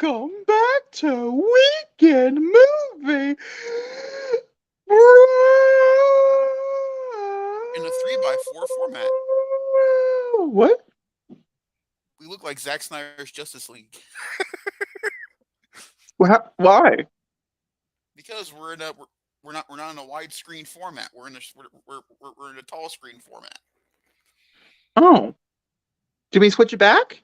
Welcome back to Weekend Movie. In a 3x4 format. What? We look like Zack Snyder's Justice League Why? because we're not in a widescreen format. We're in a tall screen format. Oh, did we switch it back?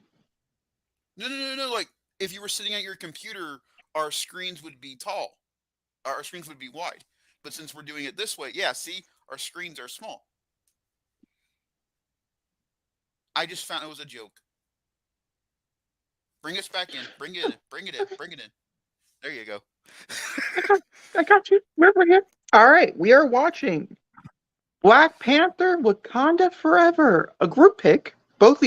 No. Like if you were sitting at your computer, our screens would be tall. Our screens would be wide. But since we're doing it this way, yeah. See, our screens are small. I just found it was a joke. Bring us back in. Bring it in. Bring it in. Bring it in. There you go. I got you. We're here. All right, we are watching Black Panther: Wakanda Forever, a group pick. Both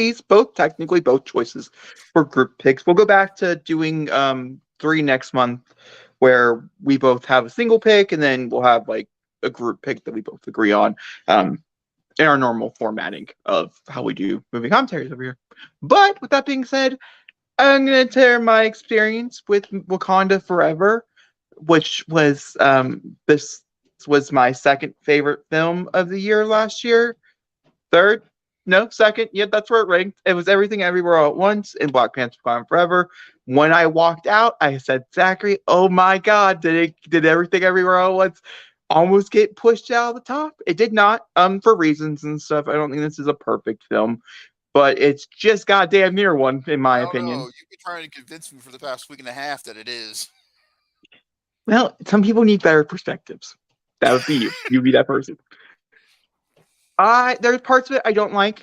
technically both choices for group picks. We'll go back to doing three next month, where we both have a single pick, and then we'll have like a group pick that we both agree on. In our normal formatting of how we do movie commentaries over here. But with that being said, I'm gonna share my experience with Wakanda Forever, which was this was my second favorite film of the year last year. Third, no, second. Yep, that's where it ranked. It was Everything Everywhere All at Once and Black Panther: Wakanda Forever. When I walked out, I said, Zachary, oh my God, did Everything Everywhere All at Once almost get pushed out of the top? It did not, for reasons and stuff. I don't think this is a perfect film, but it's just goddamn near one, in my I don't know. opinion. You've been trying to convince me for the past week and a half that it is. Well, some people need better perspectives. That would be you. You'd be that person. There's parts of it I don't like,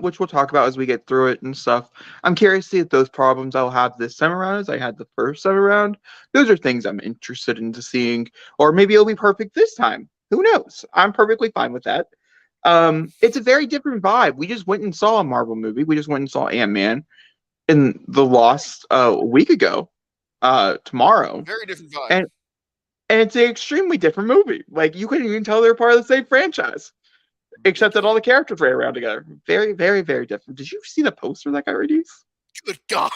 which we'll talk about as we get through it and stuff. I'm curious to see if those problems I'll have this time around as I had the first time around. Those are things I'm interested into seeing, or maybe it'll be perfect this time. Who knows? I'm perfectly fine with that. It's a very different vibe. We just went and saw a Marvel movie. We just went and saw Ant-Man in the Lost a week ago, tomorrow, Very different vibe. and it's an extremely different movie. Like you couldn't even tell they're part of the same franchise, except that all Literally. the characters ran around together. Very, very, very different. Did you see the poster that got released? Good God.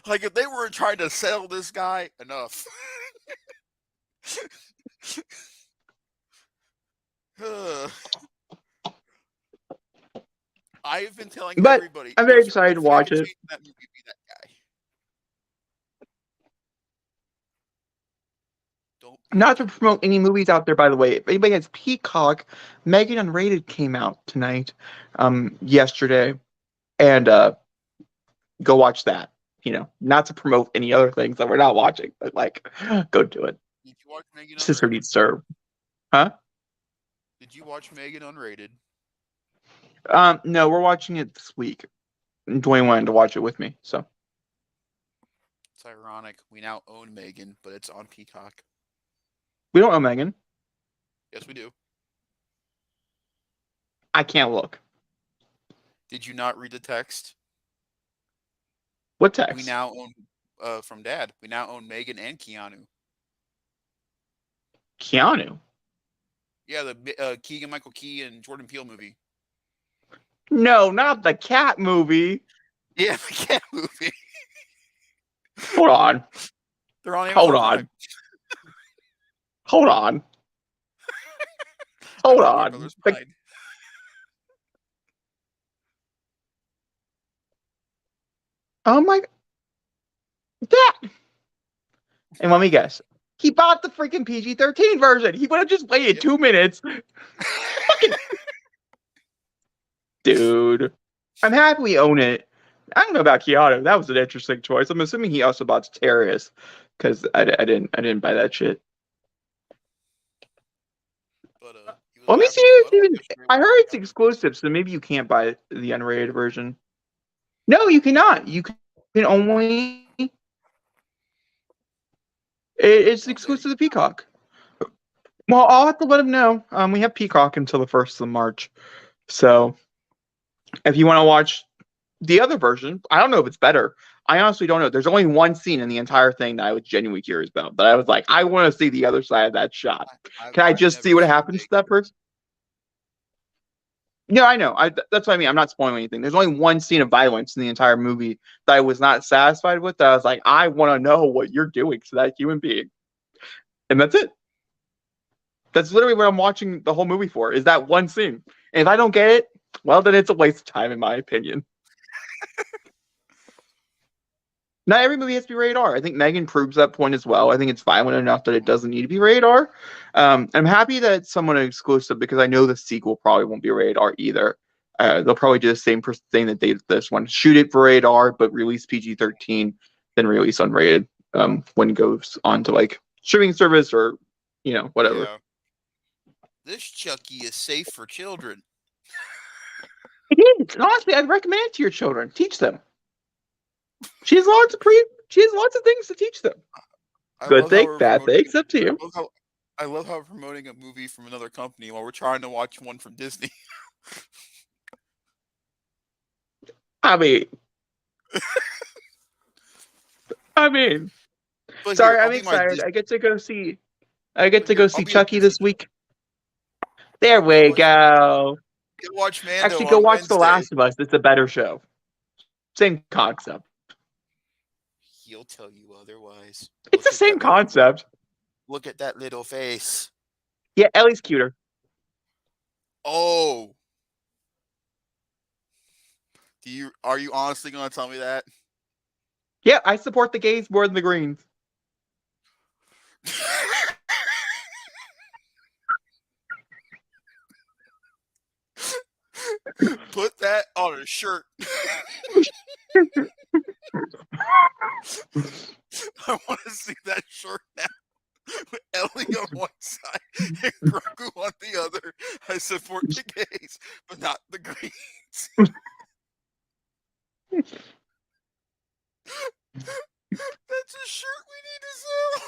Like if they were trying to sell this guy enough. I've been telling But everybody, I'm very there's excited one to thing I watch can it. change in that movie be that guy. Don't be a Not to dick. promote any movies out there, by the way. If anybody has Peacock, Megan Unrated came out tonight, yesterday, and go watch that. Not to promote any other things that we're not watching, but like, go do it. Did you watch Megan Sister Unrated? needs served, huh? Did you watch Megan Unrated? No, we're watching it this week. Dwayne wanted to watch it with me, so It's ironic. We now own Megan, but it's on Peacock. we don't know Megan. Yes, we do. I can't look. Did you not read the text? What We text? now own, from Dad, we now own Megan and Keanu. Keanu? Yeah, the Keegan Michael Key and Jordan Peele movie. No, not the cat movie. Yeah, the cat movie. Hold on. They're on Hold Amazon on. Prime. Hold on. I'm Hold not Warner on. Brothers. Mine. Oh my Dad. And let me guess. He bought the freaking PG-13 version. He would have just waited Yep. 2 minutes. Fucking dude. I'm happy we own it. I don't know about Keanu. That was an interesting choice. I'm assuming he also bought Terrorist, because I didn't buy that shit. But he was Let me laughing see his if butt off even. yesterday I when heard it it's came out. exclusive, so maybe you can't buy the unrated version. No, you cannot. You can only. It's Oh, there you exclusive to Peacock. Well, I'll have to let him know. We have Peacock until the 1st of March, so if you want to watch the other version, I don't know if it's better. I honestly don't know. There's only one scene in the entire thing that I was genuinely curious about. But I was like, I want to see the other side of that shot. I've Can I I've just see never what seen happens to Megan. that person? Yeah, I know. That's what I mean. I'm not spoiling anything. There's only one scene of violence in the entire movie that I was not satisfied with. That I was like, I want to know what you're doing to that human being, and that's it. That's literally what I'm watching the whole movie for. Is that one scene? And if I don't get it, well, then it's a waste of time, in my opinion. Not every movie has to be rated R. I think Megan proves that point as well. I think it's violent enough that it doesn't need to be rated R. I'm happy that it's somewhat exclusive because I know the sequel probably won't be rated R either. They'll probably do the same thing that they did this one: shoot it for rated R, but release PG-13, then release unrated when it goes on to like streaming service or whatever. Yeah. This Chucky is safe for children. It is. And honestly, I'd recommend it to your children. Teach them. She has lots of things to teach them. Good thing, bad thing, it's up to you. I love how we're promoting a movie from another company while we're trying to watch one from Disney. I mean, sorry, I'm excited. I get to go see Chucky this week. There we go. Go watch Mando. Actually, go watch Wednesday. The Last of Us. It's a better show. Same concept. He'll tell you otherwise. It's the same concept. Look at that little face. Yeah, Ellie's cuter. Oh. Are you honestly going to tell me that? Yeah, I support the gays more than the greens. Put that on a shirt. I want to see that shirt now. With Ellie on one side and Grogu on the other. I support the gays, but not the greens. That's a shirt we need to sell.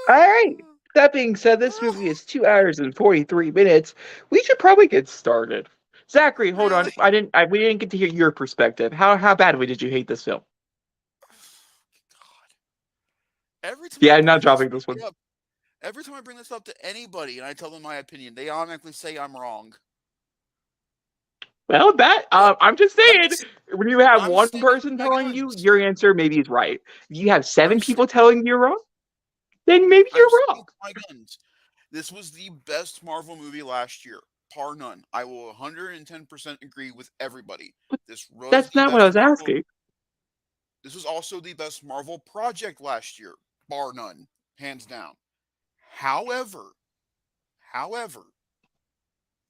All right. That being said, this movie is 2 hours and 43 minutes. We should probably get started. Zachary, hold on. We didn't get to hear your perspective. How badly did you hate this film? I'm not dropping this one. Every time I bring this up to anybody and I tell them my opinion, they automatically say I'm wrong. Well, I'm just saying, when you have one person telling you your answer maybe is right, if you have 7 people telling you you're wrong, then maybe you're wrong. My guns. This was the best Marvel movie last year, par none. I will 110% agree with everybody. That's not what I was asking. This was also the best Marvel project last year, bar none, hands down. However,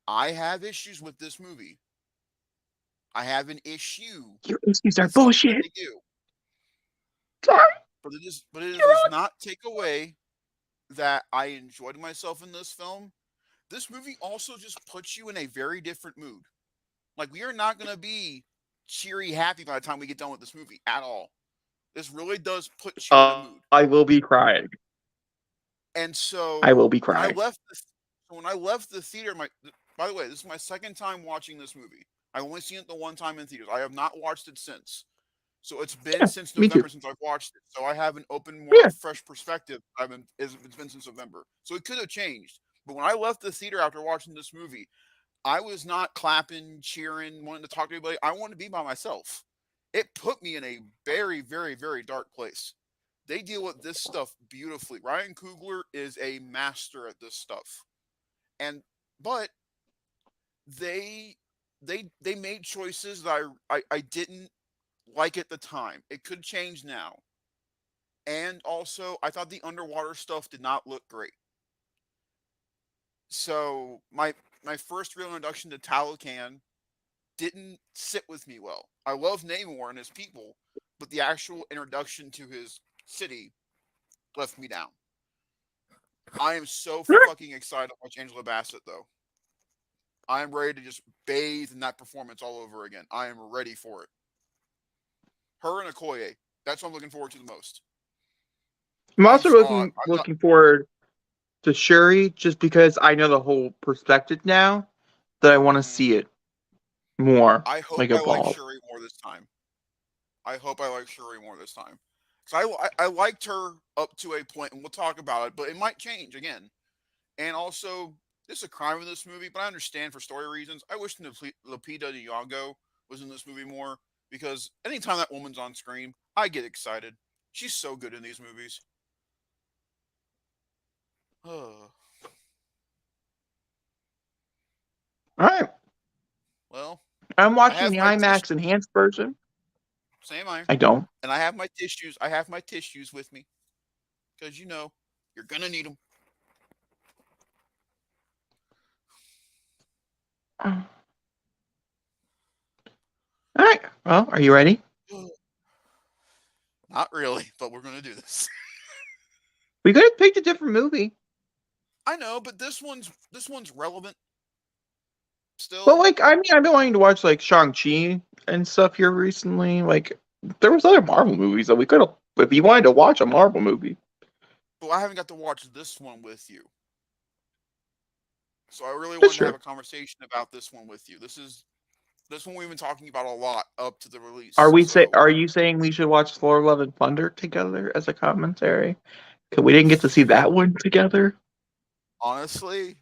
I have issues with this movie. I have an issue. Your issues are bullshit. Sorry. But it does not take away that I enjoyed myself in this film. This movie also just puts you in a very different mood. Like, we are not going to be cheery, happy by the time we get done with this movie at all. This really does put you in a mood. I will be crying. And so I will be crying. When I left the theater, by the way, this is my second time watching this movie. I've only seen it the one time in theaters. I have not watched it since. So it's been since November since I've watched it. So I have an open, more fresh perspective. It's been since November. So it could have changed. But when I left the theater after watching this movie, I was not clapping, cheering, wanting to talk to anybody. I wanted to be by myself. It put me in a very, very, very dark place. They deal with this stuff beautifully. Ryan Coogler is a master at this stuff. But they made choices that I didn't like at the time. It could change now. And also, I thought the underwater stuff did not look great. So my first real introduction to Talocan didn't sit with me well. I love Namor and his people, but the actual introduction to his city left me down. I am so fucking excited to watch Angela Bassett, though. I am ready to just bathe in that performance all over again. I am ready for it. Her and Okoye. That's what I'm looking forward to the most. I'm also looking forward to Shuri just because I know the whole perspective now that I want to see it more. I hope I like Shuri more this time. Because I liked her up to a point, and we'll talk about it, but it might change again. And also, there's a crime in this movie, but I understand for story reasons. I wish Lupita Nyong'o was in this movie more because anytime that woman's on screen, I get excited. She's so good in these movies. All right. Well, I'm I watching have the my IMAX enhanced version. same I, I don't. and I have my tissues. I have my tissues with me because you're gonna need them. All right. Well, are you ready? Not really, but we're gonna do this. We could have picked a different movie. I know, but this one's relevant But still. like, I mean, I've been wanting to watch like Shang-Chi and stuff here recently. Like, there was other Marvel movies that we could have, if you wanted to watch a Marvel movie. But I haven't got to watch this one with you. So I really That's wanted to have true. a conversation about this one with you. This one we've been talking about a lot up to the Are release. we say? So Are you saying we should watch Thor: Love and Thunder together as a commentary? Cause we didn't get to see that one together. honestly,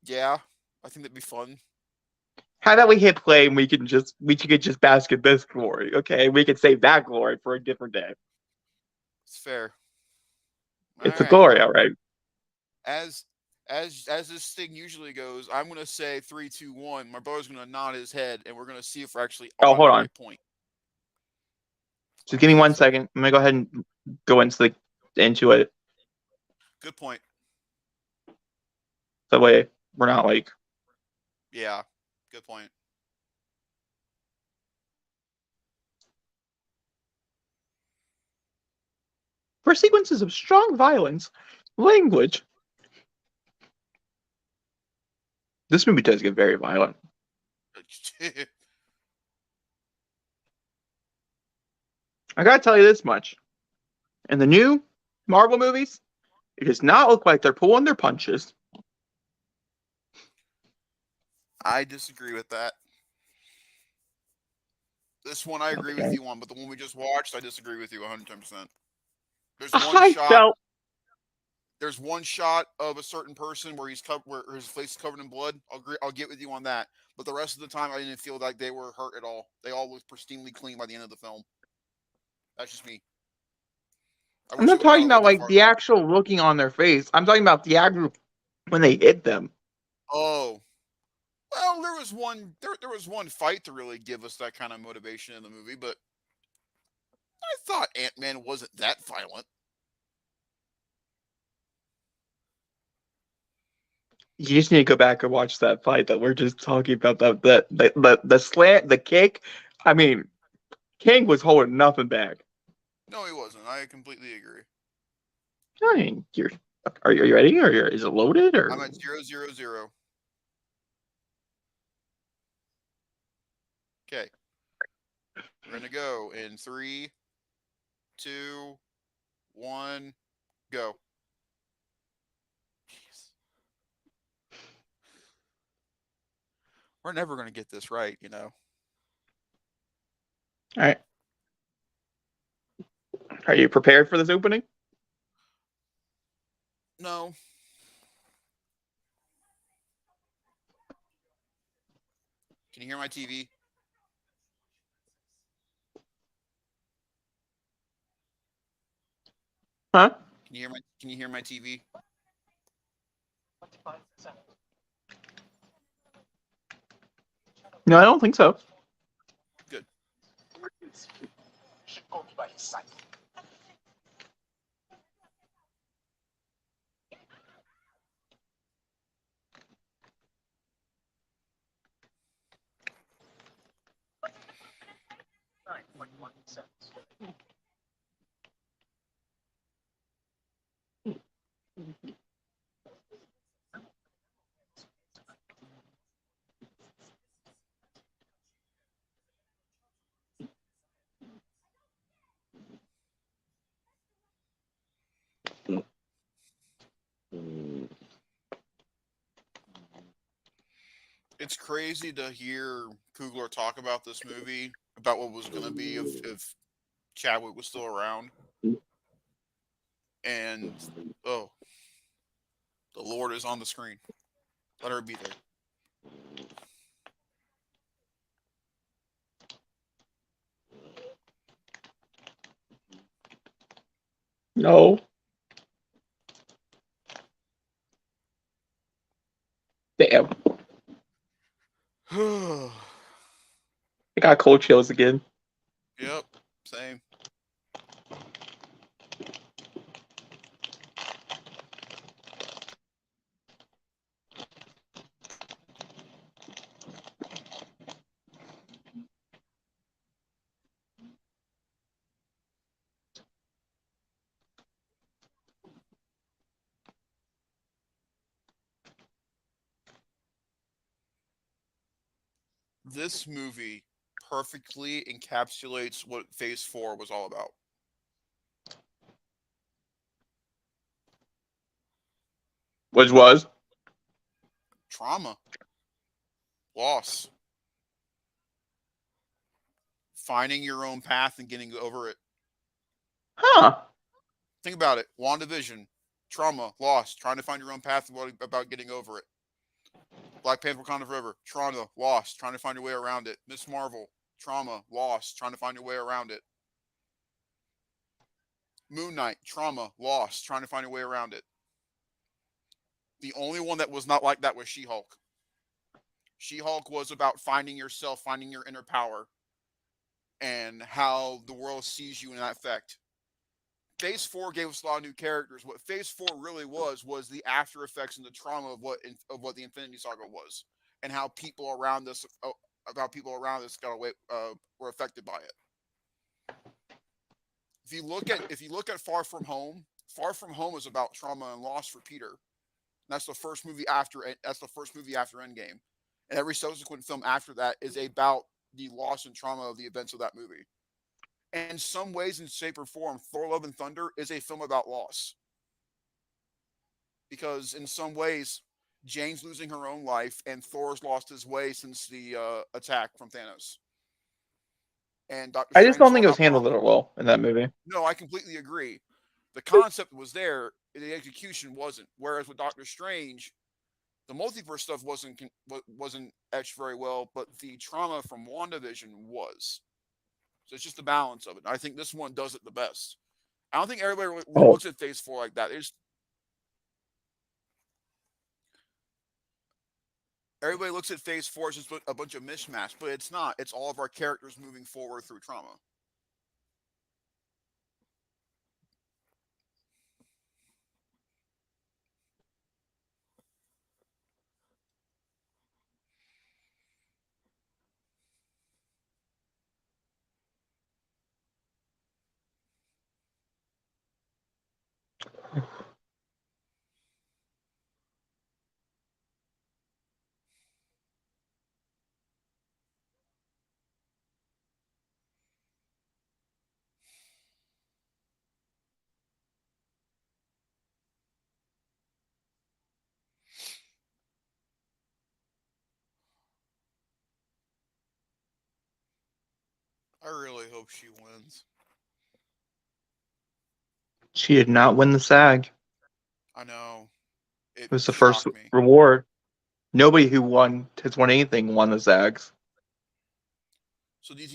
yeah, I think that'd be fun. How about we hit play and we could just basket this glory, okay? We could save that glory for a different day. It's fair. All It's a right. glory, all right. As as this thing usually goes, I'm gonna say 3, 2, 1. My brother's gonna nod his head, and we're gonna see if we're actually Oh, on hold the on. right point. Just give me Okay, 1 second. I'm gonna go ahead and go into it. good point. That way we're not like Yeah, good point. for sequences of strong violence, language. This movie does get very violent. I gotta tell you this much. In the new Marvel movies, it does not look like they're pulling their punches. I disagree with that. This one I agree with Okay. you on, but the one we just watched, I disagree with you 110%. There's one I shot. felt There's one shot of a certain person where where his face is covered in blood. I'll get with you on that. But the rest of the time, I didn't feel like they were hurt at all. They all looked pristinely clean by the end of the film. That's just me. I I'm wish it not would have talking gone a little about bit like the farther. actual looking on their face. I'm talking about the actual when they hit them. Oh, well, there was one. There was one fight to really give us that kind of motivation in the movie, but I thought Ant-Man wasn't that violent. You just need to go back and watch that fight that we're just talking about. The slant, the kick. I mean, King was holding nothing back. No, he wasn't. I completely agree. I mean, are you ready, or is it loaded, or I'm at 0, 0, 0. Okay, we're gonna go in 3, 2, 1, go. Jeez. We're never gonna get this right. all right? Are you prepared for this opening? No. Can you hear my TV? Huh? Can you hear my TV? No, I don't think so. Good. It's crazy to hear Coogler talk about this movie, about what was gonna be if Chadwick was still around. And oh, The Lord is on the screen. Let her be there. No. Damn. I got cold chills again. Yep. Same. This movie perfectly encapsulates what Phase 4 was all about. Which was? Trauma. Loss. Finding your own path and getting over it. Huh. Think about it. WandaVision. Trauma. Loss. Trying to find your own path about getting over it. Black Panther Wakanda Forever. Trauma. Loss. Trying to find your way around it. Miss Marvel. Trauma. Loss. Trying to find your way around it. Moon Knight. Trauma. Loss. Trying to find your way around it. The only one that was not like that was She-Hulk. She-Hulk was about finding yourself, finding your inner power, and how the world sees you in that effect. Phase 4 gave us a lot of new characters. What Phase 4 really was the after effects and the trauma of what the Infinity Saga was, and how people around us got away, were affected by it. If you look at Far From Home is about trauma and loss for Peter. That's the first movie after Endgame, and every subsequent film after that is about the loss and trauma of the events of that movie. And in some ways, in shape or form, Thor: Love and Thunder is a film about loss, because in some ways, Jane's losing her own life, and Thor's lost his way since the attack from Thanos. And Doctor I just Strange don't is all think it was about handled trauma. that well in that movie. No, I completely agree. The concept was there, the execution wasn't. Whereas with Doctor Strange, the multiverse stuff wasn't etched very well, but the trauma from WandaVision was. So it's just the balance of it. I think this one does it the best. I don't think everybody really Oh, looks at Phase 4 like that. Everybody looks at Phase 4 as just a bunch of mishmash, but it's not. It's all of our characters moving forward through trauma. I really hope she wins. she did not win the SAG. I know. It It was the first shocked me. reward. Nobody who has won anything won the SAGs. So do you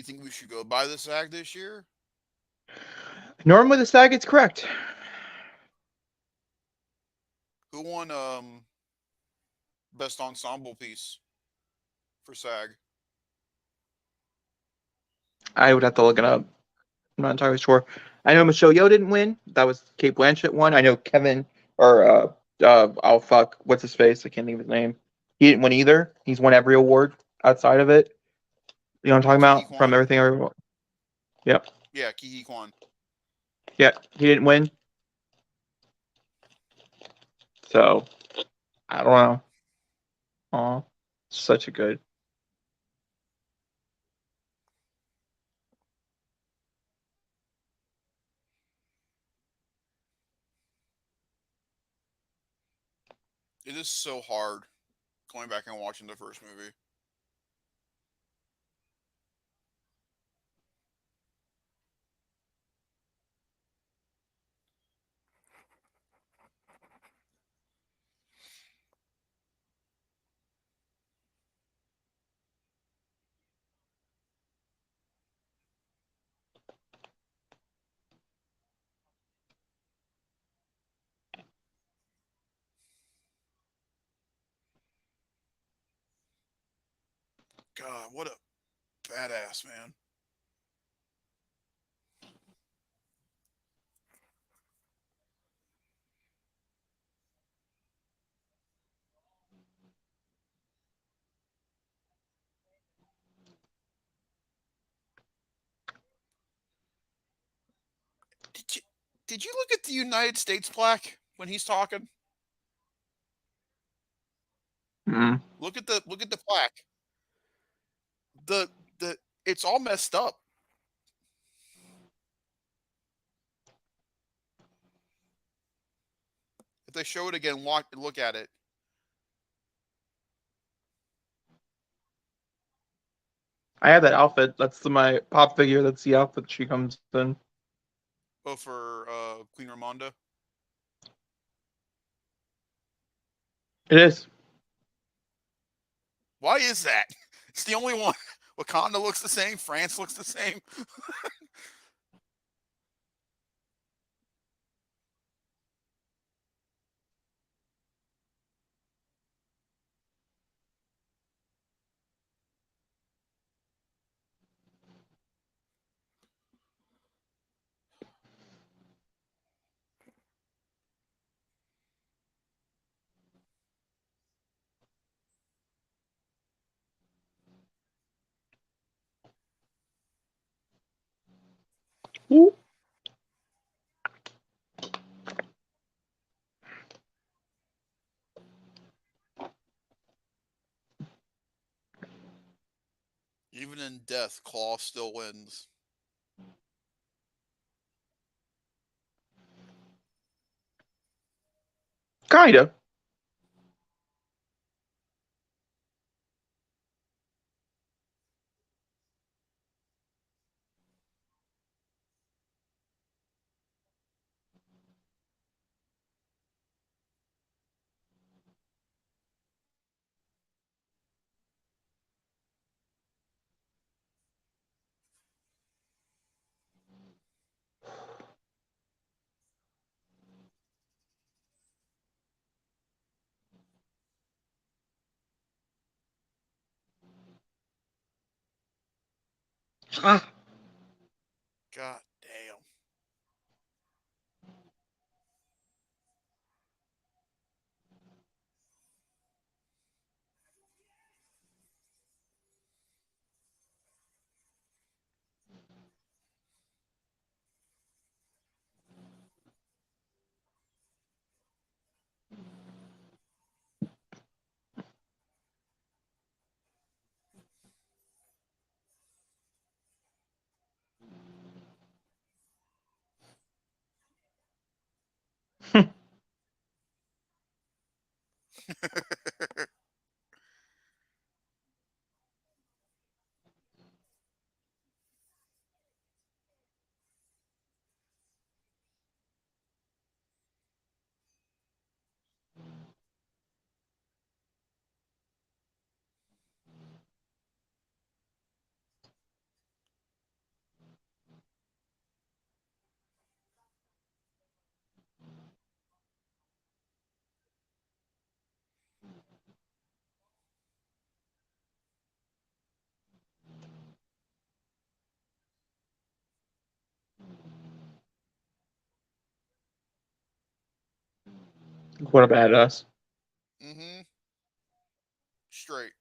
think we should go buy the SAG this year? Normally the SAG is correct. Who won best ensemble piece for SAG? I would have to look it up. I'm not entirely sure. I know Michelle Yeoh didn't win. That was Kate Blanchett won. I know Kevin or oh fuck, what's his face? I can't think of his name. He didn't win either. He's won every award outside of it. You know what I'm talking Ki Hee about? From Kwan? everything everyone. Yep. Yeah, Ki Hee Kwan. Yeah, he didn't win. So I don't know. Oh, such a good. It is so hard going back and watching the first movie. God, what a badass man. Did you did you look at the United States plaque when he's talking? Mm. Look at the plaque. The the it's all messed up. If they show it again, look at it. I have that outfit. That's my pop figure. That's the outfit she comes in. Oh, for Queen Ramonda. It is. Why is that? It's the only one. Wakanda looks the same. France looks the same. Ooh. Even in death, Claw still wins. Kinda. Ah. God damn. What a badass. Mm-hmm. Straight.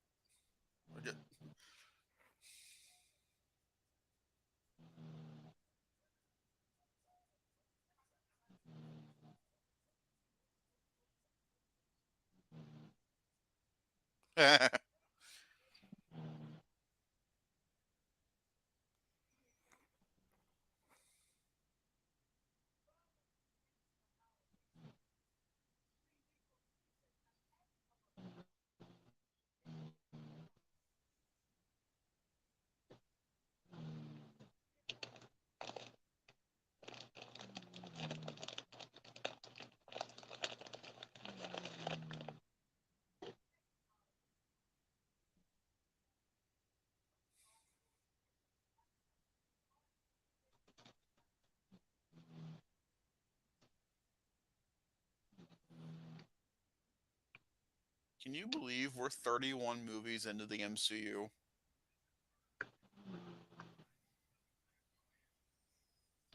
Can you believe we're 31 movies into the MCU?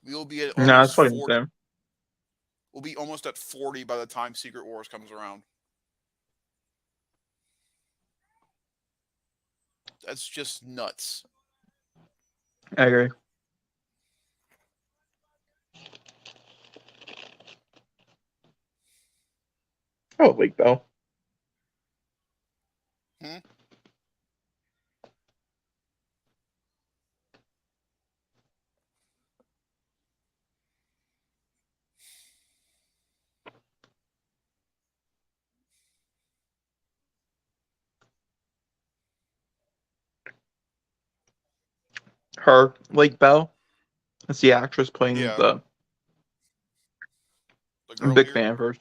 We will be at No, that's almost probably 40. insane. We'll be almost at 40 by the time Secret Wars comes around. That's just nuts. I agree. Oh, Lake Bell. Hmm? Her, Lake Bell. That's the actress playing Yeah, the. the I'm a girl big leader. fan of hers.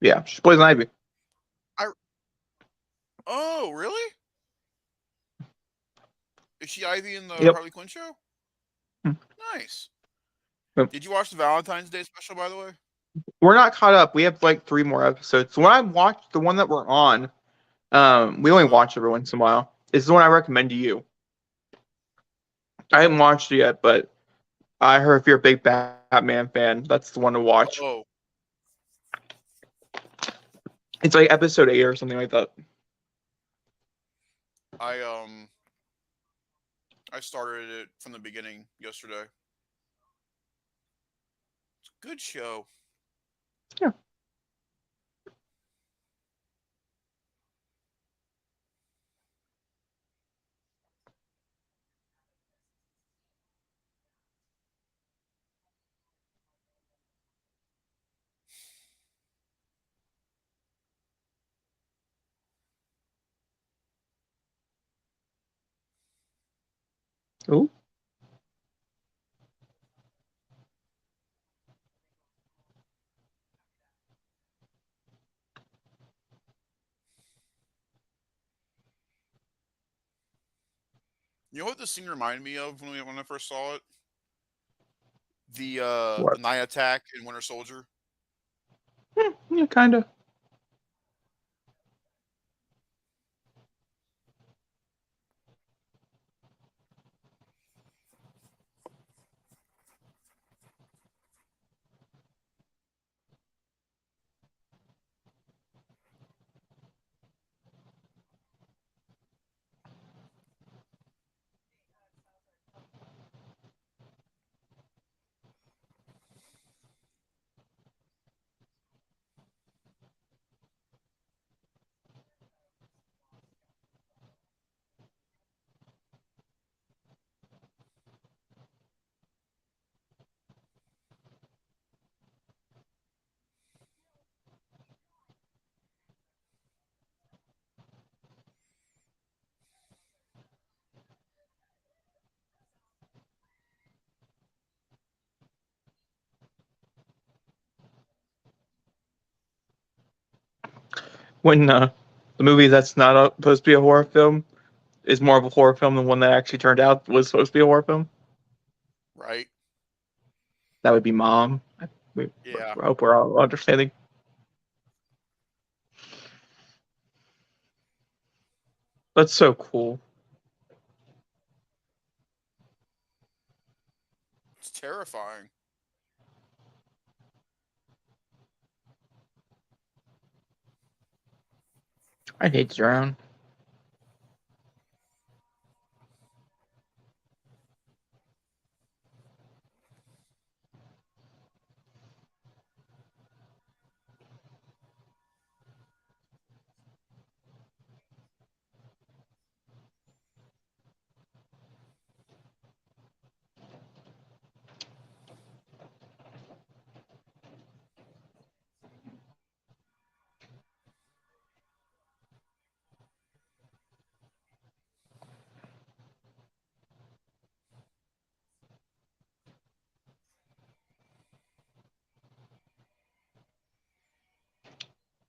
Yeah, she plays Ivy. I. Oh, really? Is she Ivy in the Yep. Harley Quinn show? Hmm. Nice. Yep. Did you watch the Valentine's Day special, by the way? We're not caught up. We have like 3 more episodes. So when I watched the one that we're on, we only Uh-huh. watch every once in a while. It's the one I recommend to you. I haven't watched it yet, but I heard if you're a big Batman fan, that's the one to watch. Oh, It's like episode 8 or something like that. I um, I started it from the beginning yesterday. Good show. Yeah. Ooh. You know what this scene reminded me of when I first saw it? What? The night attack in Winter Soldier. Yeah, kind of. When the movie that's not supposed to be a horror film is more of a horror film than one that actually turned out was supposed to be a horror film, Right? that would be Mom. Yeah. I hope we're all understanding. That's so cool. It's terrifying. I hate to drown.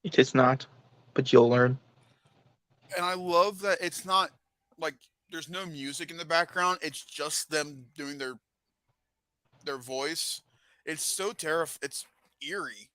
It is not, but you'll learn. And I love that it's not like there's no music in the background. It's just them doing their voice. It's so It's eerie.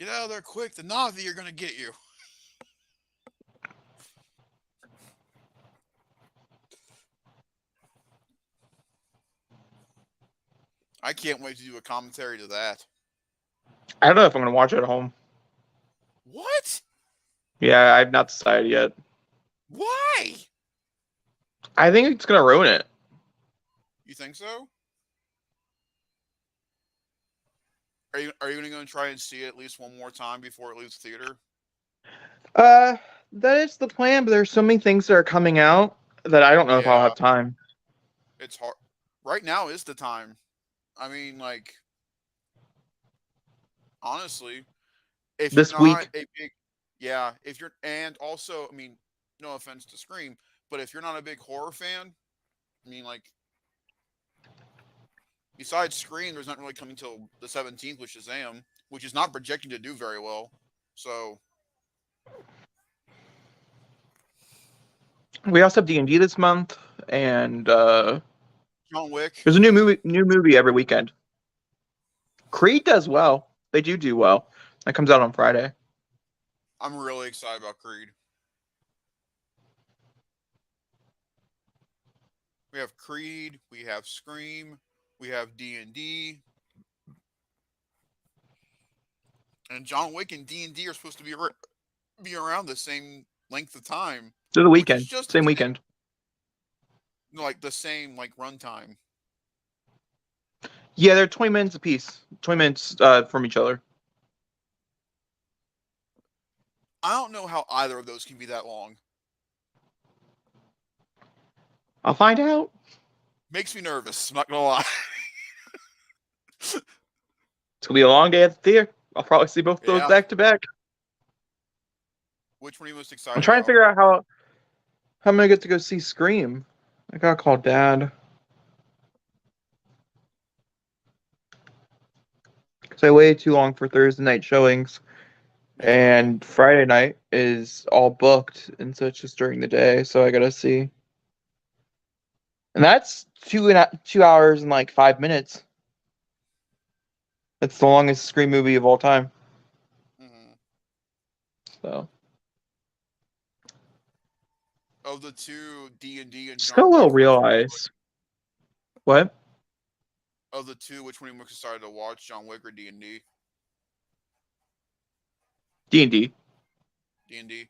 Get out of there quick. The Navi are going to get you. I can't wait to do a commentary to that. I don't know if I'm gonna watch it at home. What? Yeah, I've not decided yet. Why? I think it's gonna ruin it. You think so? Are you going to try and see it at least one more time before it leaves the theater? That is the plan, but there's so many things that are coming out that I don't know if I'll Yeah, have time. it's hard. Right now is the time. I mean, like, honestly, if you're This not week, a big, yeah, if you're, and also, I mean, no offense to Scream, but if you're not a big horror fan, I mean, like, besides Scream, there's not really coming till the 17th, which is Shazam, which is not projecting to do very well. So, we also have D&D this month, and John Wick, there's a new movie every weekend. Creed does well. They do well. That comes out on Friday. I'm really excited about Creed. We have Creed, we have Scream, we have D&D, and John Wick and D&D are supposed to be around the same length of time, To the which is weekend, just same insane. weekend. Like the same like runtime. Yeah, they're 20 minutes apiece. 20 minutes from each other. I don't know how either of those can be that long. I'll find out. Makes me nervous. I'm not gonna lie. It's gonna be a long day at the theater. I'll probably see both those Yeah. back to back. Which one are you most I'm excited trying to about? figure out how I'm gonna get to go see Scream. I gotta call Dad. Because I waited too long for Thursday night showings, Yeah. and Friday night is all booked, and so it's just during the day. So I gotta see, and that's 2 hours and like 5 minutes. That's the longest Scream movie of all time. Mm-hmm. So Of the two, D&D and still John will Wick, which one are you realize what of the two, which one are you most excited to watch, John Wick or D&D? D&D. D&D.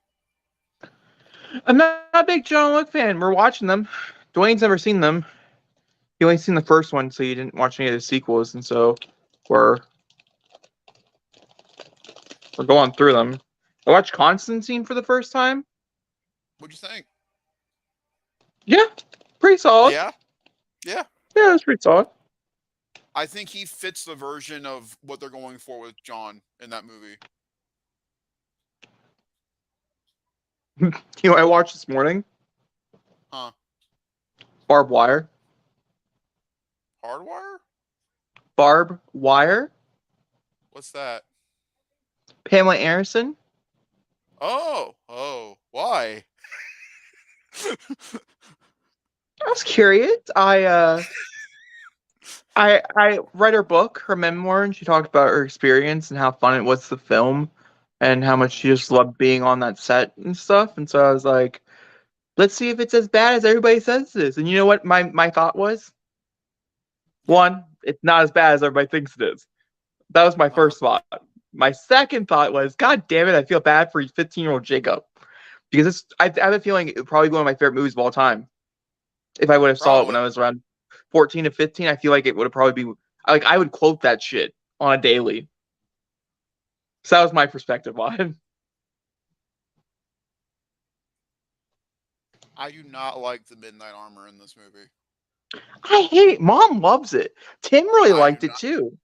I'm not a big John Wick fan. We're watching them. Dwayne's never seen them. He only seen the first one, so he didn't watch any of the sequels, and so we're we're going through them. I watched Constantine for the first time. What'd you think? Yeah, pretty solid. Yeah? Yeah. Yeah, it was pretty solid. I think he fits the version of what they're going for with John in that movie. You know, I watched this morning. Huh. Barbed Wire. Hardwire? Barb Wire. What's that? Pamela Anderson. Oh, why? I was curious. I read her book, her memoir, and she talked about her experience and how fun it was to film, and how much she Mhm. just loved being on that set and stuff. And so I was like, let's see if it's as bad as everybody says it is. And you know what my thought was? Yeah. One, it's not as bad as everybody thinks it is. That was my Uh-huh. first thought. My second thought was, God damn it, I feel bad for 15-year-old Jacob. Because I have a feeling it would probably be one of my favorite movies of all time. If I would have saw it when Probably. I was around 14 to 15, I feel like it would have probably be like I would quote that shit on a daily. So that was my perspective on it. I do not like the Midnight Armor in this movie. I hate it. Mom loves it. Tim really I do liked it not. too.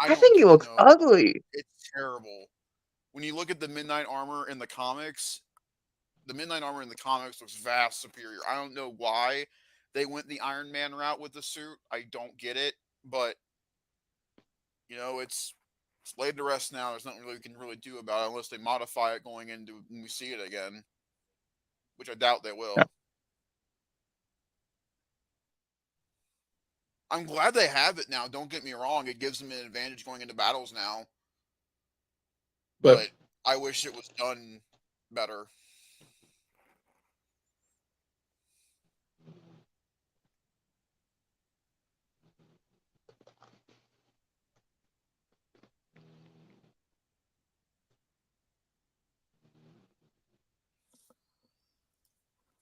I I don't think it looks know. ugly. It's terrible. When you look at the Midnight Armor in the comics, the Midnight Armor in the comics looks vast superior. I don't know why they went the Iron Man route with the suit. I don't get it, but it's laid to rest now. There's nothing really we can really do about it unless they modify it going into when we see it again, which I doubt they Yeah. will. I'm glad they have it now. Don't get me wrong; it gives them an advantage going into battles now. But but I wish it was done better.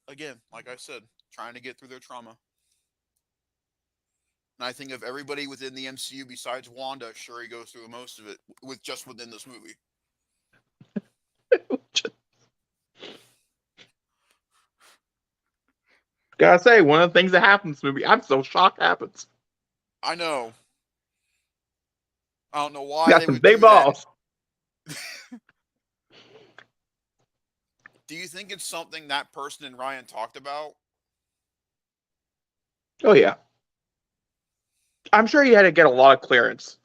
Again, like I said, trying to get through their trauma. And I think of everybody within the MCU besides Wanda, Shuri goes through the most of it with just within this movie. gotta say, one of the things that happens in this movie, I'm so shocked happens. I know. I don't know why Got they some would big do that. balls. Do you think it's something that person and Ryan talked about? Oh yeah. I'm sure he had to get a lot of clearance.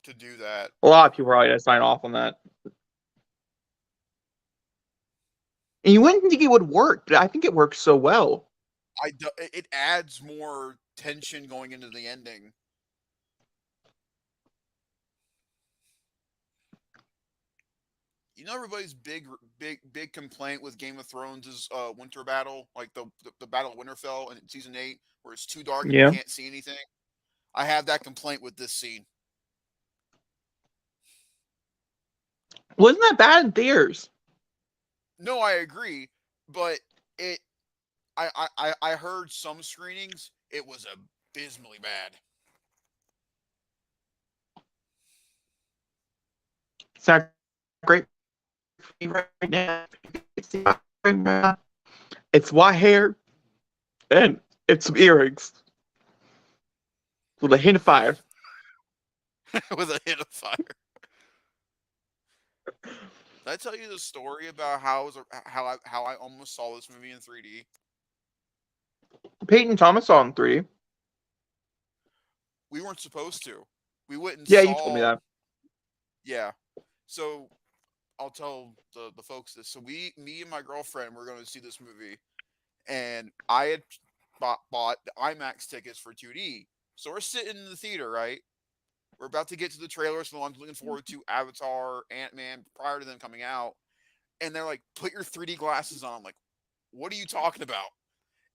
To do that. A lot of people probably had to sign off on that. And you wouldn't think it would work, but I think it works so well. It adds more tension going into the ending. You know, everybody's big complaint with Game of Thrones is Winter Battle, like the Battle of Winterfell in season 8, where it's too dark and you Yeah. can't see anything. I have that complaint with this scene. Wasn't that bad in theaters? No, I agree, but it. I heard some screenings it was abysmally bad. It's not great for me right now. It's white hair and it's some earrings with a hint of fire. With a hint of fire. Did I tell you the story about how I almost saw this movie in 3D? Peyton Thomas saw in 3D. We weren't supposed to. We went and Yeah, you told me saw. that. Yeah. So I'll tell the folks this. So me and my girlfriend were going to see this movie, and I had bought the IMAX tickets for 2D. So we're sitting in the theater, right? We're about to get to the trailers, so I'm looking forward to Avatar, Ant-Man, prior to them coming out. And they're like, "Put your 3D glasses on." I'm like, "What are you talking about?"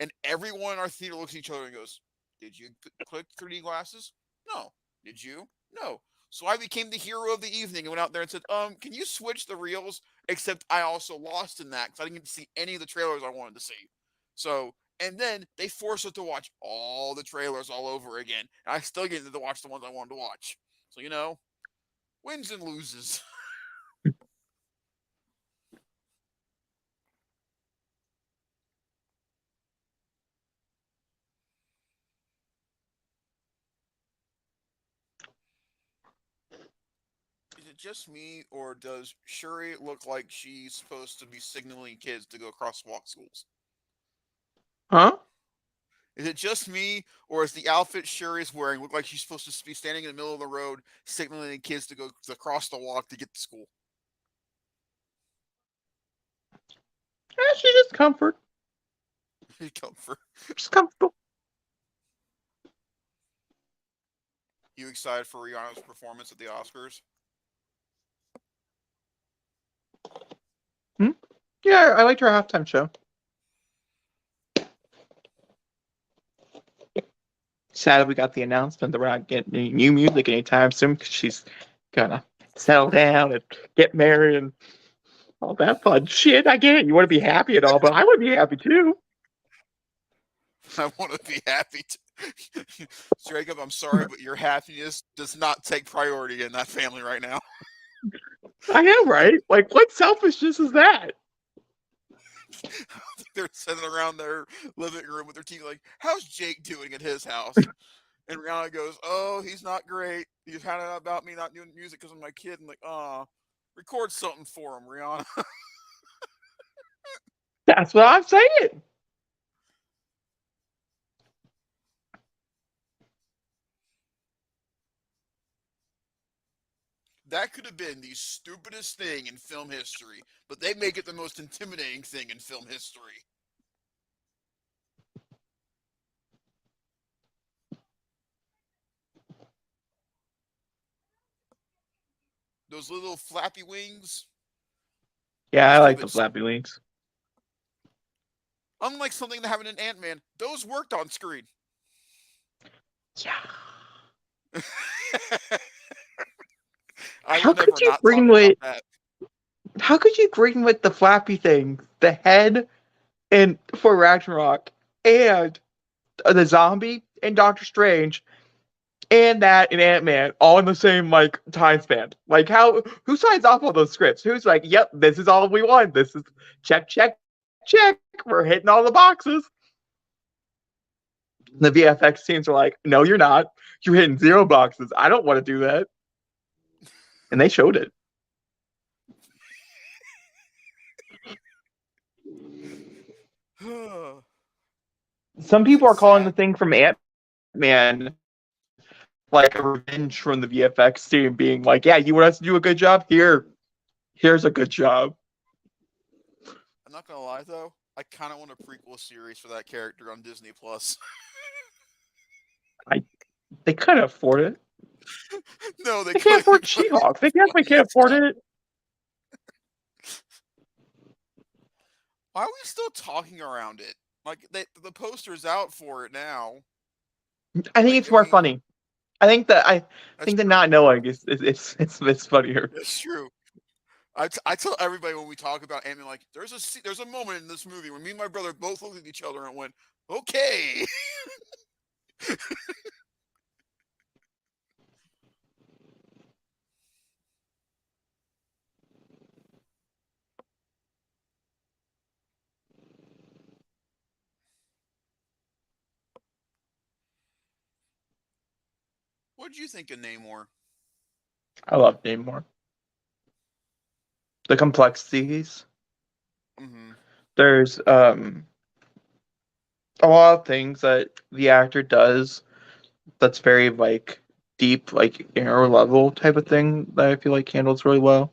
And everyone in our theater looks at each other and goes, "Did you click 3D glasses? No. Did you? No." So I became the hero of the evening and went out there and said, can you switch the reels?" Except I also lost in that because I didn't get to see any of the trailers I wanted to see. So, and then they forced us to watch all the trailers all over again. And I still get to watch the ones I wanted to watch. So, wins and loses. Is it just me, or does Shuri look like she's supposed to be signaling kids to go crosswalk schools? Huh? Is it just me, or is the outfit Shuri's wearing look like she's supposed to be standing in the middle of the road signaling kids to go across the walk to get to school? She's just comfort. Comfort. Just comfortable. You excited for Rihanna's performance at the Oscars? Hmm? Yeah, I liked her halftime show. Sad we got the announcement that we're not getting any new music anytime soon because she's gonna settle down and get married and all that fun shit. I get it. You want to be happy and all, but I want to be happy too. I want to be happy. Jacob, I'm sorry, but your happiness does not take priority in that family right now. I am, right? Like, what selfishness is that? They're sitting around their living room with their TV like, "How's Jake doing at his house?" And Rihanna goes, "Oh, he's not great. He's found out about me not doing music because of my kid." And like, record something for him, Rihanna. That's what I'm saying. That could have been the stupidest thing in film history, but they make it the most intimidating thing in film history. those little flappy wings. Yeah, I Just like give the it some. flappy wings. Unlike something that happened in Ant-Man, those worked on screen. Yeah. I How will could never you not talk bring about with that. how could you bring with the flappy thing, the head and for Ragnarok and the zombie and Doctor Strange and that and Ant-Man all in the same like time span? Like who signs off on those scripts? Who's like, yep, this is all we want. This is check, check, check. We're hitting all the boxes. The VFX teams are like, no, you're not. You're hitting 0 boxes. I don't want to do that. And they showed it. Some Is people it are calling the sad? thing from Ant-Man like a revenge from the VFX team, being like, "Yeah, you want us to do a good job? Here's a good job." I'm not gonna lie though, I kind of want a prequel series for that character on Disney Plus. I They couldn't afford it. No, they They can't couldn't. afford But I She-Hulk. They want definitely it. can't afford it. Why are we still talking around it? Like the poster's out for it now. I think Like it's I more mean, funny. I that's think that true. not knowing is funnier. That's true. I tell everybody when we talk about Ant-Man, like there's a moment in this movie when me and my brother both looked at each other and went, "Okay." What did you think of Namor? I love Namor. The complexities. Mm-hmm. There's a lot of things that the actor does that's very like deep, like inner level type of thing that I feel like handles really well.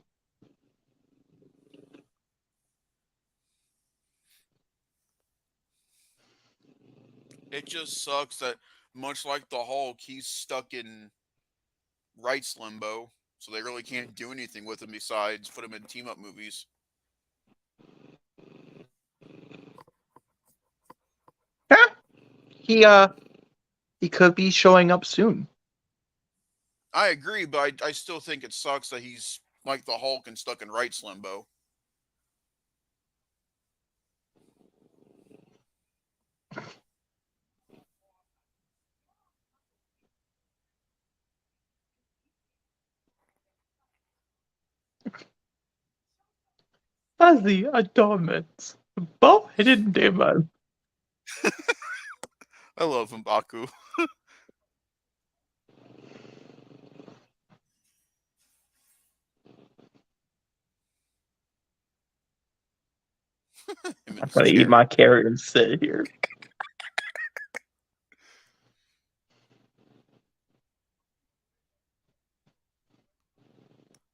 It just sucks that much like the Hulk, he's stuck in rights limbo, so they really can't do anything with him besides put him in team up movies. Yeah, he he could be showing up soon. I agree, but I still think it sucks that he's like the Hulk and stuck in rights limbo. Fuzzy adornments, both hidden demon. I love M'Baku. Him and I'm his gonna eat carrot. my carrot and sit here.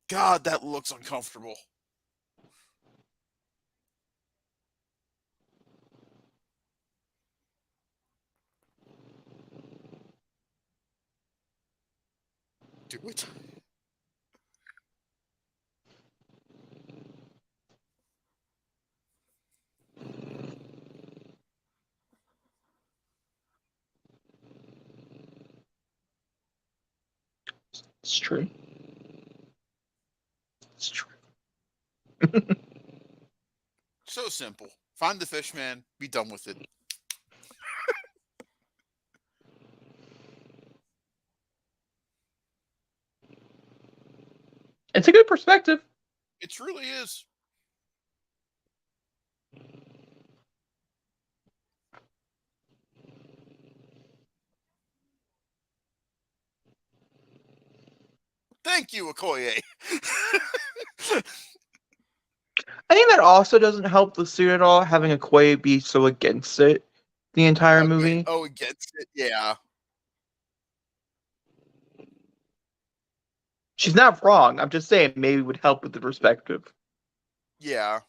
God, that looks uncomfortable. Do it. It's true. It's true. So simple. Find the fish man, be done with it. It's a good perspective. It truly is. Thank you, Okoye. I think that also doesn't help the suit at all, having a Koi be so against it the entire Again, movie. oh, it gets it. Yeah. She's not wrong. I'm just saying maybe it would help with the perspective. Yeah.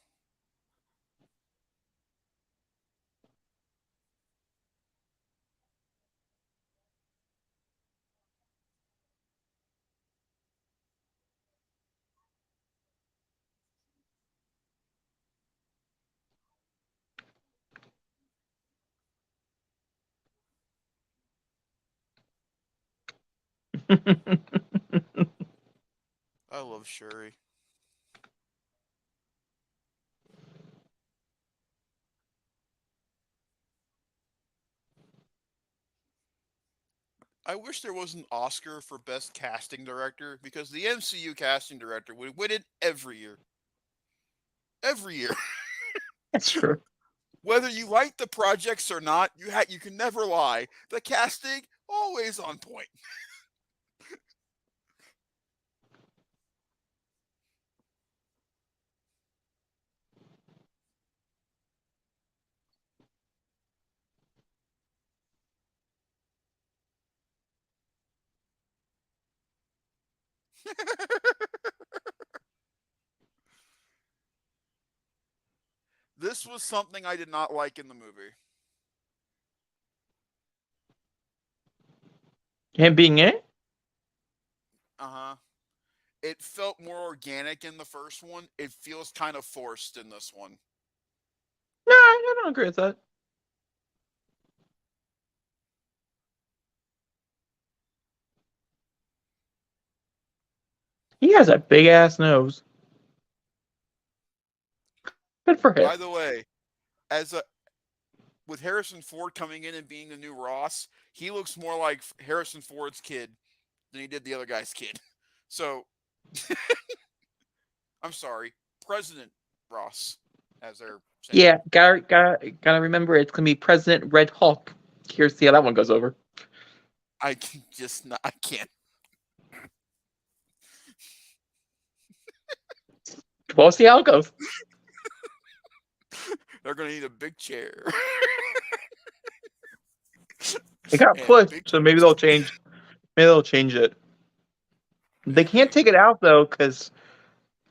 I love Shuri. I wish there was an Oscar for Best Casting Director because the MCU casting director would win it every year. Every year. That's true. Whether you like the projects or not, you can never lie. The casting always on point. This was something I did not like in the movie. Him being in it? Uh-huh. It felt more organic in the first one. It feels kind of forced in this one. No, I don't agree with that. He has a big ass nose. Good for him. By the way, as a with Harrison Ford coming in and being the new Ross, he looks more like Harrison Ford's kid than he did the other guy's kid. So, I'm sorry, President Ross, as they're saying. Yeah, gotta remember it's gonna be President Red Hulk. Here's see how that one goes over. I can just not. I can't. We'll see how it goes. They're gonna need a big chair. It got And pushed, big. so maybe they'll change. Maybe they'll change it. They can't take it out though, because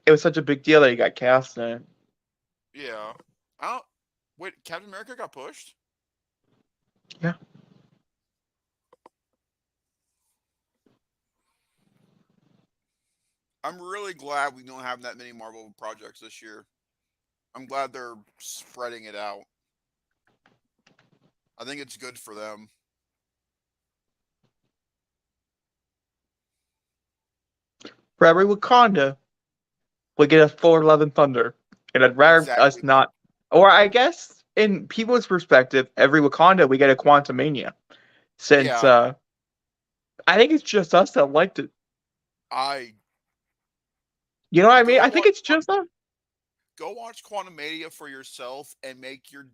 it was such a big deal that he got cast in it. Yeah. I don't. Wait, Captain America got pushed? Yeah. I'm really glad we don't have that many Marvel projects this year. I'm glad they're spreading it out. I think it's good for them. For every Wakanda, we get a Thor: Love and Thunder, and I'd rather us Exactly. not. Or I guess in people's perspective, every Wakanda we get a Quantumania, since Yeah, I think it's just us that liked it. I You know what I mean? go I think watch it's just us. go watch Quantumania for yourself and make your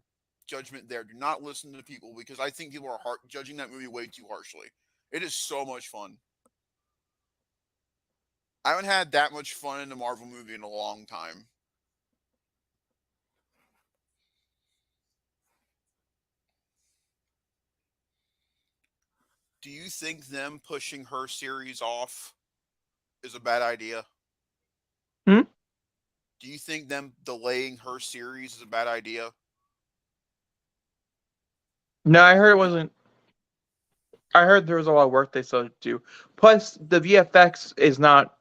judgment there. Do not listen to people because I think people are judging that movie way too harshly. It is so much fun. I haven't had that much fun in a Marvel movie in a long time. Do you think them pushing her series off is a bad idea? Hmm? Do you think them delaying her series is a bad idea? No, I heard it wasn't. I heard there was a lot of work they still had to do. Plus, the VFX is not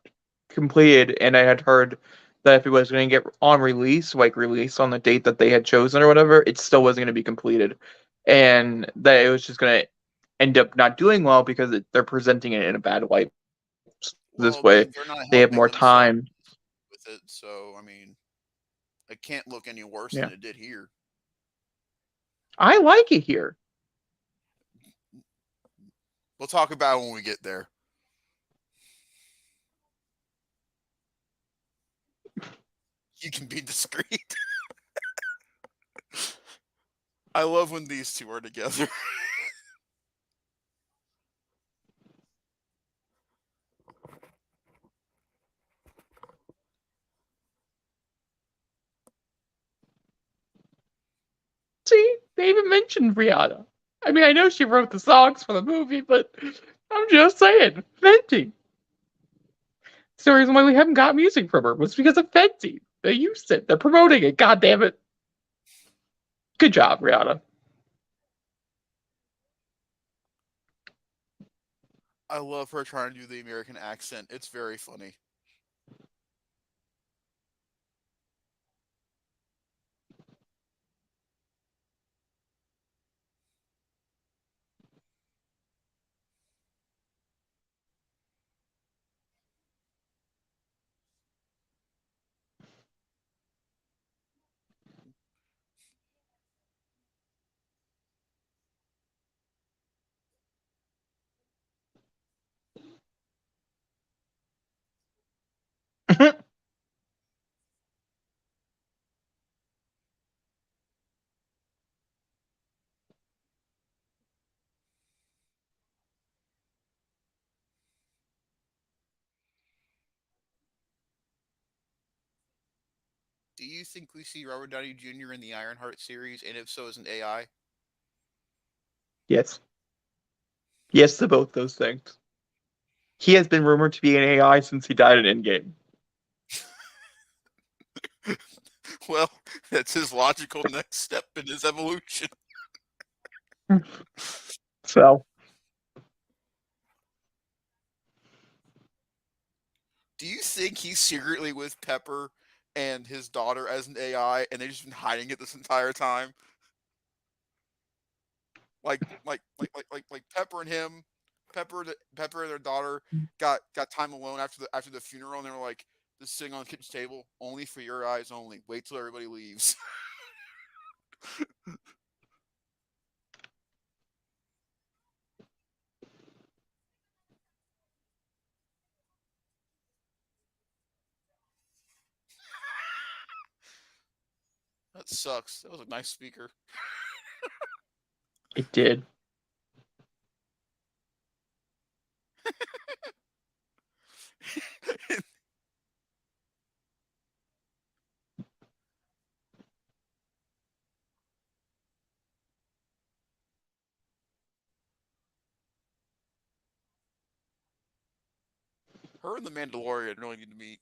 completed, and I had heard that if it was going to get on release, like release on the date that they had chosen or whatever, it still wasn't going to be completed, and that it was just going to end up not doing well because they're presenting it in a bad light. This Well, I way, mean, they're not they have helping more themselves time. with it, so I mean, it can't look any worse Yeah, than it did here. I like it here. We'll talk about it when we get there. You can be discreet. I love when these two are together. See, they even mentioned Rihanna. I mean, I know she wrote the songs for the movie, but I'm just saying, Fenty. It's the reason why we haven't got music from her was because of Fenty. They used it. They're promoting it. God damn it. Good job, Rihanna. I love her trying to do the American accent. It's very funny. do you think we see Robert Downey Jr. in the Ironheart series, and if so, as an AI? Yes. Yes to both those things. He has been rumored to be an AI since he died in Endgame. Well, that's his logical next step in his evolution. So. Do you think he's secretly with Pepper and his daughter as an AI, and they've just been hiding it this entire time? Like Pepper and him, Pepper and their daughter got time alone after the funeral, and they were like, "Just sitting on the kitchen table, only for your eyes only. Wait till everybody leaves." That sucks. That was a nice speaker. It did. Her and the Mandalorian really need to meet.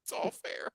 It's all fair.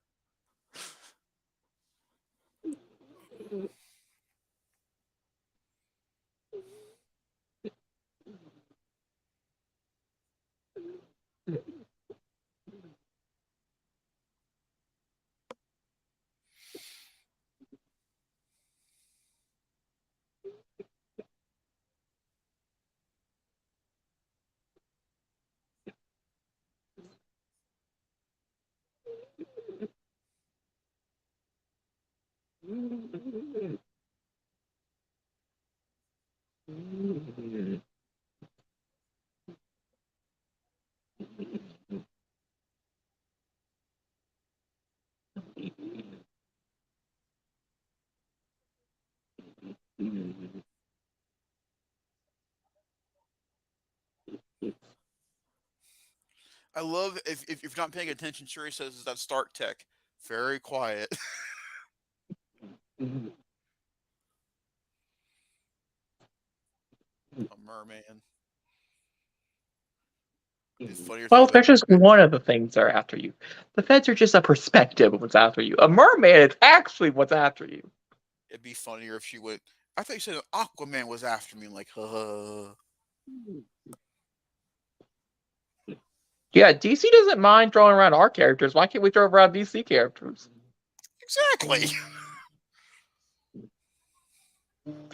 I love if you're not paying attention. Shuri says is that Stark Tech, very quiet. A merman. The funnier thing Well, about that's just one of the things that are after you. The feds are just a perspective of what's after you. A merman is actually what's after you. it'd be funnier if she would. I thought you said Aquaman was after me. Like, Yeah, DC doesn't mind throwing around our characters. Why can't we throw around DC characters? exactly.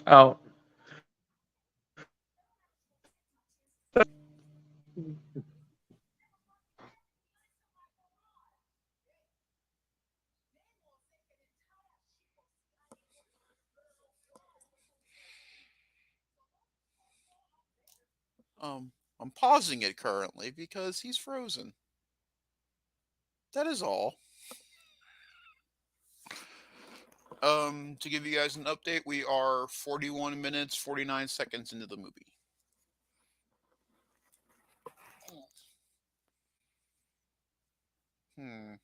Oh. I'm pausing it currently because he's frozen. That is all. To give you guys an update, we are 41 minutes 49 seconds into the movie. Hmm.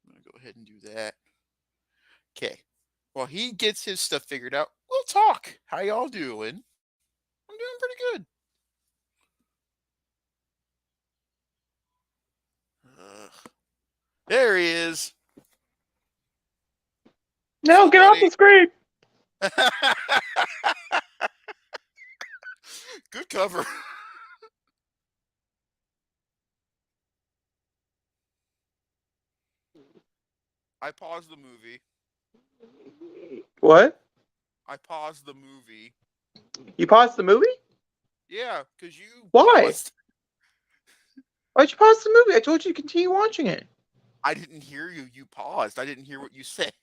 I'm gonna go ahead and do that. Okay. While he gets his stuff figured out, we'll talk. How y'all doing? I'm doing pretty good. There he is. What's No, up, get off buddy? the screen! Good cover. I paused the movie. What? I paused the movie. You paused the movie? Yeah, because you Why? paused. Why'd you pause the movie? I told you to continue watching it. I didn't hear you. You paused. I didn't hear what you said.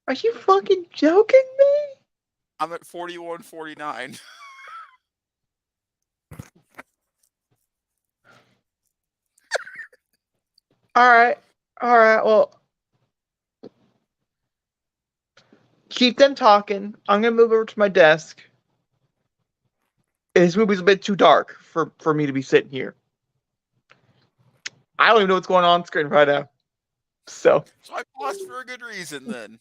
Are you fucking joking me? I'm at 41:49. Alright. Alright, well. Keep them talking. I'm gonna move over to my desk. This movie's a bit too dark for me to be sitting here. I don't even know what's going on screen right now. So. So I paused for a good reason then.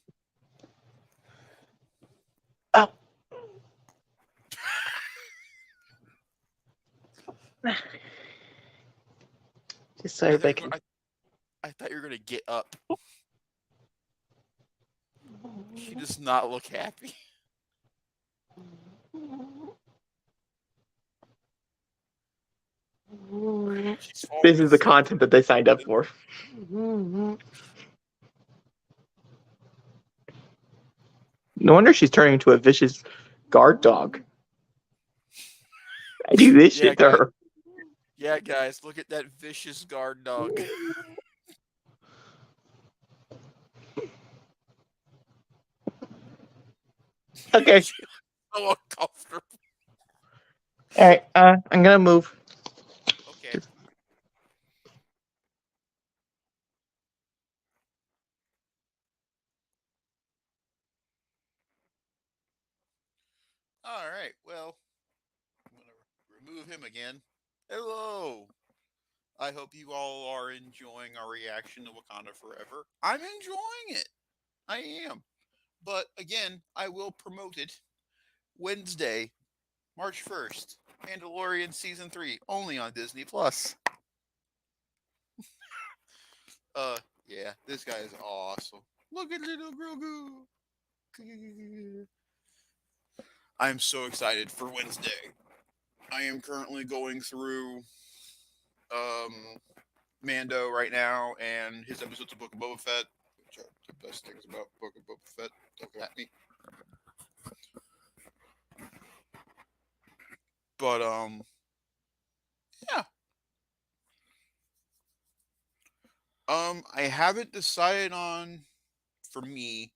Oh. Just so they can. I thought you were going to get up. She does not look happy. This is the content that they signed up for. No wonder she's turning into a vicious guard dog. I do this shit to her. Yeah, guys, look at that vicious guard dog. Okay. So uncomfortable. All right. I'm gonna move. Okay. All right. Well, I'm gonna remove him again. Hello. I hope you all are enjoying our reaction to Wakanda Forever. I'm enjoying it. I am. But again, I will promote it Wednesday, March 1st. Mandalorian Season 3, only on Disney Plus. Yeah, this guy is awesome. Look at little Grogu. I'm so excited for Wednesday. I am currently going through Mando right now and his episodes of Book of Boba Fett, which are the best things about Book of Boba Fett. Don't at me. But yeah. I haven't decided on, for me,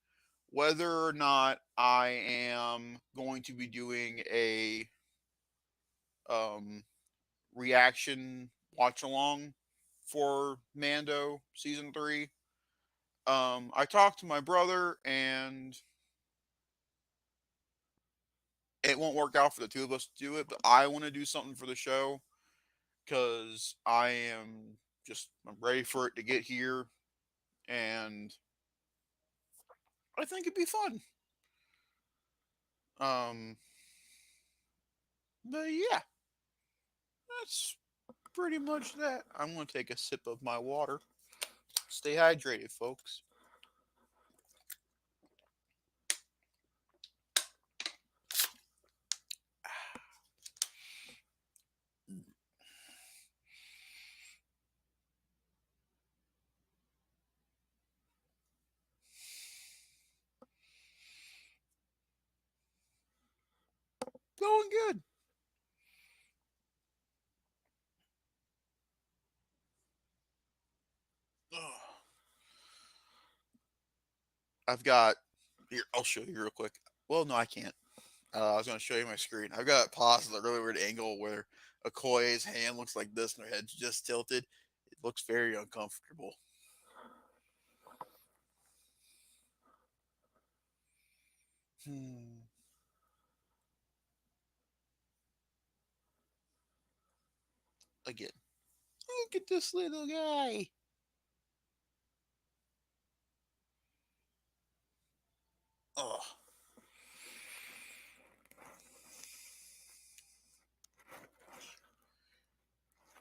whether or not I am going to be doing a reaction watch along for Mando season 3. I talked to my brother and it won't work out for the two of us to do it, but I want to do something for the show because I'm ready for it to get here and I think it'd be fun. But yeah, that's pretty much that. I'm going to take a sip of my water. Stay hydrated, folks. Going good. I've got here. I'll show you real quick. Well, no, I can't. I was going to show you my screen. I've got it paused at a really weird angle where Okoye's hand looks like this and her head's just tilted. It looks very uncomfortable. Again, look at this little guy. Oh.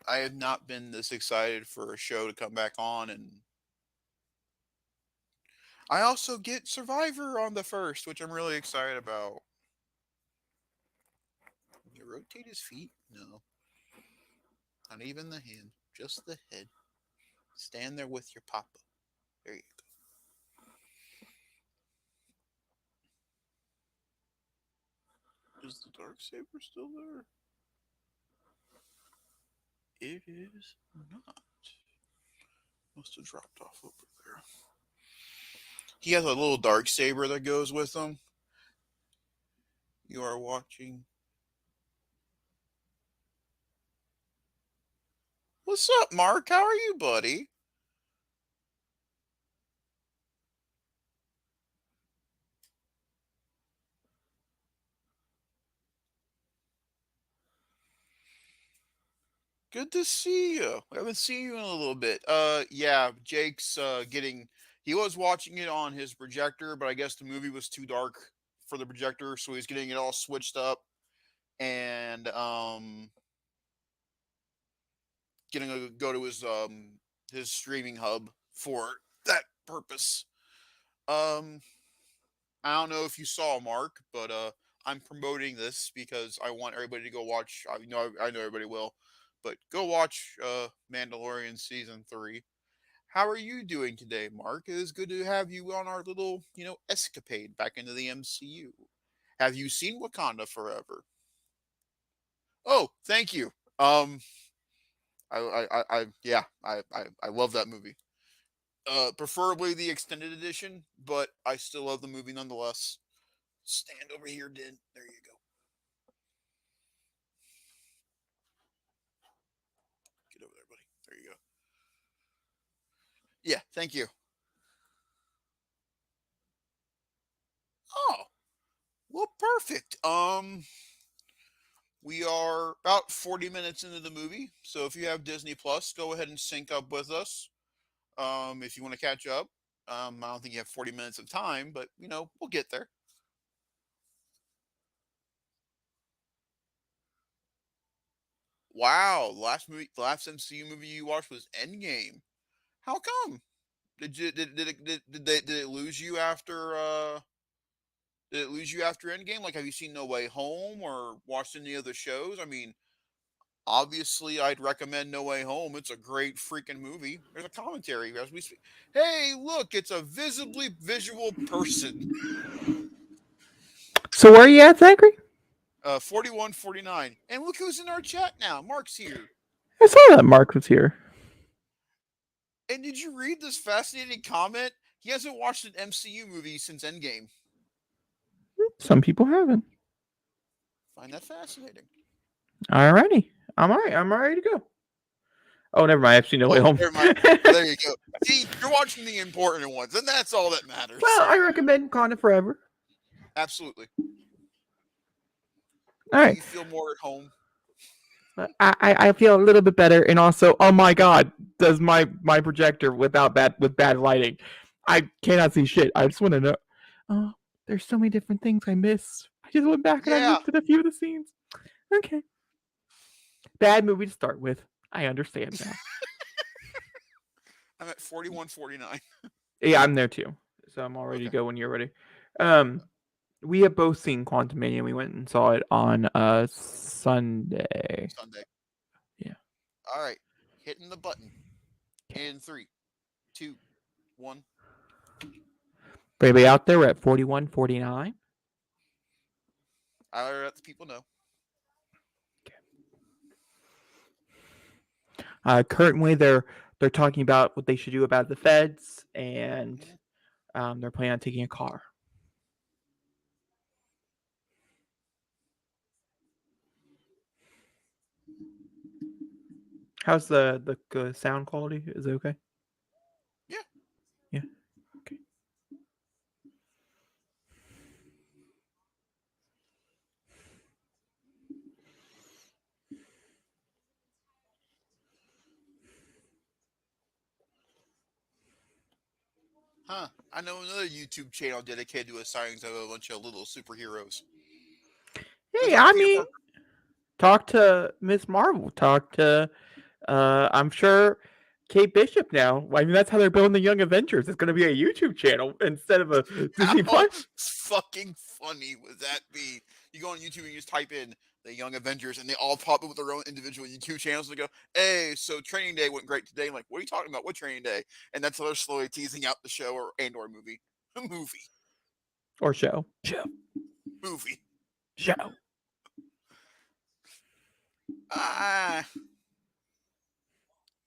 I have not been this excited for a show to come back on, and I also get Survivor on the 1st, which I'm really excited about. Can you rotate his feet? No. Not even the hand, just the head. Stand there with your papa. There you go. Is the Darksaber still there? It is not. Must have dropped off over there. He has a little Darksaber that goes with him. You are watching. What's up, Mark? How are you, buddy? Good to see you. I haven't seen you in a little bit. Yeah, Jake's he was watching it on his projector, but I guess the movie was too dark for the projector, so he's getting it all switched up and getting to go to his streaming hub for that purpose. Um I don't know if you saw, Mark, but I'm promoting this because I want everybody to go watch. I know everybody will, but go watch Mandalorian season 3. How are you doing today, Mark? It is good to have you on our little, escapade back into the MCU. Have you seen Wakanda Forever? Oh, thank you. I love that movie. Preferably the extended edition, but I still love the movie nonetheless. Stand over here, Din. There you go. Get over there, buddy. There you go. Yeah, thank you. Oh, well, perfect. We are about 40 minutes into the movie, so if you have Disney Plus, go ahead and sync up with us. If you want to catch up, I don't think you have 40 minutes of time, but we'll get there. Wow, the last MCU movie you watched was Endgame. How come? Did it lose you after did it lose you after Endgame? Like, have you seen No Way Home or watched any of the shows? I mean, obviously, I'd recommend No Way Home. It's a great freaking movie. There's a commentary as we speak. Hey, look, it's a visibly visual person. So where are you at, Zachary? 4149. And look who's in our chat now. Mark's here. I saw that Mark was here. And did you read this fascinating comment? He hasn't watched an MCU movie since Endgame. Some people haven't. Find that fascinating. Alrighty. I'm alright. I'm ready to go. Oh, never mind. I've seen No Way Home. Never mind. There you go. See, you're watching the important ones, and that's all that matters. Well, I recommend Wakanda Forever. Absolutely. All right. Do you feel more at home? I feel a little bit better, and also, oh my god, does my projector with bad lighting? I cannot see shit. I just want to know. Oh, there's so many different things I missed. I just went back and I looked at a few of the scenes. Okay. Bad movie to start with. I understand now. I'm at 4149. Yeah, I'm there too. So I'm all ready to go when you're ready. We have both seen Quantumania. We went and saw it on Sunday. Yeah. All right. Hitting the button. In 3, 2, 1. Everybody out there, we're at 4149. I'll let the people know. Okay. Currently, they're talking about what they should do about the feds, and they're planning on taking a car. How's the sound quality? Is it okay? Yeah. Yeah. Okay. Huh. I know another YouTube channel dedicated to assigning a bunch of little superheroes. Hey, I mean, talk to Miss Marvel. Talk to, I'm sure, Kate Bishop now. I mean, that's how they're building the Young Avengers. It's going to be a YouTube channel instead of a Disney Plus. How fucking funny would that be? You go on YouTube and you just type in the Young Avengers, and they all pop up with their own individual YouTube channels. And they go, "Hey, so Training Day went great today." I'm like, what are you talking about? What Training Day? And that's how they're slowly teasing out the show or movie, movie or show. movie. Show. Ah,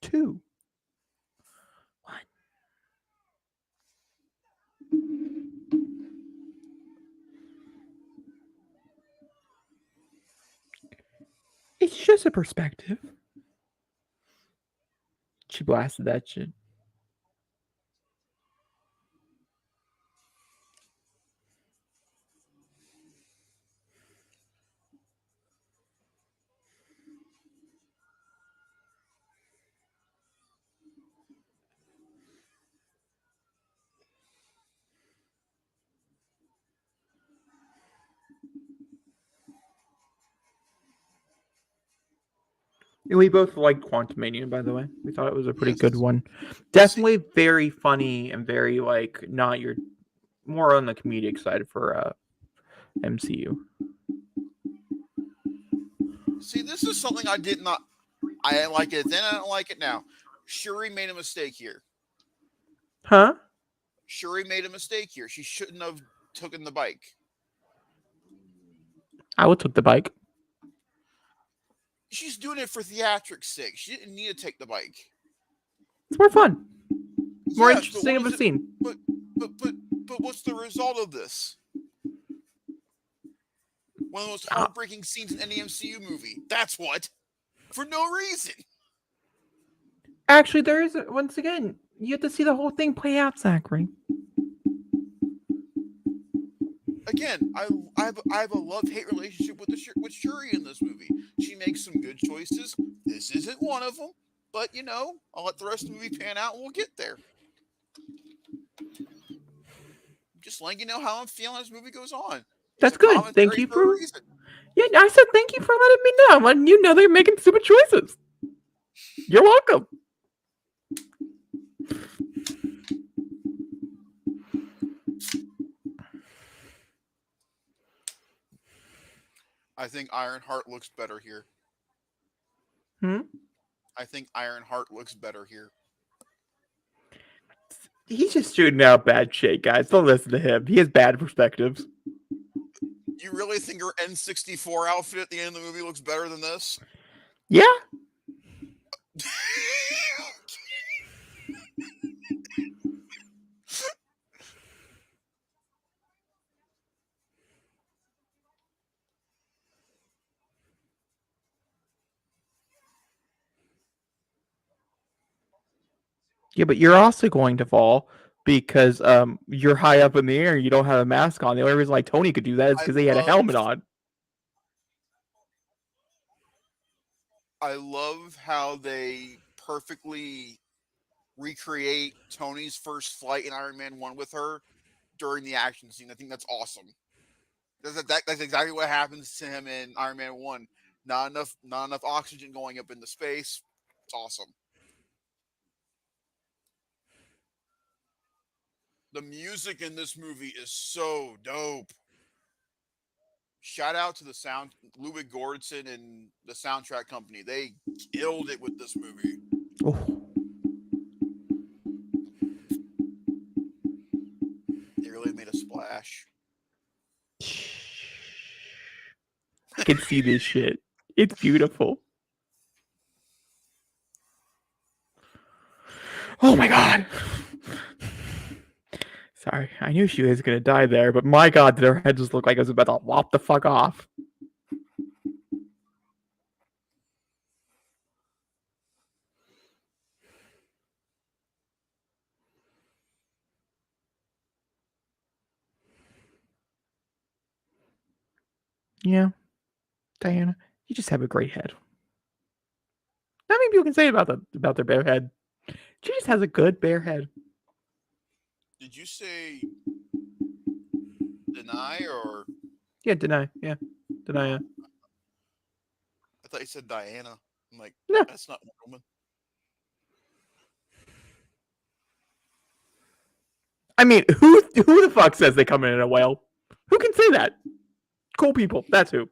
2. What? It's just a perspective. She blasted that shit. And we both liked Quantumania, by the way. We thought it was a pretty yes. good one. Definitely very funny and very like not your more on the comedic side for MCU. See, this is something I did not. I didn't like it then. I don't like it now. Shuri made a mistake here. Huh? Shuri made a mistake here. She shouldn't have taken the bike. I would took the bike. She's doing it for theatrics' sake. She didn't need to take the bike. It's more fun. More Yes, interesting of a scene. But what's the result of this? One of the most heartbreaking scenes in any MCU movie. That's what. For no reason. Actually, there is once again. You have to see the whole thing play out, Zachary. Again, I have a love-hate relationship with Shuri in this movie. She makes some good choices. This isn't one of them, but I'll let the rest of the movie pan out and we'll get there. Just letting you know how I'm feeling as the movie goes on. That's good. Thank you for. Yeah, I said thank you for letting me know. I'm letting you know they're making stupid choices. You're welcome. I think Ironheart looks better here. I think Ironheart looks better here. He's just shooting out bad shit, guys. Don't listen to him. He has bad perspectives. You really think her N64 outfit at the end of the movie looks better than this? Yeah. Yeah, but you're also going to fall because you're high up in the air and you don't have a mask on. The only reason why Tony could do that is because he had a helmet on. I love how they perfectly recreate Tony's first flight in Iron Man 1 with her during the action scene. I think that's awesome. That's exactly what happens to him in Iron Man 1. Not enough oxygen going up into space. It's awesome. The music in this movie is so dope. Shout out to the sound, Ludwig Göransson and the soundtrack company. They killed it with this movie. Oh. They really made a splash. I can see this shit. It's beautiful. Oh my god. Sorry, I knew she was gonna die there, but my god, did her head just look like it was about to lop the fuck off. Yeah, Diana, you just have a great head. Not many people can say about their bare head. She just has a good bare head. Did you say deny or? Yeah, deny. Yeah, deny. I thought you said Diana. I'm like, no. That's not Wonder Woman. I mean, who the fuck says they come in a whale? Who can say that? Cool people. That's who.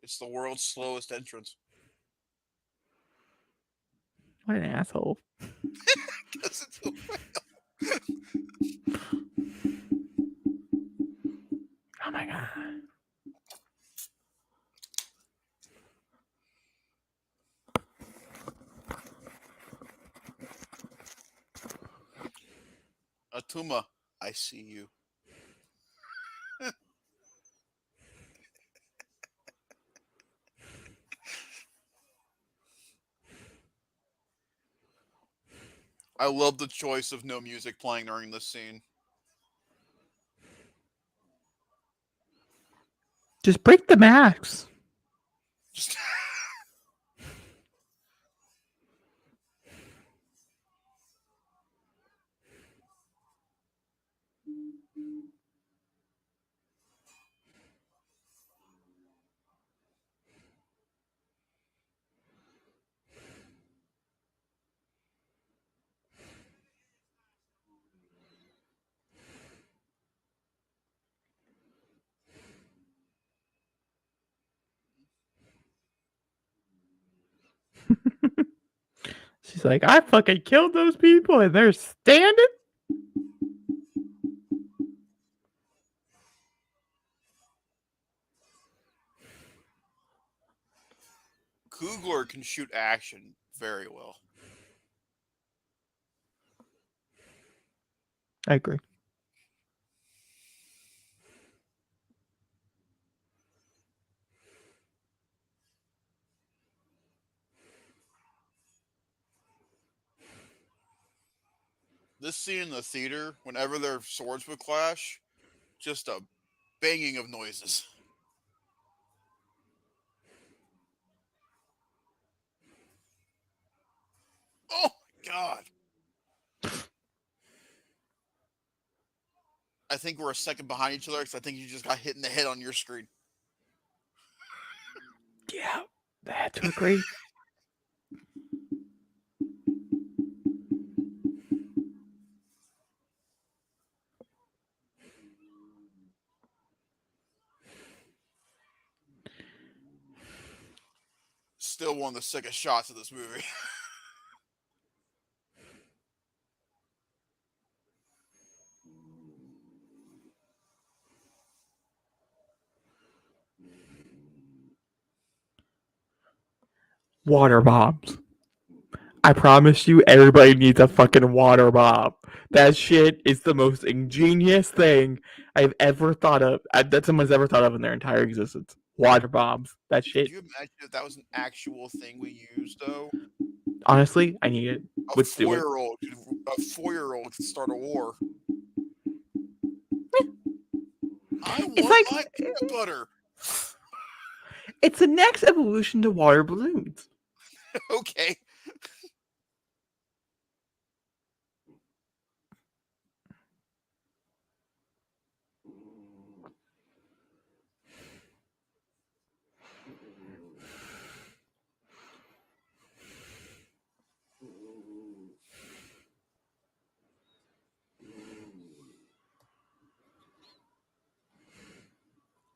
It's the world's slowest entrance. What an asshole. Because it's a whale. Oh my god. Puma, I see you. I love the choice of no music playing during this scene. Just break the max. Just She's like, I fucking killed those people and they're standing. Coogler can shoot action very well. I agree. This scene in the theater, whenever their swords would clash, just a banging of noises. Oh my god. I think we're a second behind each other because I think you just got hit in the head on your screen. Yeah, I had to agree. Still one of the sickest shots of this movie. Water bombs. I promise you, everybody needs a fucking water bomb. That shit is the most ingenious thing I've ever thought of, that someone's ever thought of in their entire existence. Water bombs. That shit. Could you imagine if that was an actual thing we used, though? Honestly, I need it. Let's do it. A 4-year-old could start a war. I want my peanut butter. It's the next evolution to water balloons. Okay.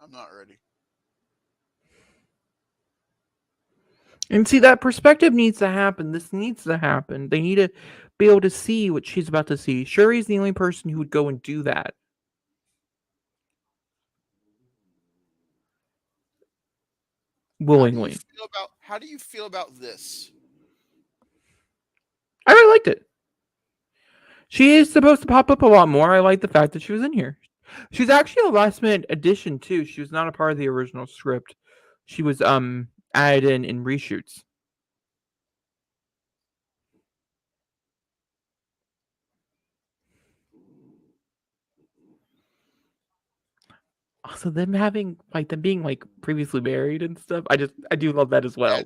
I'm not ready. And see, that perspective needs to happen. This needs to happen. They need to be able to see what she's about to see. Shuri's the only person who would go and do that. Willingly. How do you feel about this? I really liked it. She is supposed to pop up a lot more. I like the fact that she was in here. She's actually a last minute addition too. She was not a part of the original script. She was added in reshoots. Also, them being previously married and stuff. I do love that as well.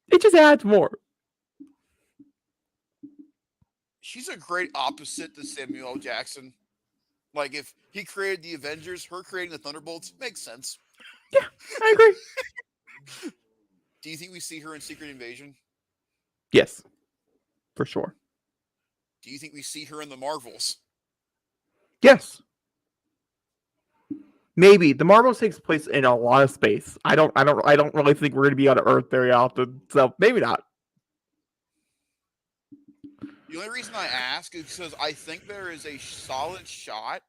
It just adds more. She's a great opposite to Samuel L. Jackson. Like, if he created the Avengers, her creating the Thunderbolts makes sense. Yeah, I agree. Do you think we see her in Secret Invasion? Yes, for sure. Do you think we see her in the Marvels? Yes. Maybe the Marvels takes place in a lot of space. I don't really think we're going to be on Earth very often, so maybe not. The only reason I ask is because I think there is a solid shot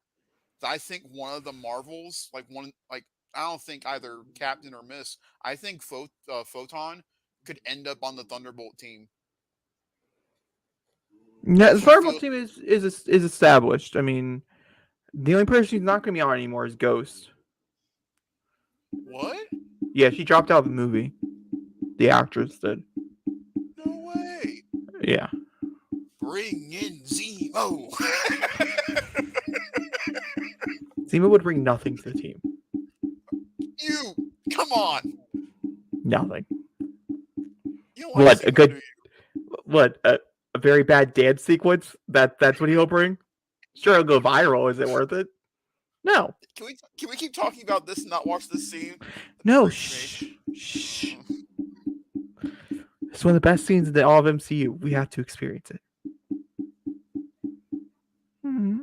that I think one of the Marvels, I don't think either Captain or Miss, I think Photon could end up on the Thunderbolt team. Yeah, the He Thunderbolt feel- team is established. I mean, the only person who's not going to be on anymore is Ghost. what? Yeah, she dropped out of the movie. The actress did. No way. Yeah. Bring in Zemo. Zemo would bring nothing to the team. You come on. Nothing. You don't like What Zemo, a good. do you? What a very bad dance sequence. That's what he'll bring. Sure, it'll go viral. Is it worth it? No. Can we keep talking about this and not watch this scene? That No. freaks me. Shh. It's one of the best scenes in all of MCU. We have to experience it. Mm-hmm.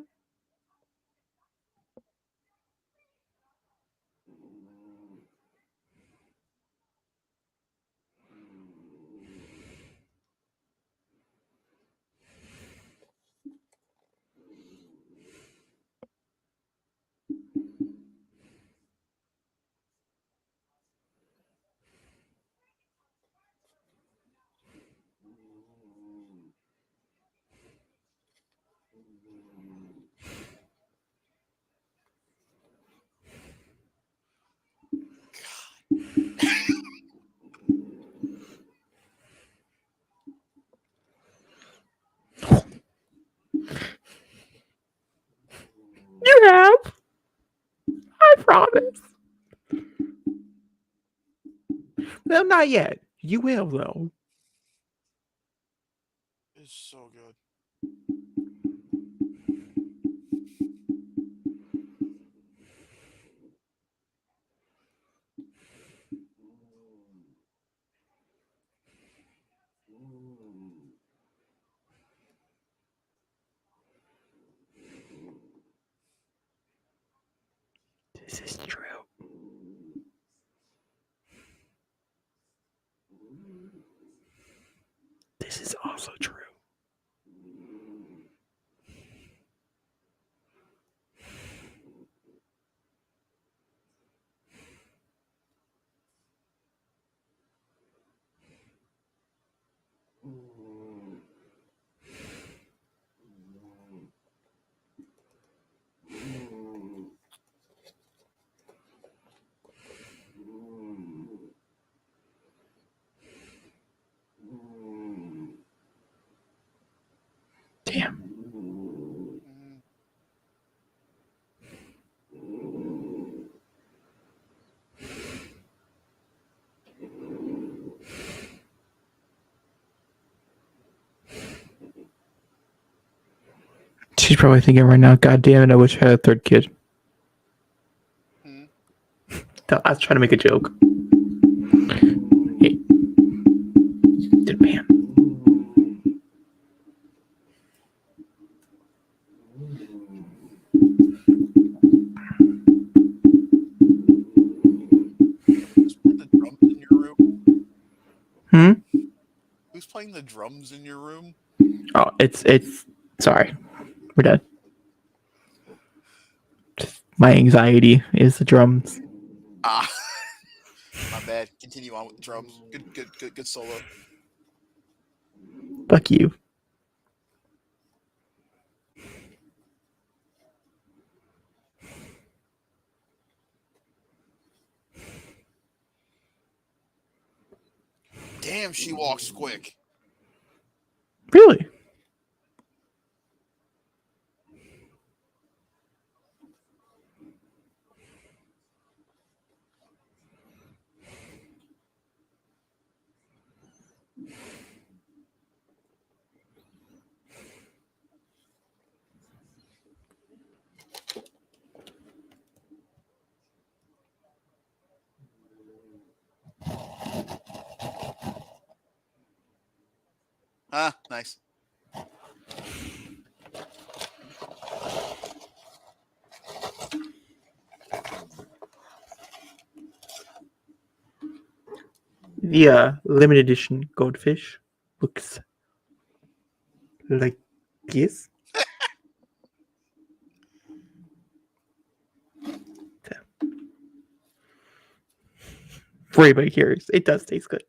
You have. I promise. No, not yet. You will, though. It's so good. This is true. This is also true. Damn. Mm. She's probably thinking right now, God damn it, I wish I had a third kid. Mm. I was trying to make a joke. Hey. Man. Who's playing the drums in your room? Hmm? Who's playing the drums in your room? Oh, it's sorry. We're done. My anxiety is the drums. Ah. My bad. Continue on with the drums. Good solo. Fuck you. Damn, she walks quick. Really? Ah, nice. The limited edition goldfish looks like this. For anybody curious, it does taste good.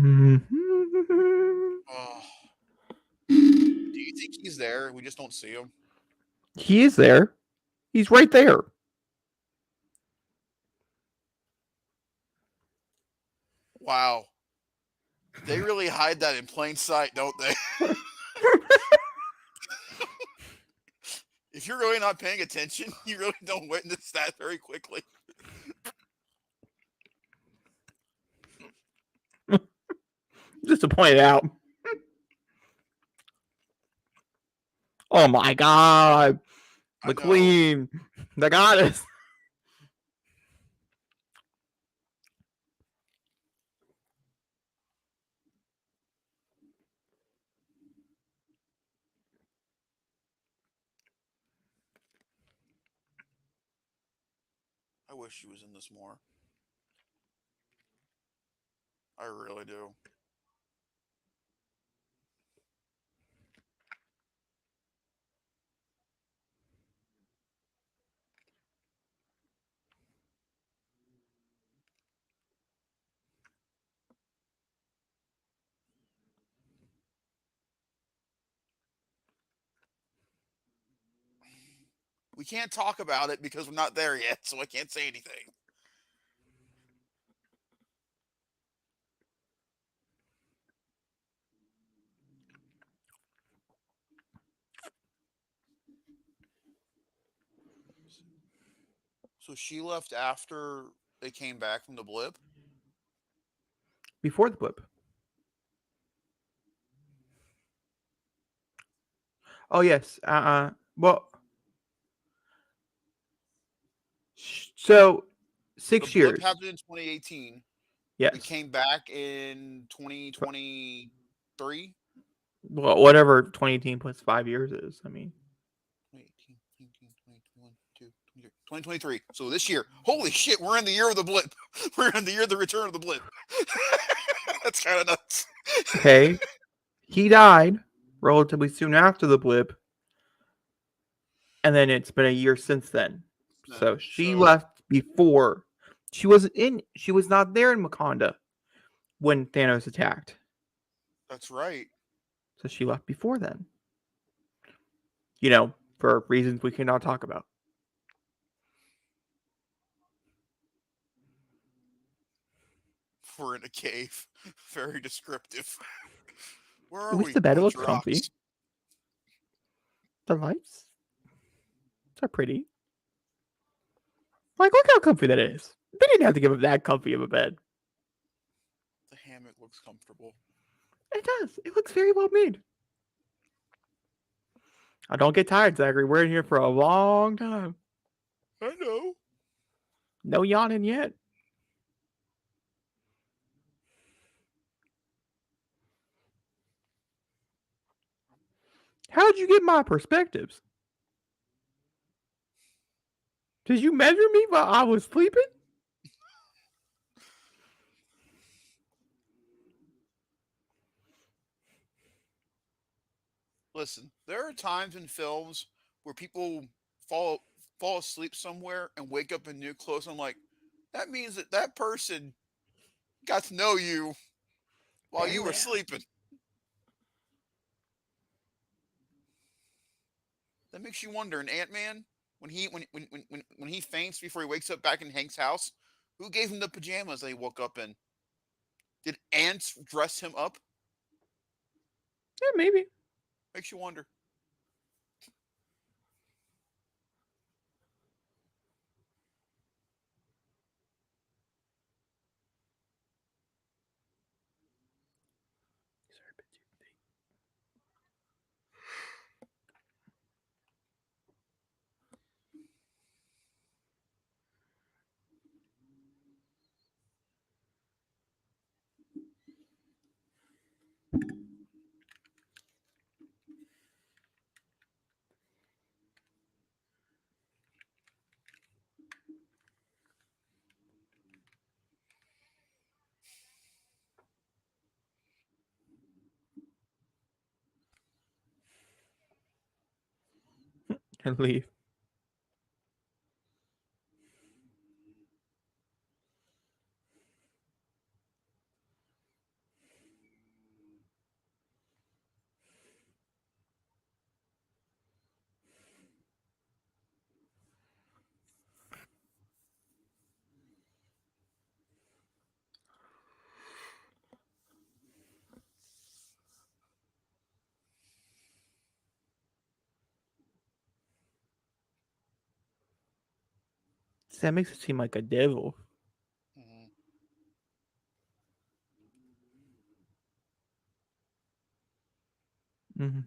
Oh. Do you think he's there? We just don't see him. He is there. He's right there. Wow. They really hide that in plain sight, don't they? If you're really not paying attention, you really don't witness that very quickly. Just to point it out. Oh my god. The queen. The goddess. I wish she was in this more. I really do. We can't talk about it because we're not there yet, so I can't say anything. So she left after they came back from the blip? Before the blip. Oh, yes. Well, so 6 The blip years. happened in 2018. Yes. We came back in 2023. Well, whatever 2018 plus 5 years is. I mean, 2023. So this year, holy shit, we're in the year of the blip. We're in the year of the return of the blip. That's kind of nuts. okay. He died relatively soon after the blip. And then it's been a year since then. So she left before. She was not there in Wakanda when Thanos attacked. That's right. So she left before then. You know, for reasons we cannot talk about. We're in a cave. Very descriptive. Where are At least we? the bed looks Rocks. comfy. The lights are pretty. Like, look how comfy that is. They didn't have to give him that comfy of a bed. The hammock looks comfortable. It does. It looks very well made. I don't get tired, Zachary. We're in here for a long time. I know. No yawning yet. How'd you get my perspectives? Did you measure me while I was sleeping? Listen, there are times in films where people fall asleep somewhere and wake up in new clothes. I'm like, that means that person got to know you while Very you were well. sleeping. That makes you wonder. In Ant-Man, when he faints before he wakes up back in Hank's house, who gave him the pajamas that he woke up in? Did ants dress him up? Yeah, maybe. Makes you wonder. And leave. That makes it seem like a devil. Mhm. Mm-hmm.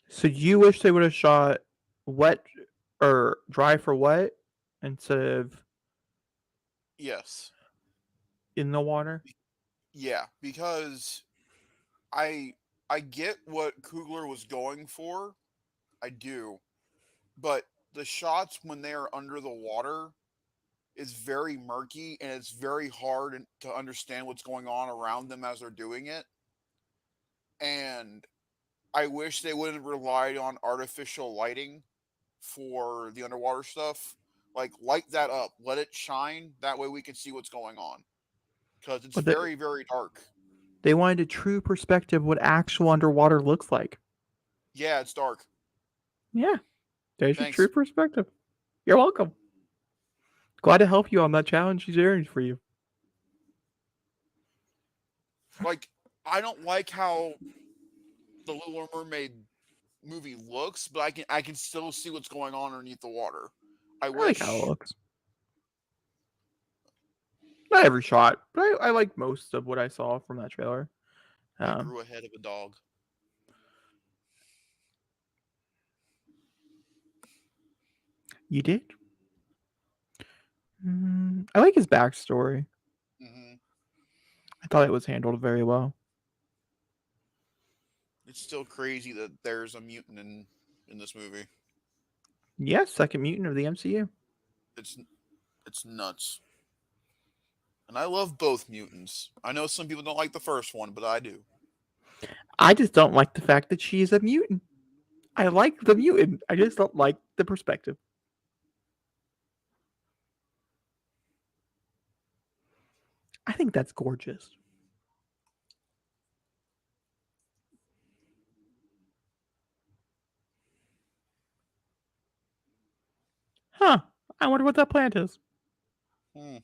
So you wish they would have shot wet or dry for wet instead of Yes. in the water? Yeah, because I I get what Coogler was going for. I do. But the shots when they are under the water is very murky and it's very hard to understand what's going on around them as they're doing it. And I wish they wouldn't relied on artificial lighting for the underwater stuff. Like light that up, let it shine. That way we can see what's going on because it's But very very dark. they wanted a true perspective of what actual underwater looks like. Yeah, it's dark. Yeah, there's your true Thanks. perspective. You're welcome. Glad to help you on that challenge she's airing for you. Like I don't like how the Little Mermaid movie looks, but I can still see what's going on underneath the water. I I like how it wish looks. Not every shot, but I like most of what I saw from that trailer. I grew a head of a dog. You did? I like his backstory. Hmm. I thought it was handled very well. It's still crazy that there's a mutant in this movie. Yes, second mutant of the MCU. It's it's nuts. And I love both mutants. I know some people don't like the first one, but I do. I just don't like the fact that she is a mutant. I like the mutant. I just don't like the perspective. I think that's gorgeous. Huh. I wonder what that plant is. Hmm.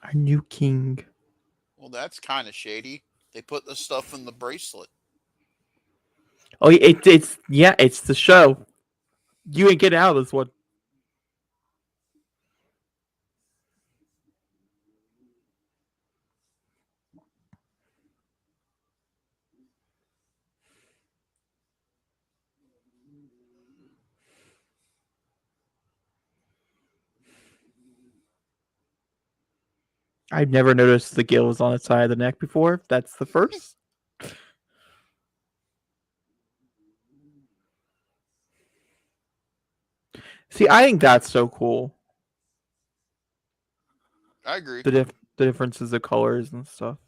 Our new king. Well, that's kind of shady. They put the stuff in the bracelet. Oh, it's the show. You ain't getting out of this one. I've never noticed the gills on the side of the neck before. That's the first. See, I think that's so cool. I agree. The differences of colors and stuff.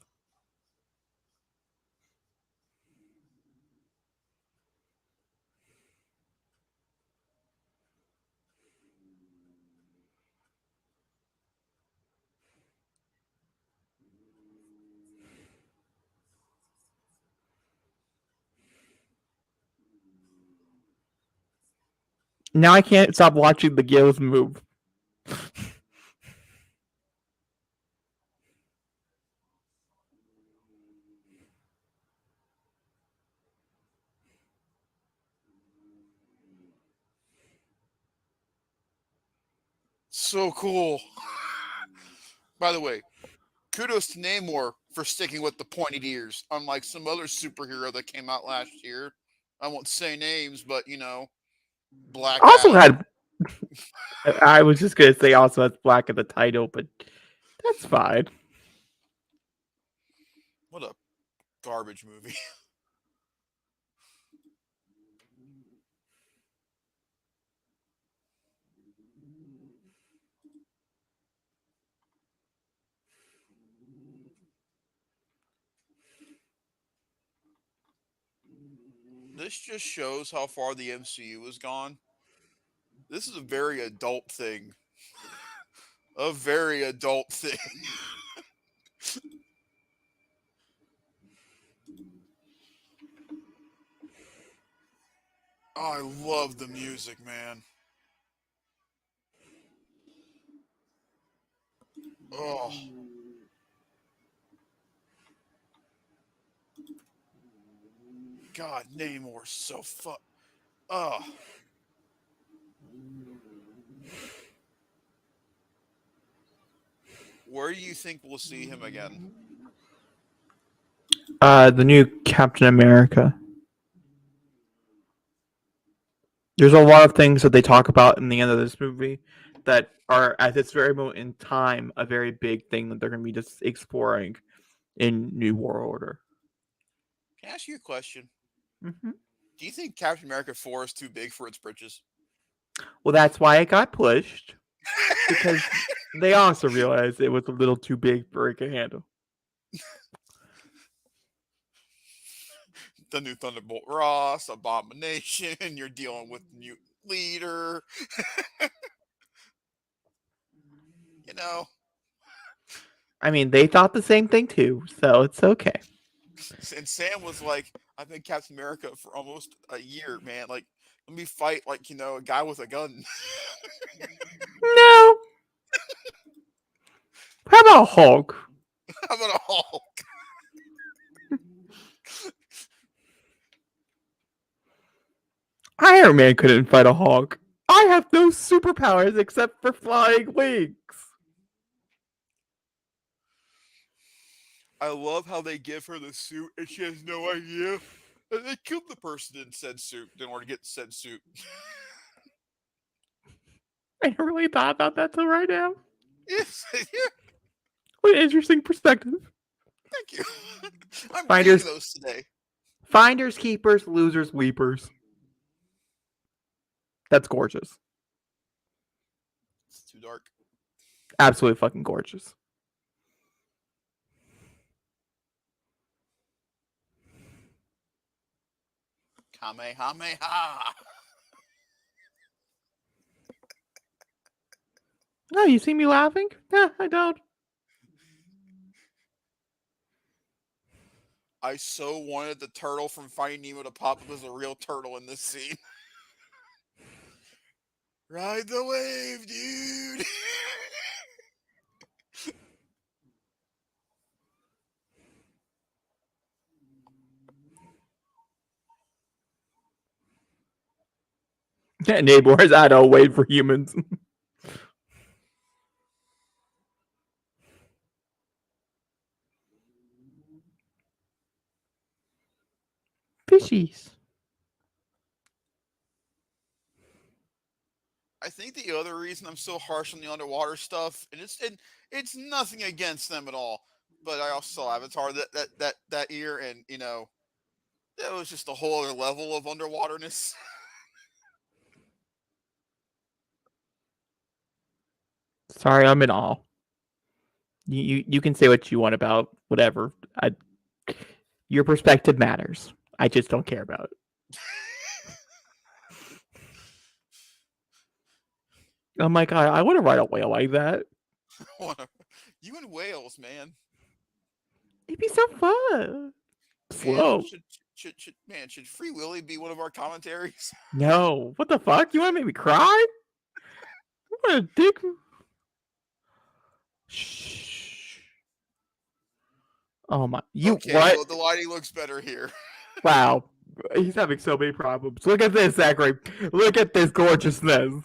Now I can't stop watching the gills move. So cool. By the way, kudos to Namor for sticking with the pointed ears, unlike some other superhero that came out last year. I won't say names, but Black Also Adam. had. I was just gonna say also has black in the title, but that's fine. What a garbage movie. This just shows how far the MCU has gone. This is a very adult thing. A very adult thing. Oh, I love the music, man. Oh. God, Namor's so Oh. Where do you think we'll see him again? The new Captain America. There's a lot of things that they talk about in the end of this movie that are, at this very moment in time, a very big thing that they're going to be just exploring in New World Order. Can I ask you a question? Mm-hmm. Do you think Captain America 4 is too big for its britches? Well, that's why it got pushed. Because they also realized it was a little too big for it to handle. The new Thunderbolt Ross, Abomination, you're dealing with Mutant Leader. You know. I mean, they thought the same thing too, so it's okay. And Sam was like, I've been Captain America for almost a year, man. Like, let me fight, like, a guy with a gun. No. How about Hulk? How about a Hulk? Iron Man couldn't fight a Hulk. I have no superpowers except for flying wings. I love how they give her the suit and she has no idea. And they killed the person in said suit in order to get said suit. I never really thought about that till right now. Yes, yeah. What an interesting perspective. Thank you. I'm Finders, reading those today. Finders, keepers, losers, weepers. That's gorgeous. It's too dark. Absolutely fucking gorgeous. Kamehameha. Oh, you see me laughing? Yeah, I don't. I so wanted the turtle from Finding Nemo to pop up as a real turtle in this scene. Ride the wave, dude. Neighbors, I don't wait for humans. Fishies. I think the other reason I'm so harsh on the underwater stuff, and it's nothing against them at all, but I also saw Avatar that year, and that was just a whole other level of underwaterness. Sorry, I'm in awe. You can say what you want about whatever. Your perspective matters. I just don't care about it. Oh my god, I want to ride a whale like that. You and whales, man. It'd be so fun. Slow. Man, should Free Willy be one of our commentaries? No. What the fuck? You want to make me cry? What a dick. Shh. Oh my. Okay, what? well, the lighting looks better here. Wow. He's having so many problems. Look at this, Zachary. Look at this gorgeousness.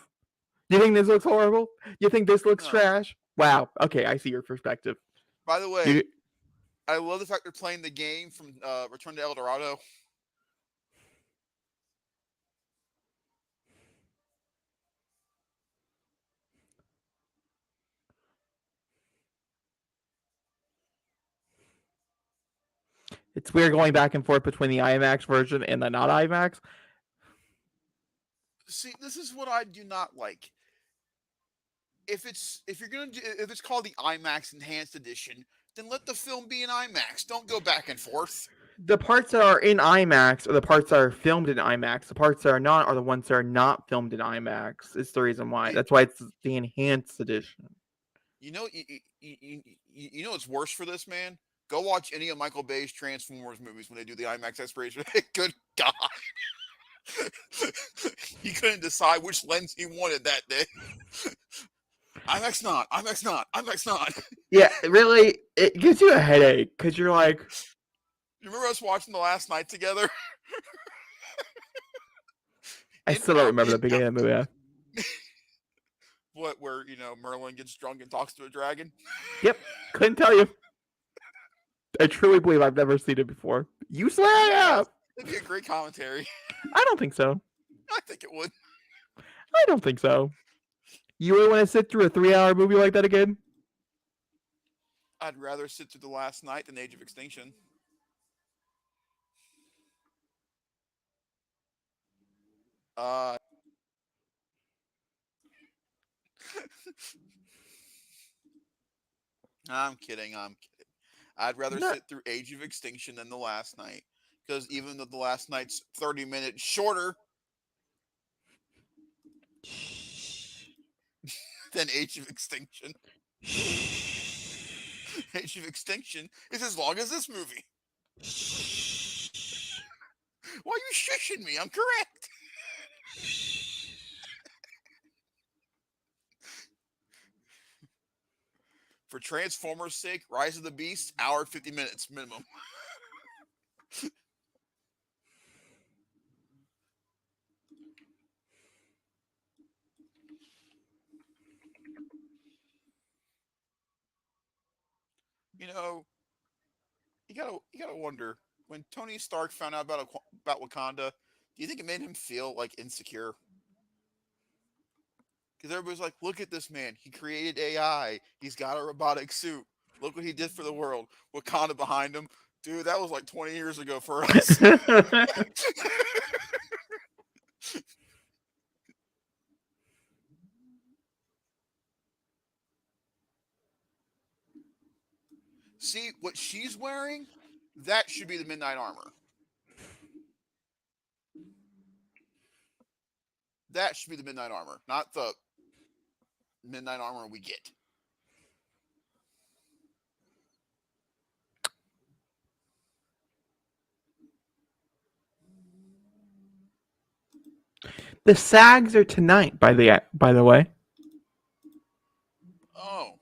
You think this looks horrible? You think this looks trash? Wow. Okay, I see your perspective. By the way, I love the fact they're playing the game from Return to El Dorado. It's weird going back and forth between the IMAX version and the not IMAX. See, this is what I do not like. If it's called the IMAX Enhanced Edition, then let the film be an IMAX. Don't go back and forth. The parts that are in IMAX are the parts that are filmed in IMAX. The parts that are not are the ones that are not filmed in IMAX. It's the reason why. That's why it's the enhanced edition. You know what's worse for this, man? Go watch any of Michael Bay's Transformers movies when they do the IMAX expiration. Good God. He couldn't decide which lens he wanted that day. IMAX not. IMAX not. IMAX not. Yeah, really, it gives you a headache because you're like. You remember us watching The Last Night together? I still don't remember the beginning of the movie. What, where, Merlin gets drunk and talks to a dragon? Yep, couldn't tell you. I truly believe I've never seen it before. You swear I have. It'd be a great commentary. I don't think so. I think it would. I don't think so. You really want to sit through a 3-hour movie like that again? I'd rather sit through The Last Night than Age of Extinction. I'm kidding. I'd rather sit through Age of Extinction than The Last Night. Because even though The Last Night's 30 minutes shorter than Age of Extinction. Age of Extinction is as long as this movie. Why are you shushing me? I'm correct. For Transformers' sake, Rise of the Beast, hour 50 minutes minimum. You gotta wonder, when Tony Stark found out about Wakanda, do you think it made him feel like insecure? Because everybody's like, look at this man. He created AI. He's got a robotic suit. Look what he did for the world. Wakanda behind him. Dude, that was like 20 years ago for us. See, what she's wearing, that should be the Midnight Armor. That should be the Midnight Armor, not the Midnight Armor we get. The SAGs are tonight, by the way. Oh.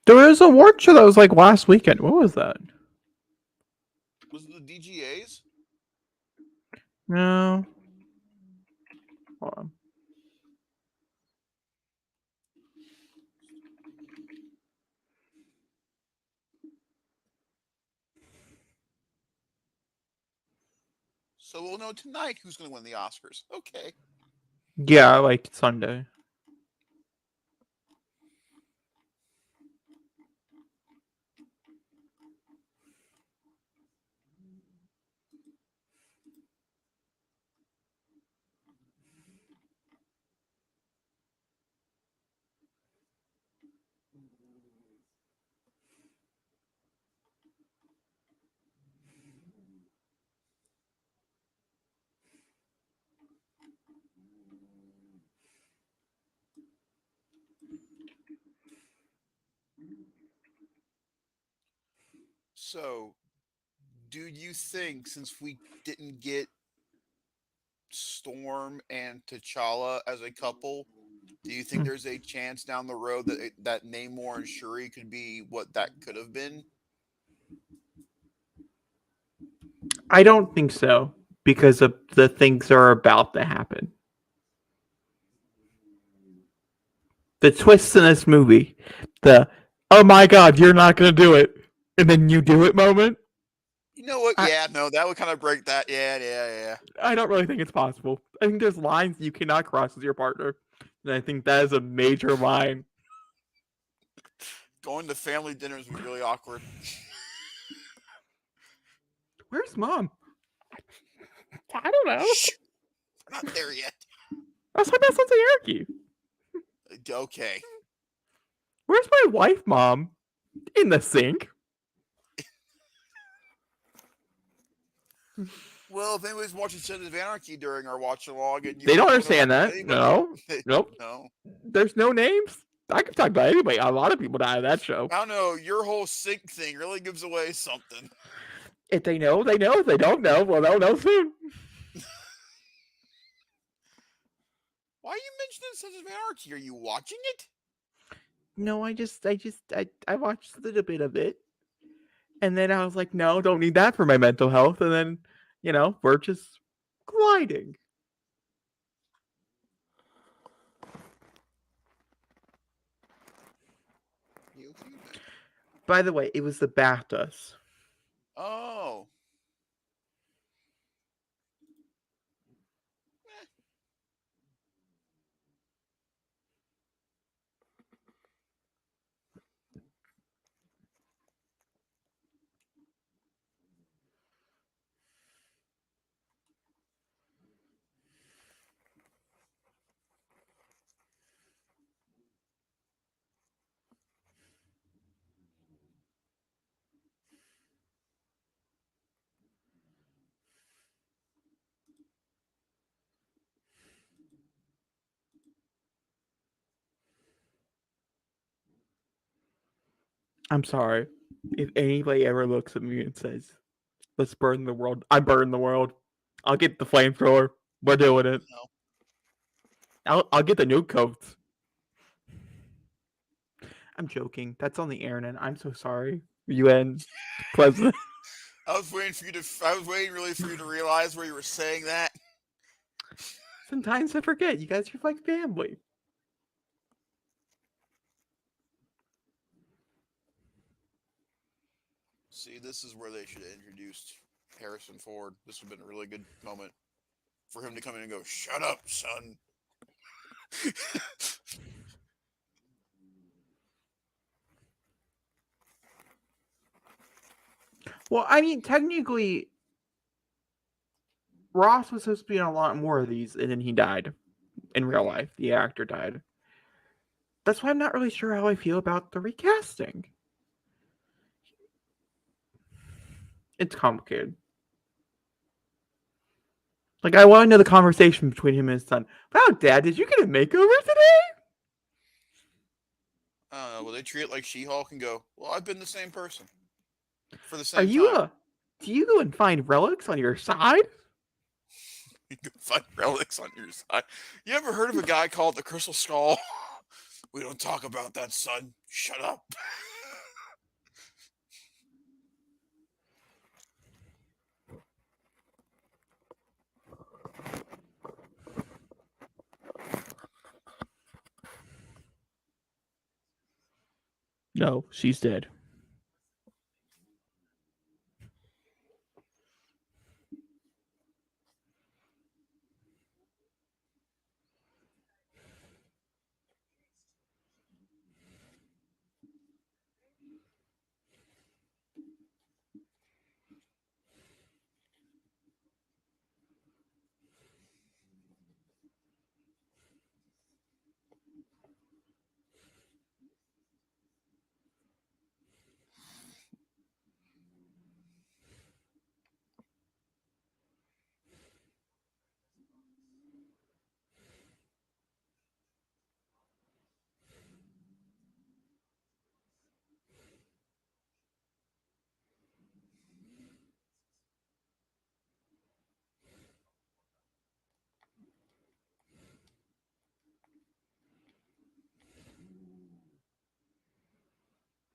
There was an award show that was like last weekend. What was that? Was it the DGAs? No. Hold on. So we'll know tonight who's going to win the Oscars. Okay. Yeah, like Sunday. So, do you think, since we didn't get Storm and T'Challa as a couple, do you think there's a chance down the road that Namor and Shuri could be what that could have been? I don't think so, because of the things that are about to happen. The twists in this movie, oh my god, you're not going to do it, and then you do it moment. You know what? That would kind of break that. Yeah. I don't really think it's possible. I think there's lines you cannot cross with your partner, and I think that is a major line. Going to family dinners would be really awkward. Where's Mom? I don't know. Shh. We're not there yet. That's like that sounds like Eric. Okay. Where's my wife, Mom? In the sink. Well, if anybody's watching Sons of Anarchy during our watch along, and you They don't want to understand that. anybody, No. Nope. no, There's no names. I can talk about anybody. A lot of people die on that show. I don't know. Your whole sync thing really gives away something. If they know, they know. If they don't know, well, they'll know soon. Why are you mentioning Sons of Anarchy? Are you watching it? No, I watched a little bit of it. And then I was like, no, don't need that for my mental health. And then, we're just gliding. By the way, it was the BAFTAs. Oh. I'm sorry. If anybody ever looks at me and says, let's burn the world, I burn the world. I'll get the flamethrower. We're doing it. No. I'll get the nuke codes. I'm joking. That's on the internet. I'm so sorry. UN president. I was waiting really for you to realize where you were saying that. Sometimes I forget. You guys are like family. See, this is where they should have introduced Harrison Ford. This would have been a really good moment for him to come in and go, "Shut up, son." Well, I mean, technically, Ross was supposed to be in a lot more of these, and then he died in real life. The actor died. That's why I'm not really sure how I feel about the recasting. It's complicated. Like, I want to know the conversation between him and his son. Wow, Dad, did you get a makeover today? Well, they treat it like She-Hulk and go, "Well, I've been the same person for the same Are you time." do you go and find relics on your side? You can find relics on your side. You ever heard of a guy called the Crystal Skull? We don't talk about that, son. Shut up. No, she's dead.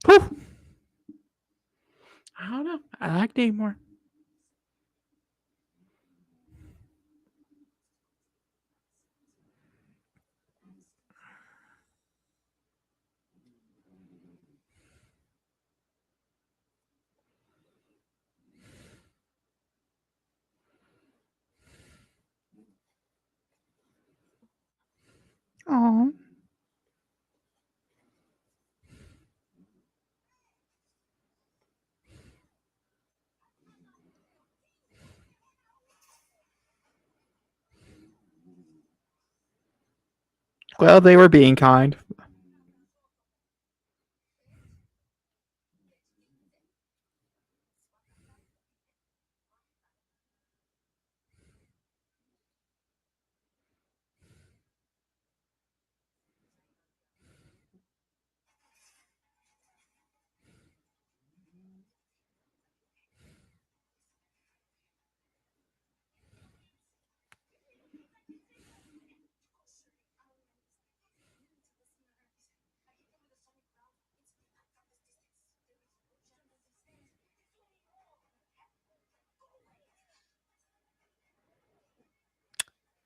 Whew. I don't know. I like Namor. Aww. Well, they were being kind.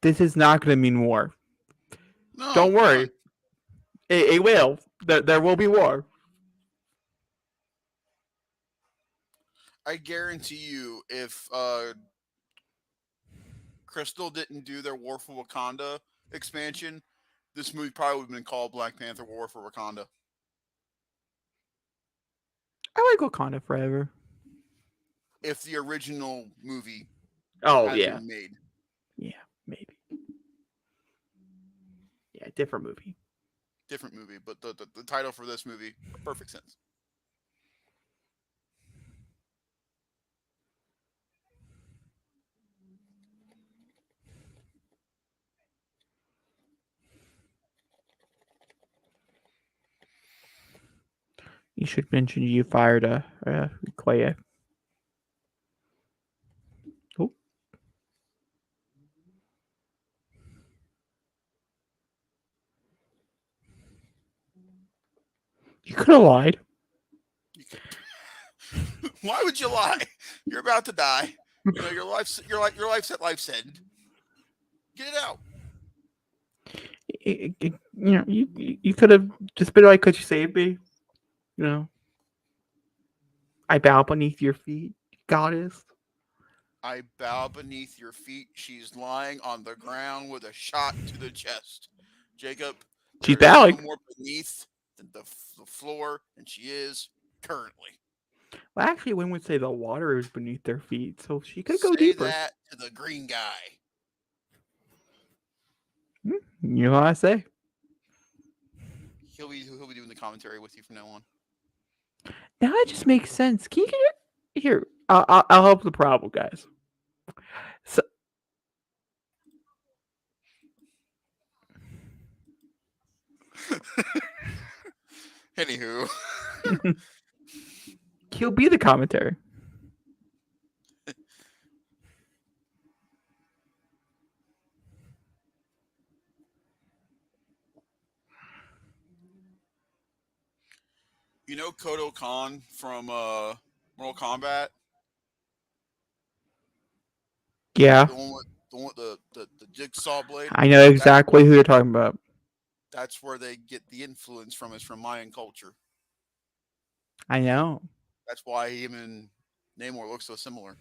This is not going to mean war. No, Don't worry. none. It will. There will be war. I guarantee you, if Crystal didn't do their War for Wakanda expansion, this movie probably would have been called Black Panther War for Wakanda. I like Wakanda Forever. If the original movie Oh, had yeah. been made. Yeah, maybe. Yeah, different movie. Different movie, but the title for this movie, perfect sense. You should mention you fired Okoye. Oh. You could have lied. Why would you lie? You're about to die. You know your life's at life's end. Get it out. You could have just been like, "Could you save me?" You know. I bow beneath your feet, goddess. I bow beneath your feet. She's lying on the ground with a shot to the chest. Jacob, She's there is no bowing. more beneath than the floor, and she is currently. Well, actually, one would say the water is beneath their feet, so she could go Say deeper. that to the green guy. You know what I say? He'll be doing the commentary with you from now on. Now that just makes sense. Can you get it? Here? I'll help the problem, guys. So, Anywho, he'll be the commentary. you know Kodo Khan from Mortal Kombat? Yeah, The one with the jigsaw blade? I know exactly who you're talking about. That's where they get the influence from, is from Mayan culture. I know. That's why him and Namor look so similar.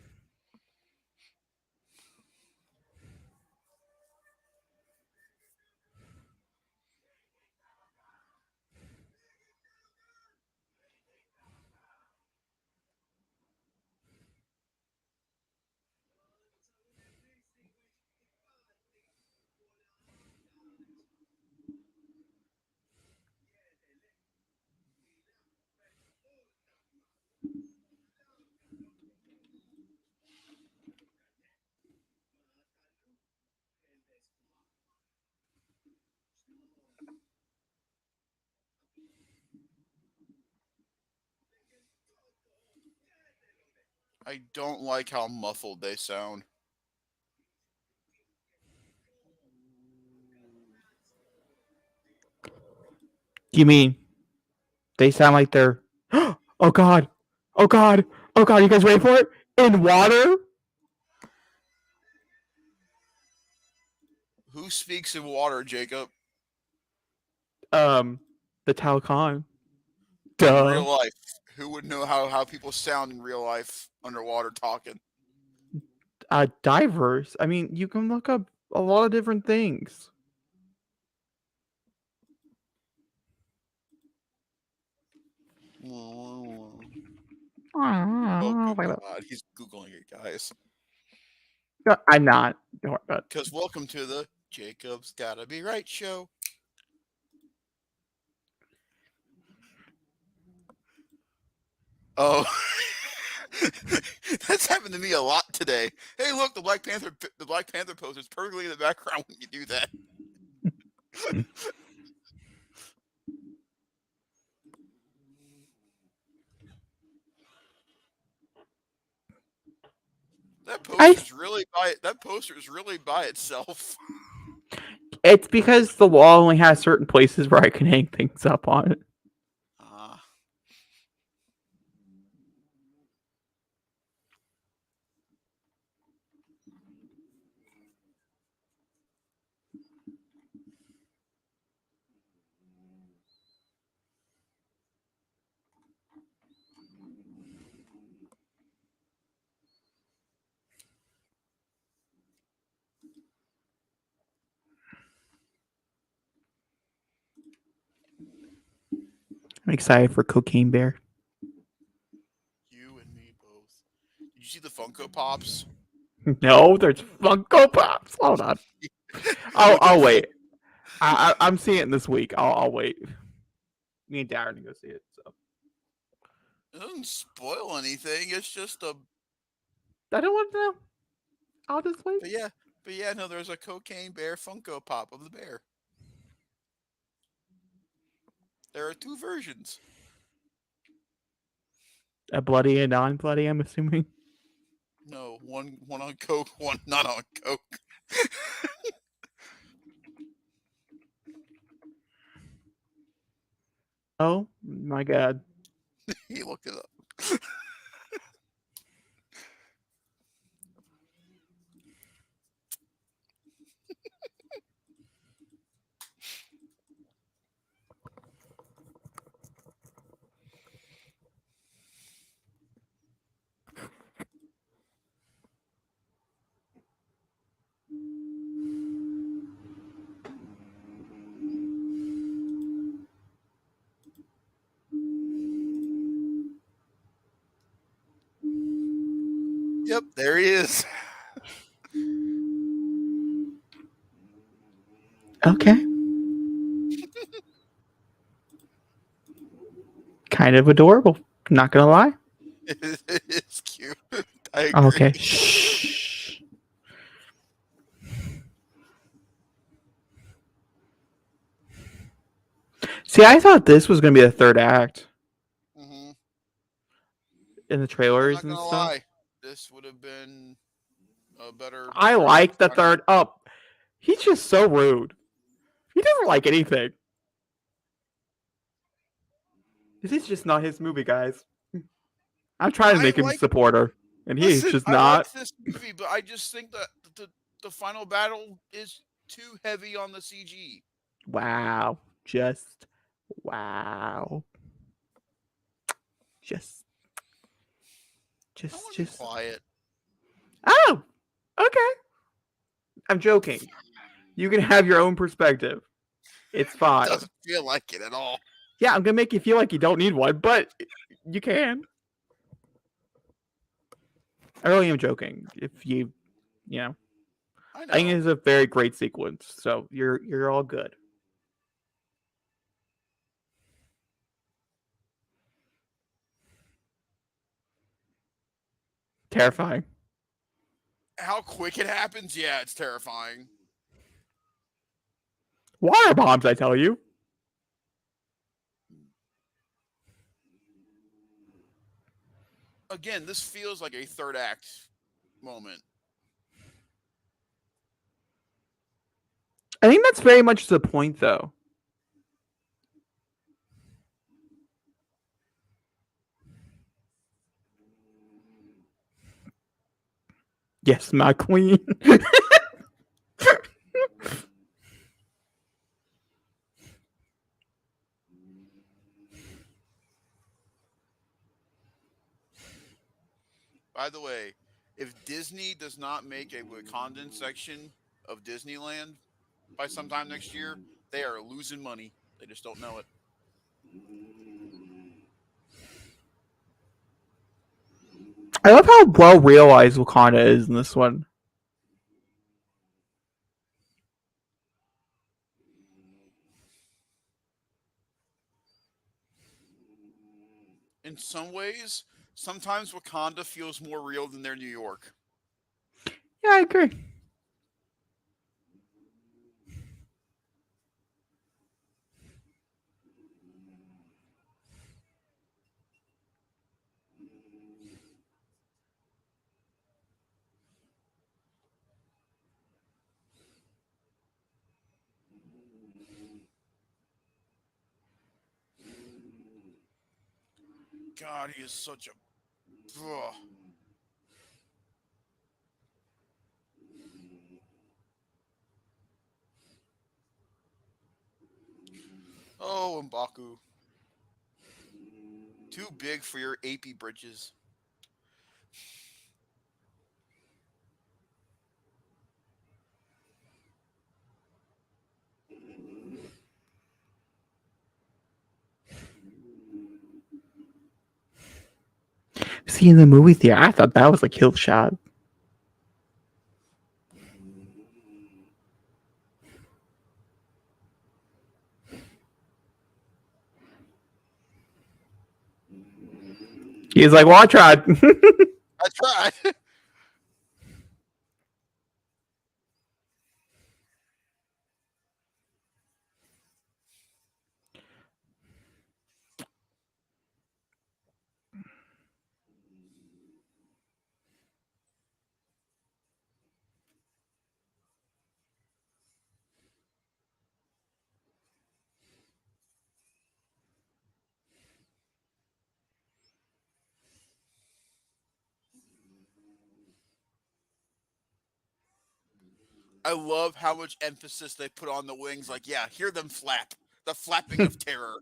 I don't like how muffled they sound. You mean they sound like they're? Oh God! Oh God! Oh God! You guys ready for it? In water? Who speaks in water, Jacob? The Talcon. In Duh. real life, who would know how people sound in real life underwater talking? Divers. I mean, you can look up a lot of different things. Oh God, he's Googling it, guys. I'm not. Don't worry about it. Because welcome to the Jacob's Gotta Be Right show. Oh, that's happened to me a lot today. Hey, look, the Black Panther poster is perfectly in the background when you do that. That poster is really by itself. It's because the wall only has certain places where I can hang things up on it. excited for Cocaine Bear. You and me both. Did you see the Funko Pops? No, there's Funko Pops. Hold on. I'll wait. I'm seeing it this week. I'll wait. Me and Darren to go see it. So It doesn't spoil anything. It's just a. I don't want to know. I'll just wait. But yeah, no. There's a Cocaine Bear Funko Pop of the bear. There are 2 versions. A bloody and non-bloody, I'm assuming. No, one on Coke, one not on Coke. Oh my god. He looked it up. Yep, there he is. Okay. Kind of adorable. Not gonna lie. It's cute. I agree. Okay. Shh. See, I thought this was gonna be the third act Mm-hmm. in the I'm trailers not and gonna stuff. lie. This would have been a better. I third like act the structure. third up. He's just so rude. He doesn't like anything. This is just not his movie, guys. I'm trying to I make him like. supporter, and he's Listen, just I like not. this movie, but I just think that the final battle is too heavy on the CG. Wow. Just wow. Just I want to be just quiet. Oh, okay. I'm joking. You can have your own perspective. It's fine. Doesn't feel like it at all. Yeah, I'm gonna make you feel like you don't need one, but you can. I really am joking. If you know, I I think know. it's a very great sequence. So you're all good. Terrifying. How quick it happens? Yeah, it's terrifying. Water bombs, I tell you. Again, this feels like a third act moment. I think that's very much the point, though. Yes, my queen. By the way, if Disney does not make a Wakandan section of Disneyland by sometime next year, they are losing money. They just don't know it. I love how well realized Wakanda is in this one. In some ways, sometimes Wakanda feels more real than their New York. Yeah, I agree. God, he is such a. Ugh. Oh, M'Baku. Too big for your AP britches. see in the movie theater. I thought that was a kill shot. He's like, well, I tried. I tried. I love how much emphasis they put on the wings. Like, yeah, hear them flap. The flapping of terror.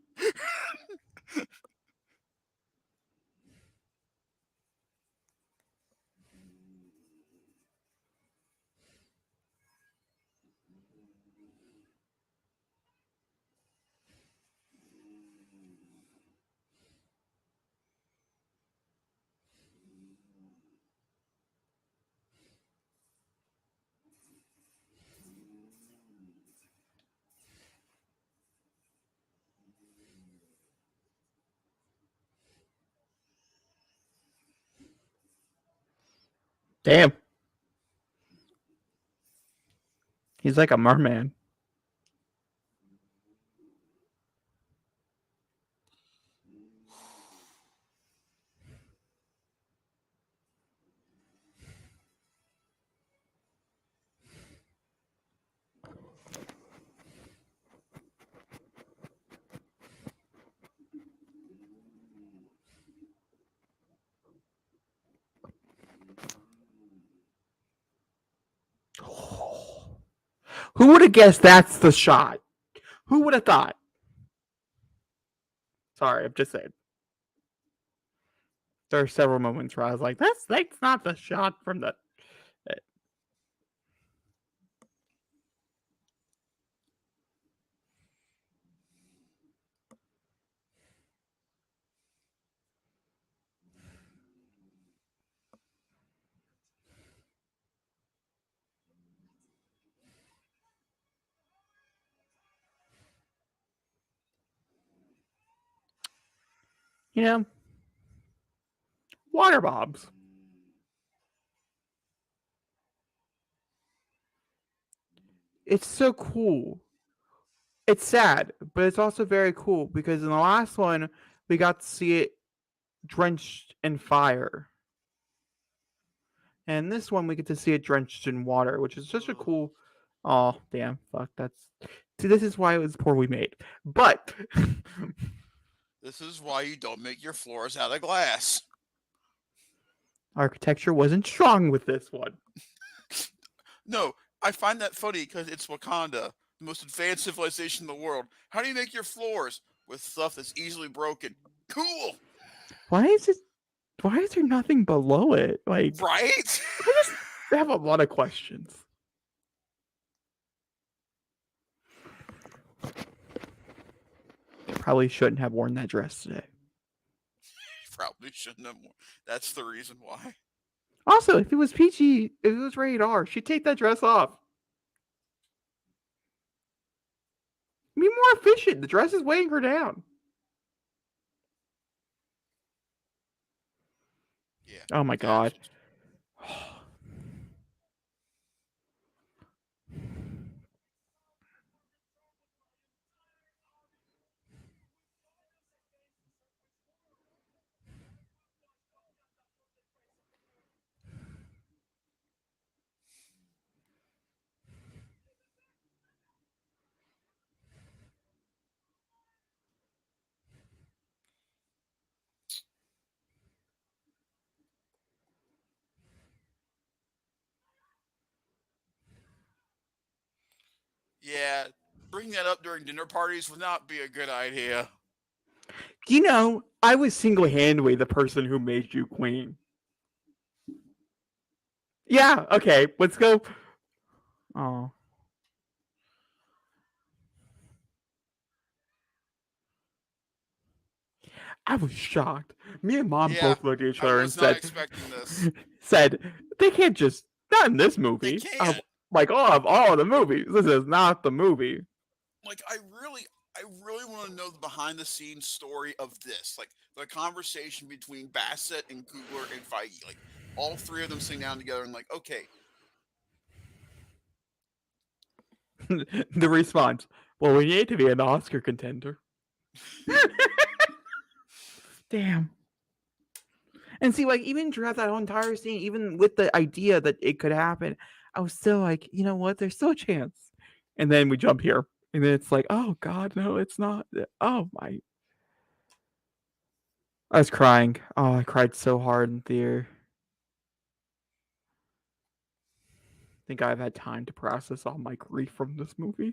Damn. He's like a merman. Who would have guessed that's the shot? Who would have thought? Sorry, I'm just saying. There are several moments where I was like, that's not the shot from the. You know, water bombs. It's so cool. It's sad, but it's also very cool because in the last one, we got to see it drenched in fire. And this one, we get to see it drenched in water, which is such a cool. Oh, damn. Fuck. That's. See, this is why it was poor we made. But. This is why you don't make your floors out of glass. Architecture wasn't strong with this one. No, I find that funny because it's Wakanda, the most advanced civilization in the world. How do you make your floors? With stuff that's easily broken. Cool! Why is there nothing below it? Like, right? I just have a lot of questions. Probably shouldn't have worn that dress today. Probably shouldn't have. That's the reason why. Also, if it was PG, if it was rated R, she'd take that dress off. Be more efficient. The dress is weighing her down. Yeah. Oh my god. Yeah, bringing that up during dinner parties would not be a good idea. You know, I was single-handedly the person who made you queen. Yeah, okay, let's go. Oh. I was shocked. Me and Mom Yeah, both looked at each I other and was not said, expecting this. they can't just, not in this They movie. can't. Like all the movies. This is not the movie. Like I really want to know the behind the scenes story of this. Like the conversation between Bassett and Coogler and Feige. Like all three of them sitting down together and like, okay, The response, well, we need to be an Oscar contender. Damn. And see, like, even throughout that whole entire scene, even with the idea that it could happen, I was still like, you know what? There's still a chance. And then we jump here. And then it's like, oh, God, no, it's not. Oh, my. I was crying. Oh, I cried so hard in theater. I think I've had time to process all my grief from this movie.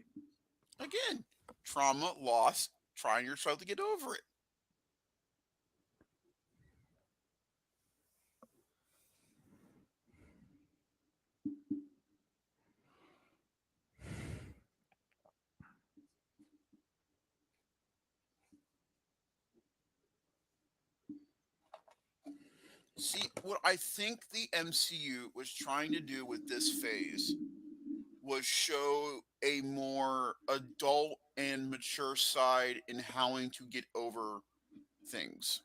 again, trauma, loss, trying yourself to get over it. See, what I think the MCU was trying to do with this phase was show a more adult and mature side in having to get over things.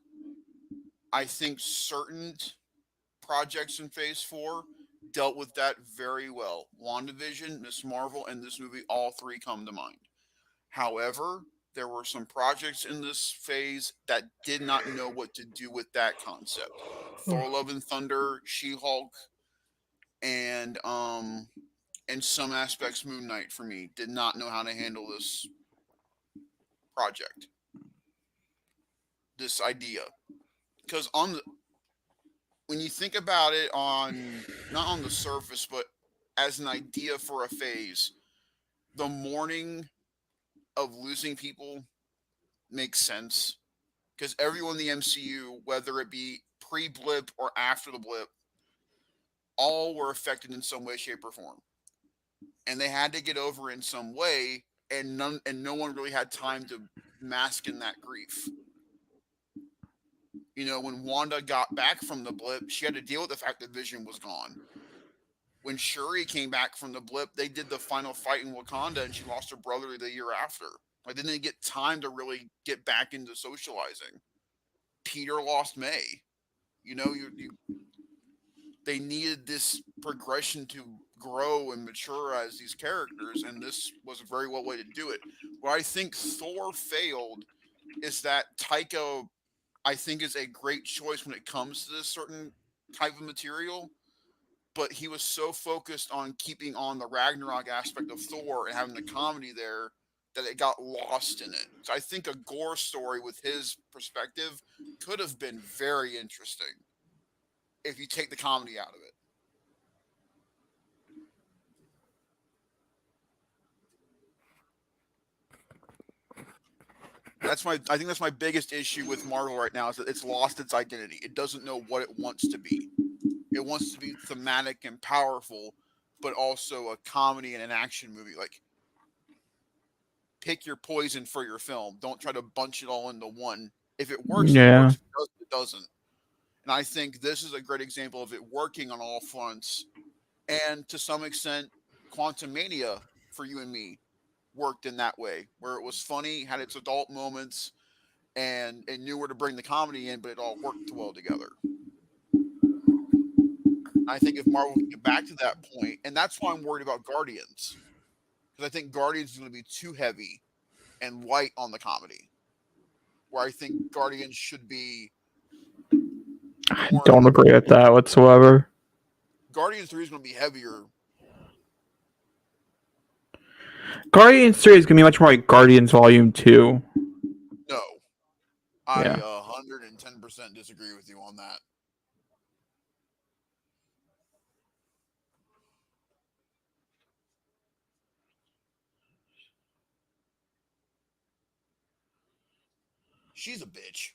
I think certain projects in Phase 4 dealt with that very well. WandaVision, Miss Marvel, and this movie, all three come to mind. However, there were some projects in this phase that did not know what to do with that concept. Thor Love and Thunder, She-Hulk, and in some aspects Moon Knight for me did not know how to handle this project. This idea. Because when you think about it on not on the surface, but as an idea for a phase, the mourning of losing people makes sense because everyone in the MCU, whether it be pre-blip or after the blip, all were affected in some way, shape, or form, and they had to get over in some way, and no one really had time to mask in that grief. You know, when Wanda got back from the blip, she had to deal with the fact that Vision was gone. When Shuri came back from the blip, they did the final fight in Wakanda, and she lost her brother the year after. Like, they didn't get time to really get back into socializing. Peter lost May. You know, they needed this progression to grow and mature as these characters, and this was a very well way to do it. Where I think Thor failed is that Taika, I think, is a great choice when it comes to this certain type of material, but he was so focused on keeping on the Ragnarok aspect of Thor and having the comedy there that it got lost in it. So I think a Gore story with his perspective could have been very interesting if you take the comedy out of it. I think that's my biggest issue with Marvel right now is that it's lost its identity. It doesn't know what it wants to be. It wants to be thematic and powerful, but also a comedy and an action movie. Like, pick your poison for your film. Don't try to bunch it all into one. If it works, it Yeah. works. If it doesn't, it doesn't. And I think this is a great example of it working on all fronts. And to some extent, Quantum Mania for you and me worked in that way, where it was funny, had its adult moments, and it knew where to bring the comedy in, but it all worked well together. I think if Marvel can get back to that point, and that's why I'm worried about Guardians, because I think Guardians is going to be too heavy and light on the comedy. Where I think Guardians should be. I don't agree with that whatsoever. Guardians 3 is going to be heavier. Guardians 3 is going to be much more like Guardians Volume 2. No. I Yeah. 110% disagree with you on that. She's a bitch.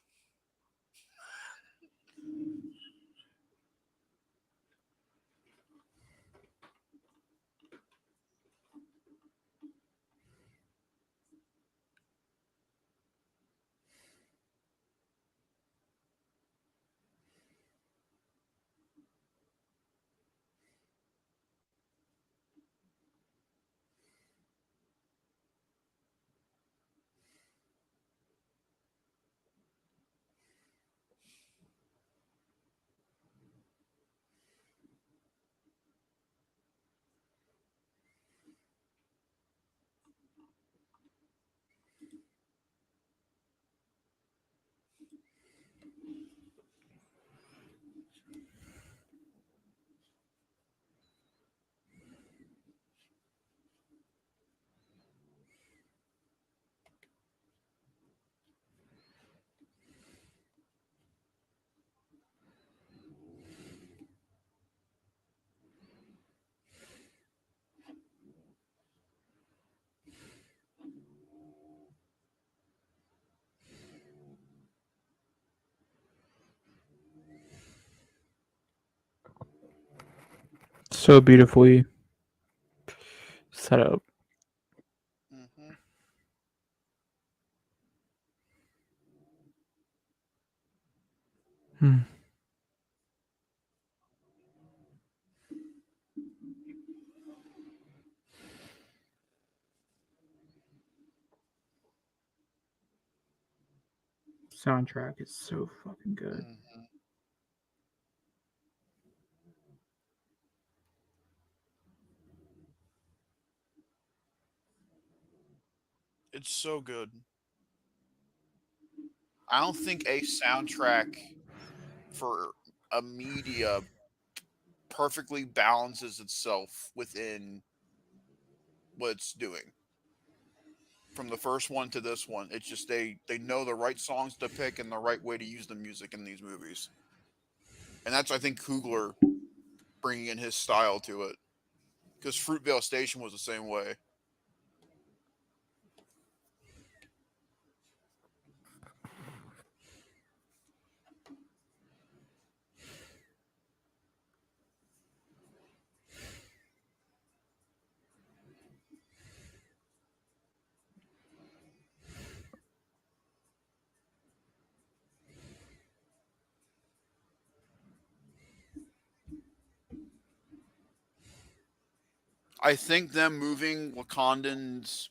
so beautifully set up. Mm-hmm. Soundtrack is so fucking good. Mm-hmm. It's so good. I don't think a soundtrack for a media perfectly balances itself within what it's doing. From the first one to this one, it's just they know the right songs to pick and the right way to use the music in these movies, and that's I think Coogler bringing in his style to it. Because Fruitvale Station was the same way. I think them moving Wakandans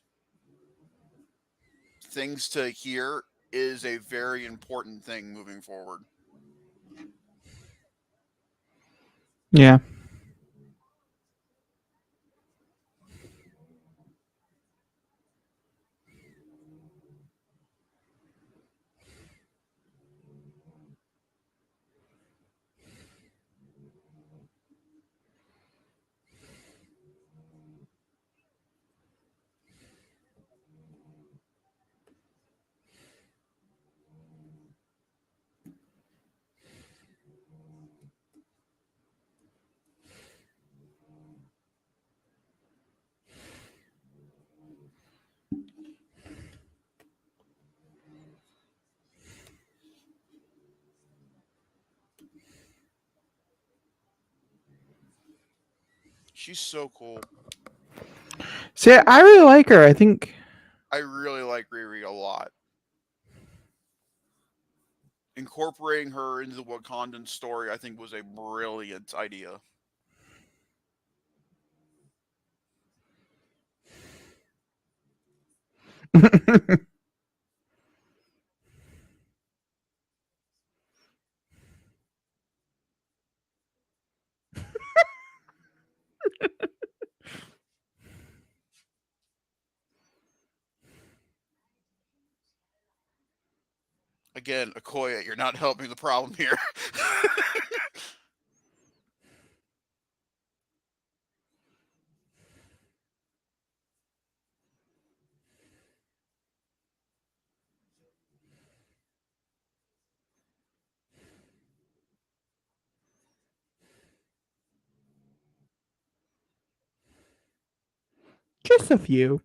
things to here is a very important thing moving forward. Yeah. She's so cool. See, I really like her. I think I really like Riri a lot. Incorporating her into the Wakandan story, I think, was a brilliant idea. Again, Okoye, you're not helping the problem here. just a few.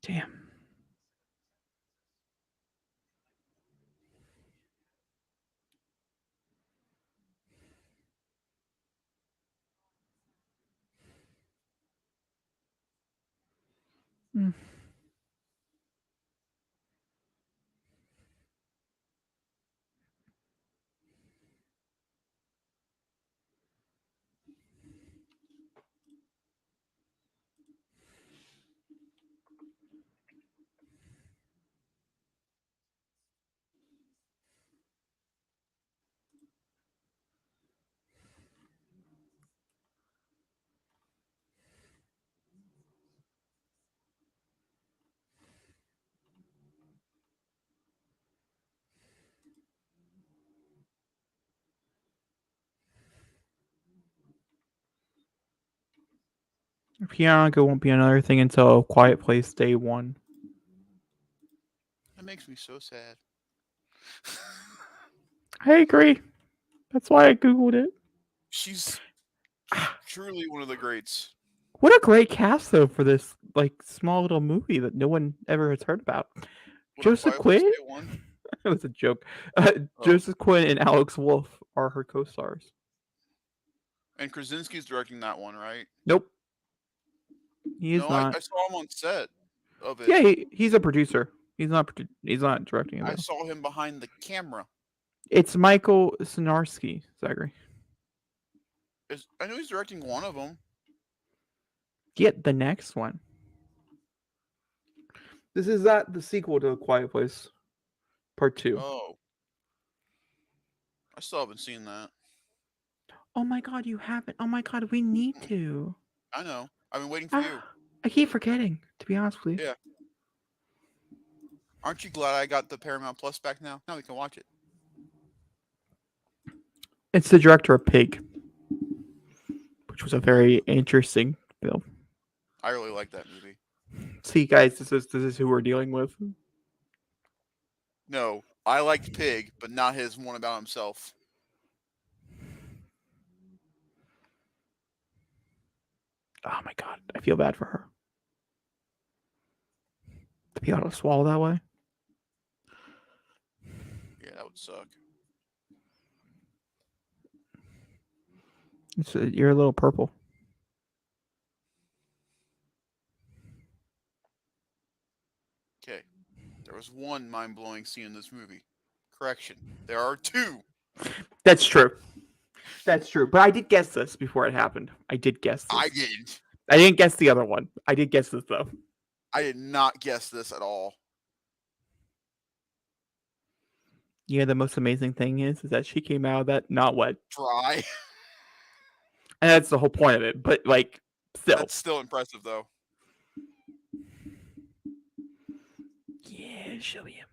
Damn. Mm. Piano won't be another thing until Quiet Place Day 1. That makes me so sad. I agree. That's why I googled it. She's truly one of the greats. What a great cast though for this small little movie that no one ever has heard about. What a Joseph Quiet Place Quinn? Day one. That was a joke. Oh. Joseph Quinn and Alex Wolff are her co-stars. And Krasinski's directing that one, right? Nope. He is not. I saw him on set of it. Yeah, he's a producer. He's not directing it though. I saw him behind the camera. It's Michael Sinarski, Zachary. I know he's directing one of them. Get the next one. This is not the sequel to Quiet Place Part 2. Oh. I still haven't seen that. Oh my god, you haven't. Oh my god, we need to. I know. I've been waiting for you. I keep forgetting, to be honest with you. Yeah. Aren't you glad I got the Paramount Plus back now? Now we can watch it. It's the director of Pig, which was a very interesting film. I really like that movie. See, guys, this is who we're dealing with. No, I liked Pig, but not his one about himself. Oh my god, I feel bad for her. To be able to swallow that way. Yeah, that would suck. You're a little purple. Okay. There was one mind-blowing scene in this movie. Correction. There are two. That's true. That's true. But I did guess this before it happened. I did guess this. I didn't. I didn't guess the other one. I did guess this, though. I did not guess this at all. Yeah, the most amazing thing is that she came out of that not wet. Dry. And that's the whole point of it. But, still. That's still impressive, though. Yeah, show me him.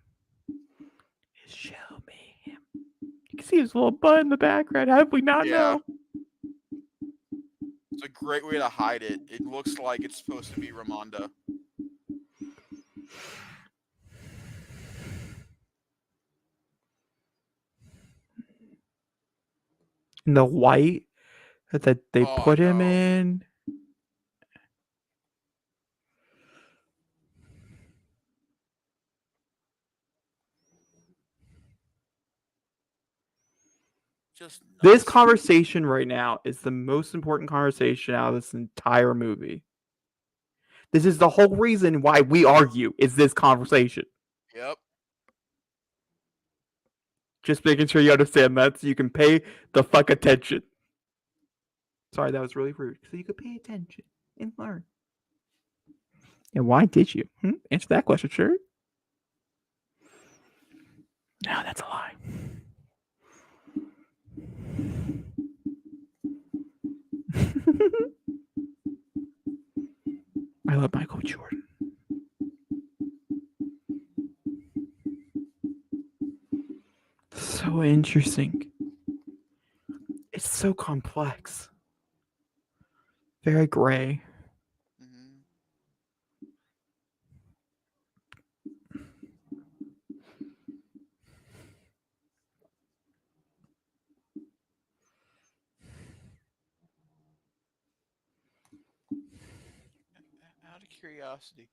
Show me him. You can see his little butt in the background. How did we not know? It's a great way to hide it. It looks like it's supposed to be Ramonda. And the white that they put him in. This conversation right now is the most important conversation out of this entire movie. This is the whole reason why we argue, is this conversation. Yep. Just making sure you understand that so you can pay the fuck attention. Sorry, that was really rude. So you could pay attention and learn. And why did you? Answer that question, sure. No, that's a lie. I love Michael Jordan. So interesting. It's so complex. Very gray. Out of curiosity,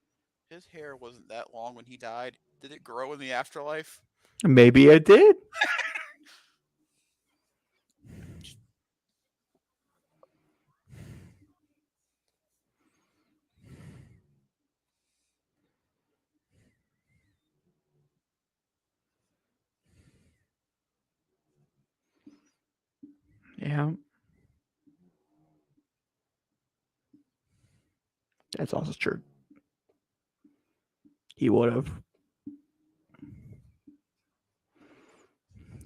his hair wasn't that long when he died. Did it grow in the afterlife? Maybe it did. Yeah. That's also true. He would have.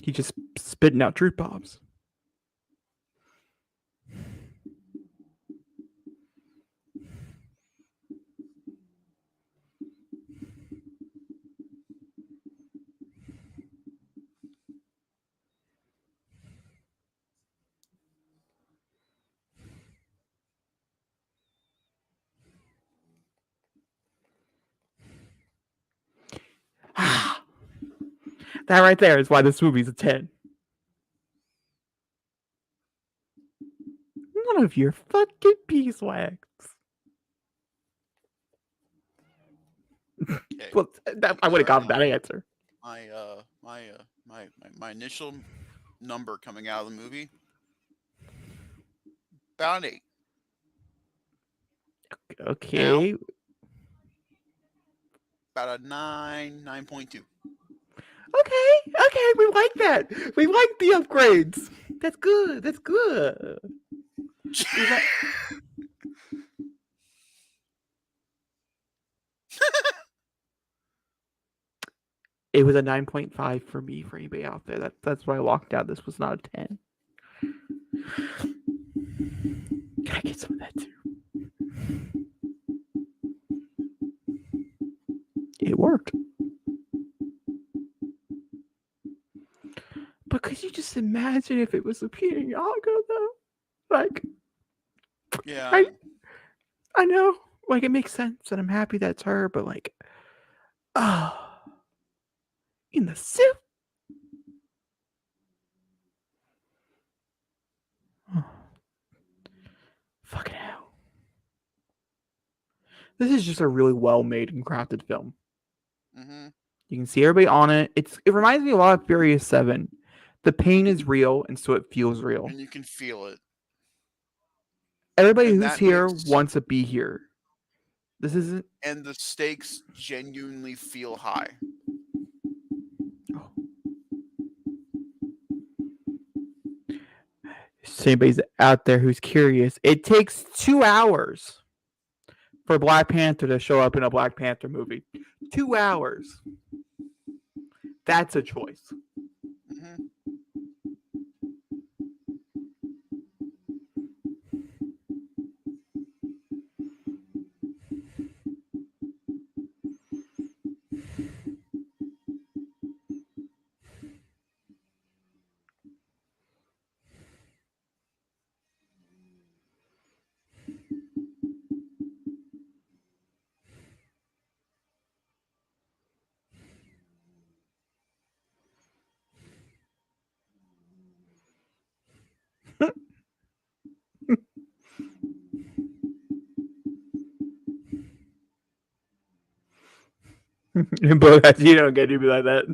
He just spitting out truth bombs. That right there is why this movie's a 10. None of your fucking beeswax. Okay. Well, I would have gotten that answer. My initial number coming out of the movie, about an 8. Okay. Now, about a 9.2. Okay, we like that. We like the upgrades. That's good. That's good. It was a 9.5 for me, for anybody out there. That's why I walked out. This was not a 10. Can I get some of that too? It worked. But could you just imagine if it was a Pinaga though? Like, Yeah. I know. Like, it makes sense, and I'm happy that's her, but like, in the suit. Oh. Fucking hell. This is just a really well made and crafted film. Mm-hmm. You can see everybody on it. It reminds me a lot of Furious 7. The pain is real, and so it feels real. And you can feel it. Everybody who's here wants to be here. This isn't. And the stakes genuinely feel high. Oh. If anybody's out there who's curious, it takes 2 hours for Black Panther to show up in a Black Panther movie. 2 hours. That's a choice. Mm-hmm. But you don't get to be like that.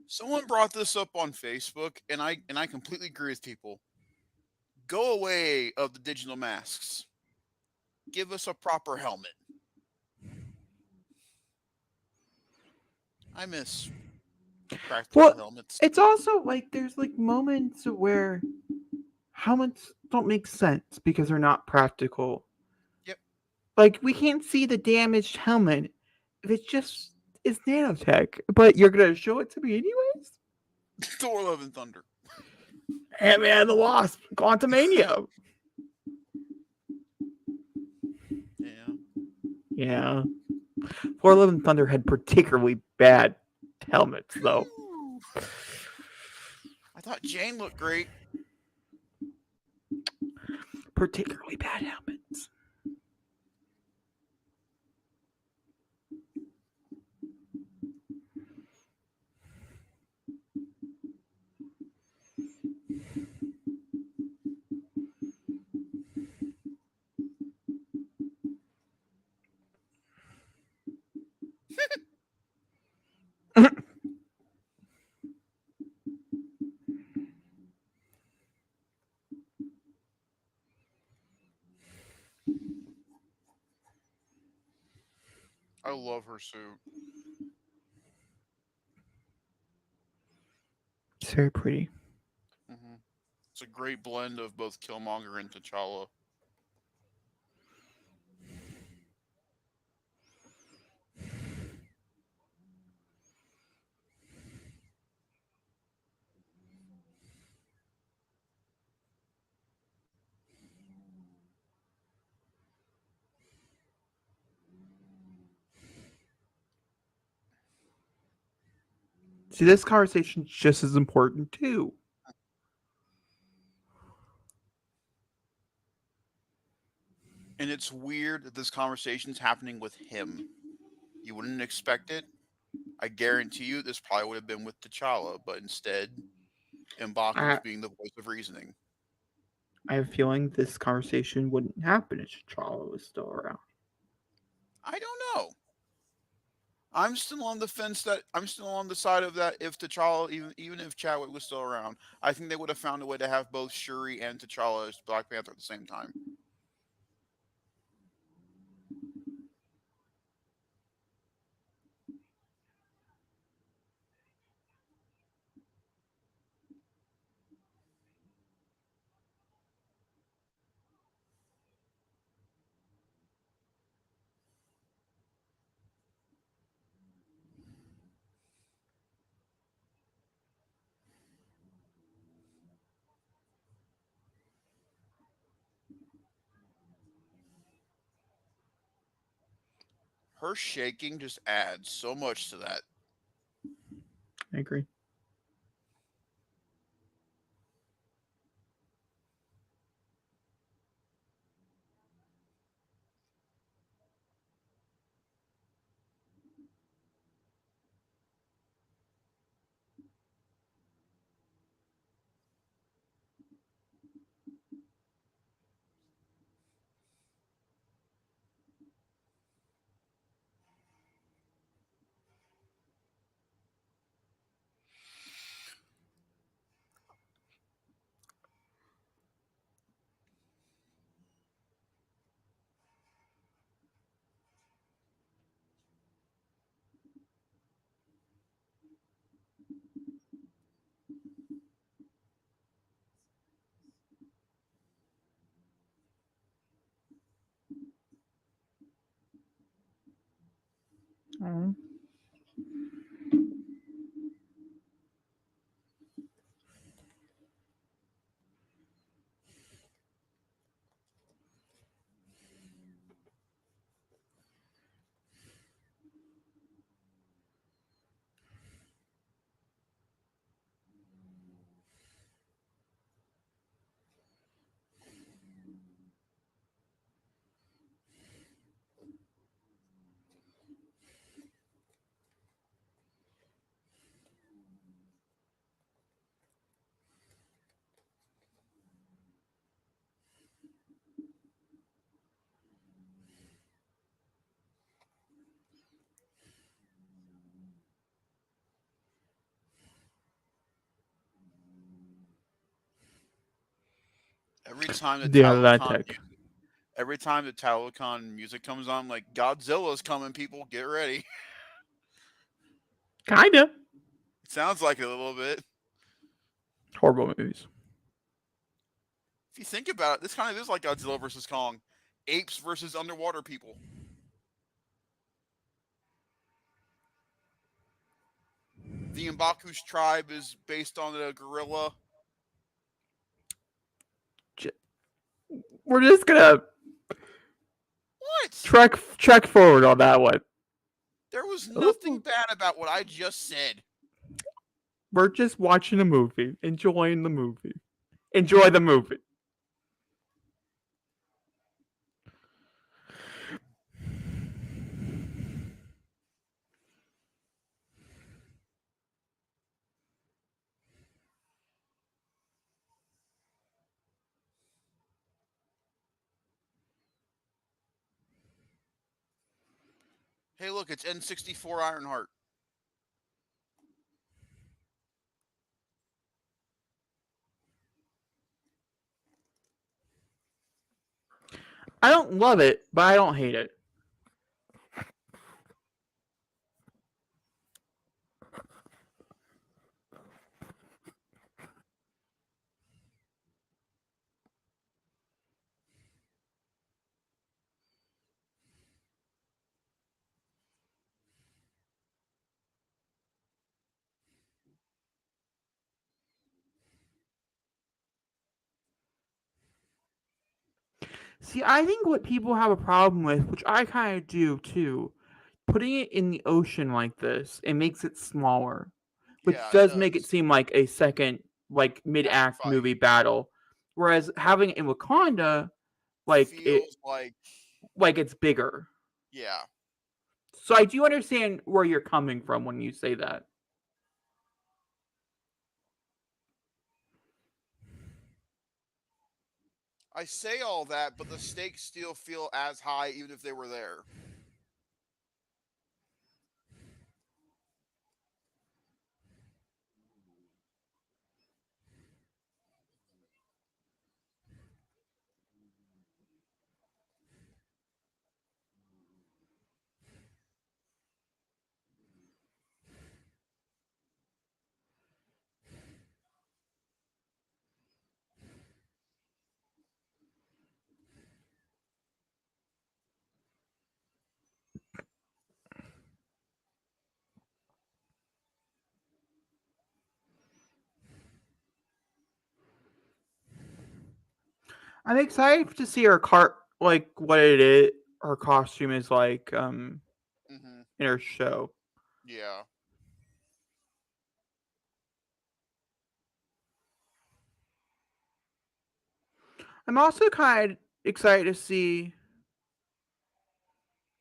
Someone brought this up on Facebook, and I completely agree with people. Go away of the digital masks. Give us a proper helmet. I miss practical helmets. It's also like there's like moments where helmets don't make sense because they're not practical. Yep. Like, we can't see the damaged helmet if it's just it's nanotech, but you're gonna show it to me anyways. Thor: Love and Thunder. Ant-Man and the Wasp, Quantumania. Yeah. Thor: Love and Thunder had particularly bad helmets, though. I thought Jane looked great. Particularly bad helmets. I love her suit. It's very pretty. Mm-hmm. It's a great blend of both Killmonger and T'Challa. See, this conversation's just as important too. And it's weird that this conversation's happening with him. You wouldn't expect it. I guarantee you this probably would have been with T'Challa, but instead, M'Baku's being the voice of reasoning. I have a feeling this conversation wouldn't happen if T'Challa was still around. I don't know. I'm still on the fence that I'm still on the side of that if T'Challa, even if Chadwick was still around, I think they would have found a way to have both Shuri and T'Challa as Black Panther at the same time. Her shaking just adds so much to that. I agree. Every time the Yeah, that Talocon tech. music, every time the Talocon music comes on, like Godzilla's coming, people get ready. Kinda. It sounds like it a little bit. Horrible movies. If you think about it, this kind of is like Godzilla versus Kong, apes versus underwater people. The M'Baku's tribe is based on a gorilla. We're just gonna What? trek forward on that one. There was nothing Ooh. bad about what I just said. We're just watching a movie, enjoying the movie. Enjoy the movie. Hey, look, it's N64 Ironheart. I don't love it, but I don't hate it. See, I think what people have a problem with, which I kind of do too, putting it in the ocean like this, it makes it smaller. which Yeah, does make it does. seem like a second, like mid-act fight. movie battle. Whereas having it in Wakanda, like Feels like it's bigger. yeah. So I do understand where you're coming from when you say that. I say all that, but the stakes still feel as high even if they were there. I'm excited to see her like what it is. Her costume is like in her show. Yeah. I'm also kind of excited to see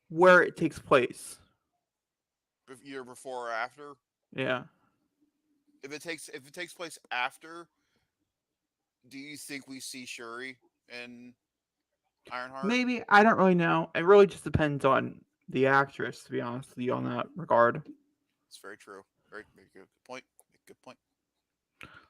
where it takes place. Either before or after. Yeah. If it takes place after, do you think we see Shuri and Ironheart? Maybe. I don't really know. It really just depends on the actress, to be honest with you, on that regard. It's very true. Very good point. Good point.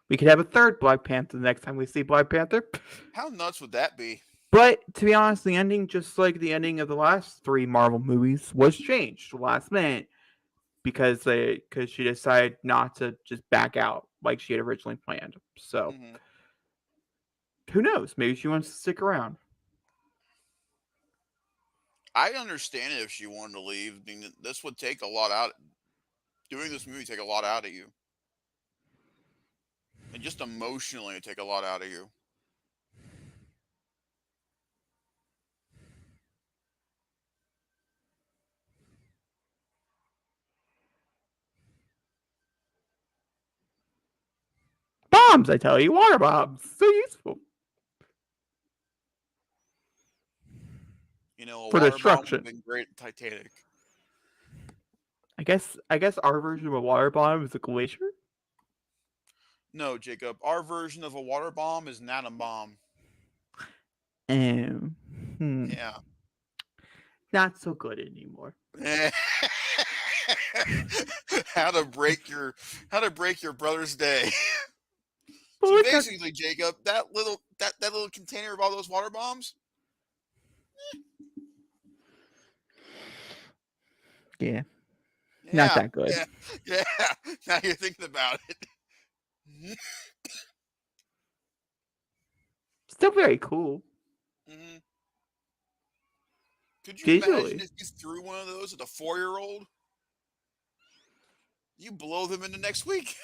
We could have a third Black Panther the next time we see Black Panther. How nuts would that be? But to be honest, the ending, just like the ending of the last 3 Marvel movies, was changed last minute because she decided not to just back out like she had originally planned. So who knows? Maybe she wants to stick around. I'd understand it if she wanted to leave. I mean, this would take a lot out. Doing this movie take a lot out of you, and just emotionally take a lot out of you. Bombs, I tell you, water bombs, so useful. You know, a For water bomb would destruction. have been great at Titanic. I guess our version of a water bomb is a glacier. No, Jacob. Our version of a water bomb is an atom bomb. Yeah. Not so good anymore. how to break your brother's day. Well, So basically, Jacob, that little container of all those water bombs. Yeah. Not that good. Yeah. Now you're thinking about it. Still very cool. Could you Visually. imagine if you threw one of those at a 4-year-old? You blow them into next week.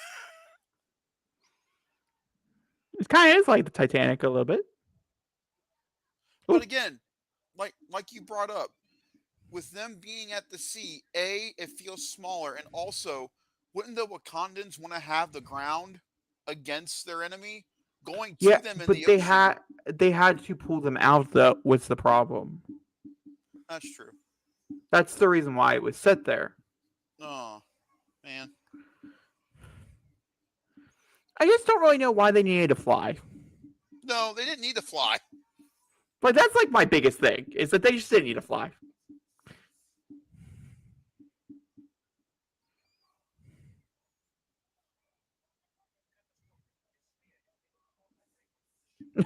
It kind of is like the Titanic a little bit. But again, like you brought up, with them being at the sea, it feels smaller, and also, wouldn't the Wakandans want to have the ground against their enemy? Going to them in the ocean. They had to pull them out though. What's the problem? That's true. That's the reason why it was set there. Oh, man. I just don't really know why they needed to fly. No, they didn't need to fly. But that's like my biggest thing, is that they just didn't need to fly.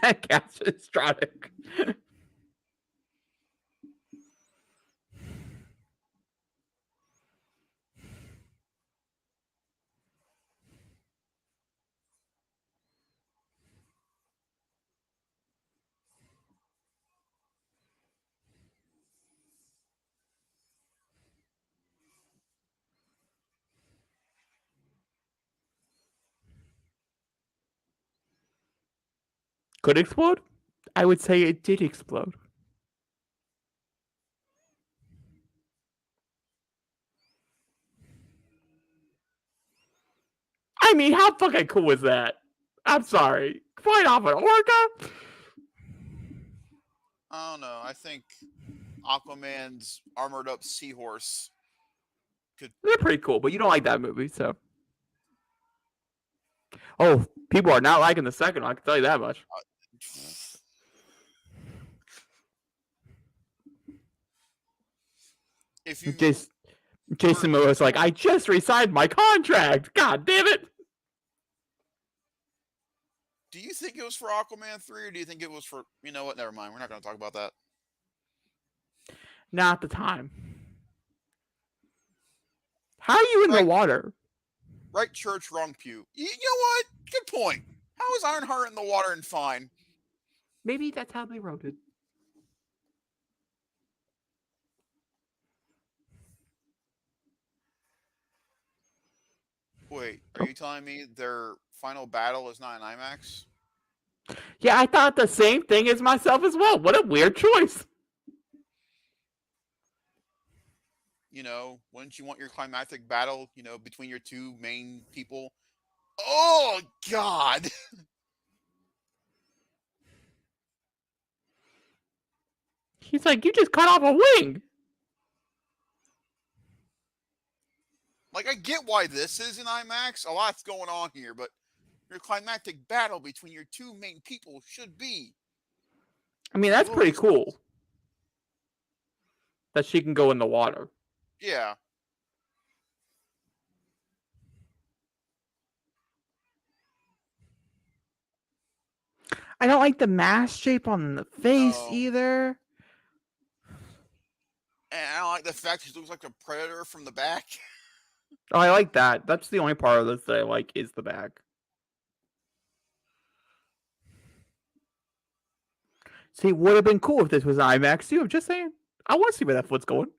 Catastrophic. Could explode? I would say it did explode. I mean, how fucking cool is that? I'm sorry. Fight off an orca? I don't know. I think Aquaman's armored up seahorse could. They're pretty cool, but you don't like that movie, so. Oh, people are not liking the second one, I can tell you that much. If you Jason Momoa's like, I just re-signed my contract. God damn it. do you think it was for Aquaman 3 or do you think it was for, you know what, never mind, we're not going to talk about that. Not at the time. How are you in the water? Right church, wrong pew. You know what? Good point. How is Ironheart in the water and fine? Maybe that's how they wrote it. Wait, are you telling me their final battle is not in IMAX? Yeah, I thought the same thing as myself as well. What a weird choice. You know, wouldn't you want your climactic battle, you know, between your two main people? Oh, God! He's like, you just cut off a wing. Like, I get why this is in IMAX. A lot's going on here, but your climactic battle between your two main people should be. I mean, that's pretty cool. That she can go in the water. Yeah. I don't like the mask shape on the face either. And I don't like the fact he looks like a predator from the back. Oh, I like that. That's the only part of this that I like is the back. See, it would have been cool if this was IMAX too. I'm just saying. I want to see where that foot's going.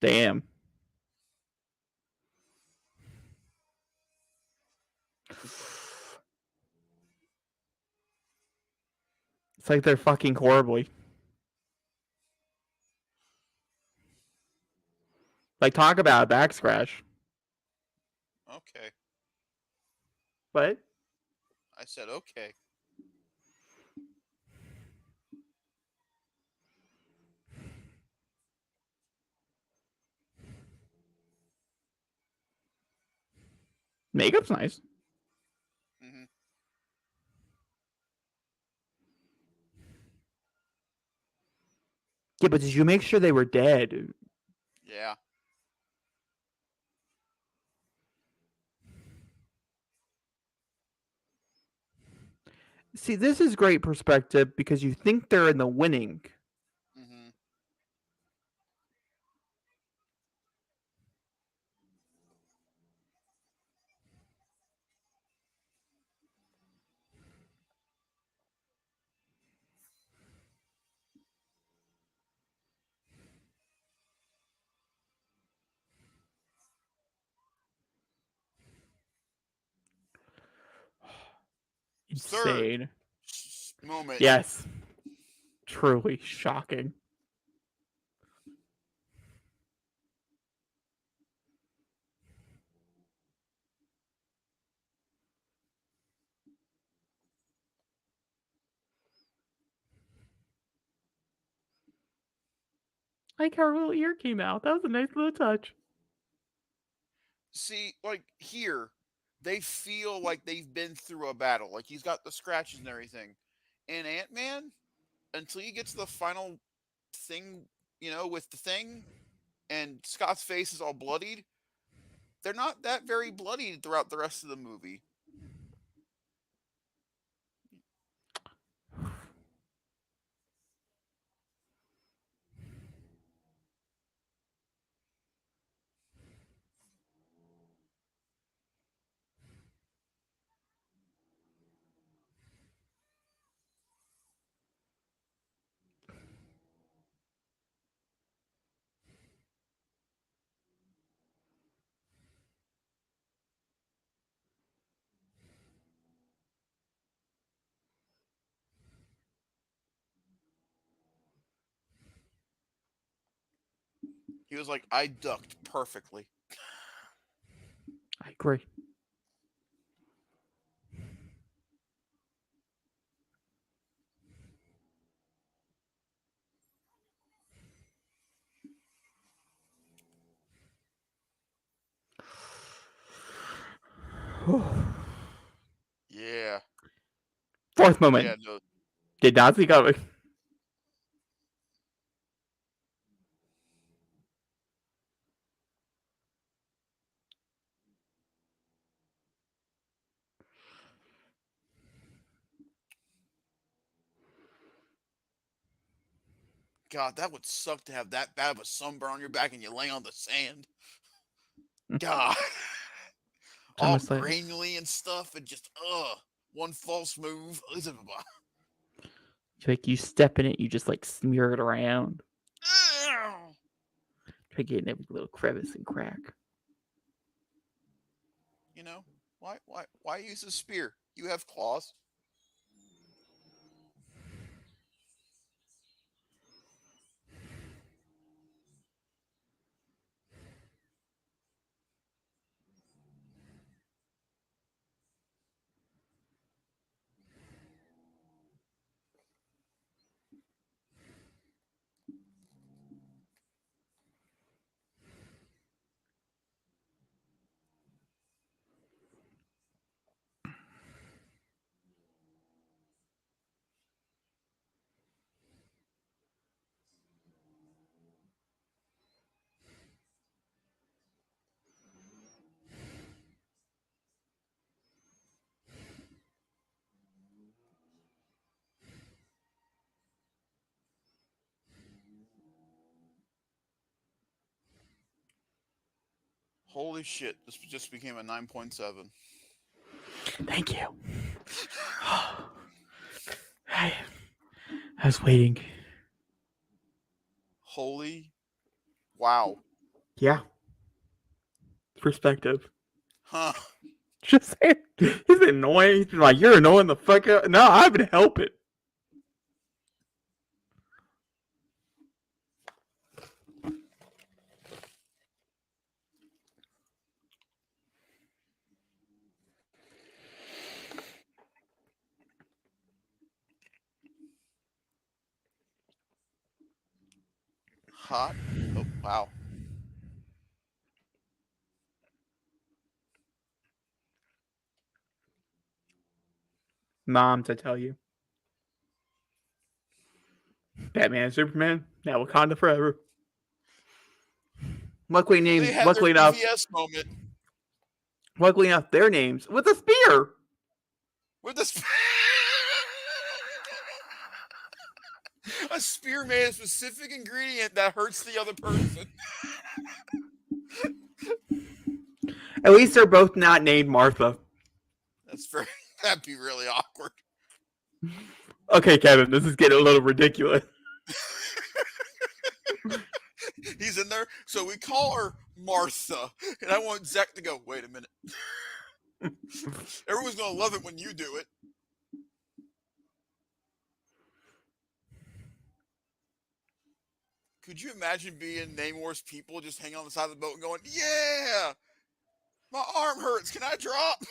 Damn. It's like they're fucking horribly. Like, talk about a back scratch. Okay. What? I said okay. Makeup's nice. Mm-hmm. Yeah, but did you make sure they were dead? Yeah. See, this is great perspective because you think they're in the winning. Mm-hmm. Insane. Third moment. Yes. Truly shocking. I like how her little ear came out. That was a nice little touch. See, like here, they feel like they've been through a battle. Like he's got the scratches and everything. And Ant-Man, until he gets to the final thing, you know, with the thing, and Scott's face is all bloodied, they're not that very bloodied throughout the rest of the movie. He was like, I ducked perfectly. I agree. Yeah. Fourth moment. Yeah, no. Did not see coming. God, that would suck to have that bad of a sunburn on your back and you lay on the sand. God. All Almost like granularly and stuff, and just, one false move. you step in it, you just like smear it around. Try getting every little crevice and crack. You know, why use a spear? You have claws. Holy shit, this just became a 9.7. Thank you. I was waiting. Holy wow. Yeah. Perspective. Huh. Just saying. He's annoying. He's been like, you're annoying the fuck out. No, I've been helping. Hot. Oh, wow. Mom, to tell you. Batman and Superman, now Wakanda forever. Luckily They had their enough, BVS moment their names with a spear. with this. A spear made a specific ingredient that hurts the other person. At least they're both not named Martha. That'd be really awkward. Okay, Kevin, this is getting a little ridiculous. He's in there, so we call her Martha, and I want Zach to go, wait a minute. Everyone's gonna love it when you do it. Could you imagine being Namor's people just hanging on the side of the boat and going, yeah, my arm hurts, can I drop?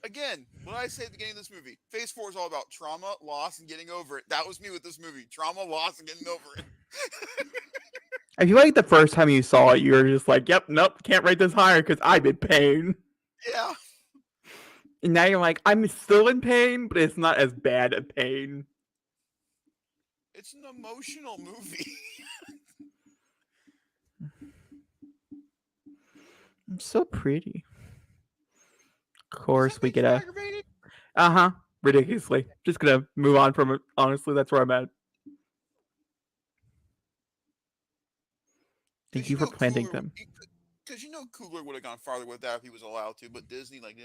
Again, what I say at the beginning of this movie, Phase 4 is all about trauma, loss, and getting over it. That was me with this movie. Trauma, loss, and getting over it. I feel like the first time you saw it, you were just like, yep, nope, can't rate this higher because I'm in pain. Yeah. And now you're like, I'm still in pain, but it's not as bad a pain. It's an emotional movie. I'm so pretty. Of course, we get a... aggravated? Ridiculously. Just gonna move on from it. Honestly, that's where I'm at. Thank you for planting them. Because Coogler would have gone farther with that if he was allowed to, but Disney, like,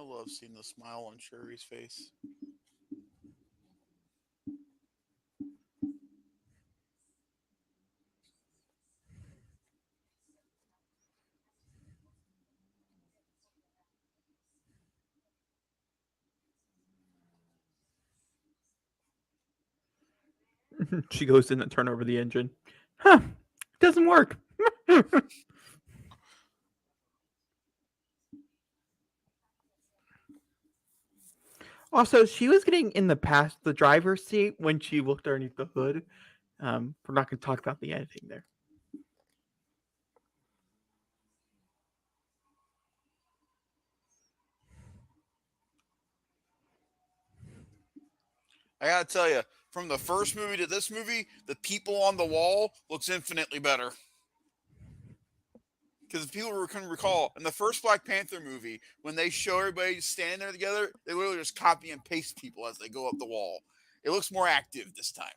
love seeing the smile on Shuri's face. She goes in and turn over the engine. Huh. Doesn't work. Also, she was getting in the driver's seat when she looked underneath the hood. We're not going to talk about the editing there. I gotta tell you, from the first movie to this movie, the people on the wall looks infinitely better. Because if people can recall, in the first Black Panther movie, when they show everybody standing there together, they literally just copy and paste people as they go up the wall. It looks more active this time.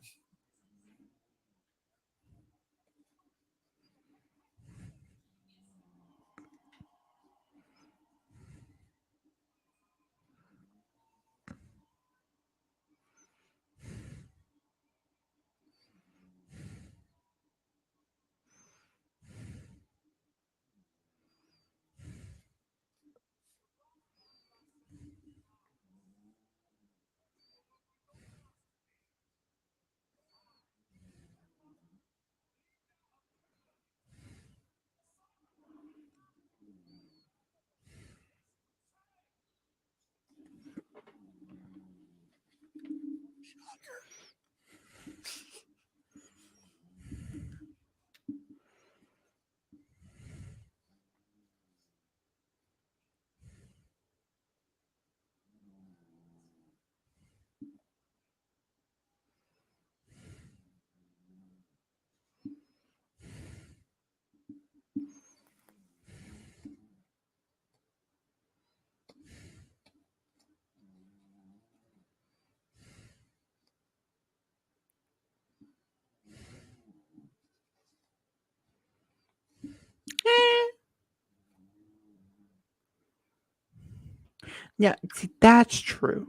Yeah, see, that's true.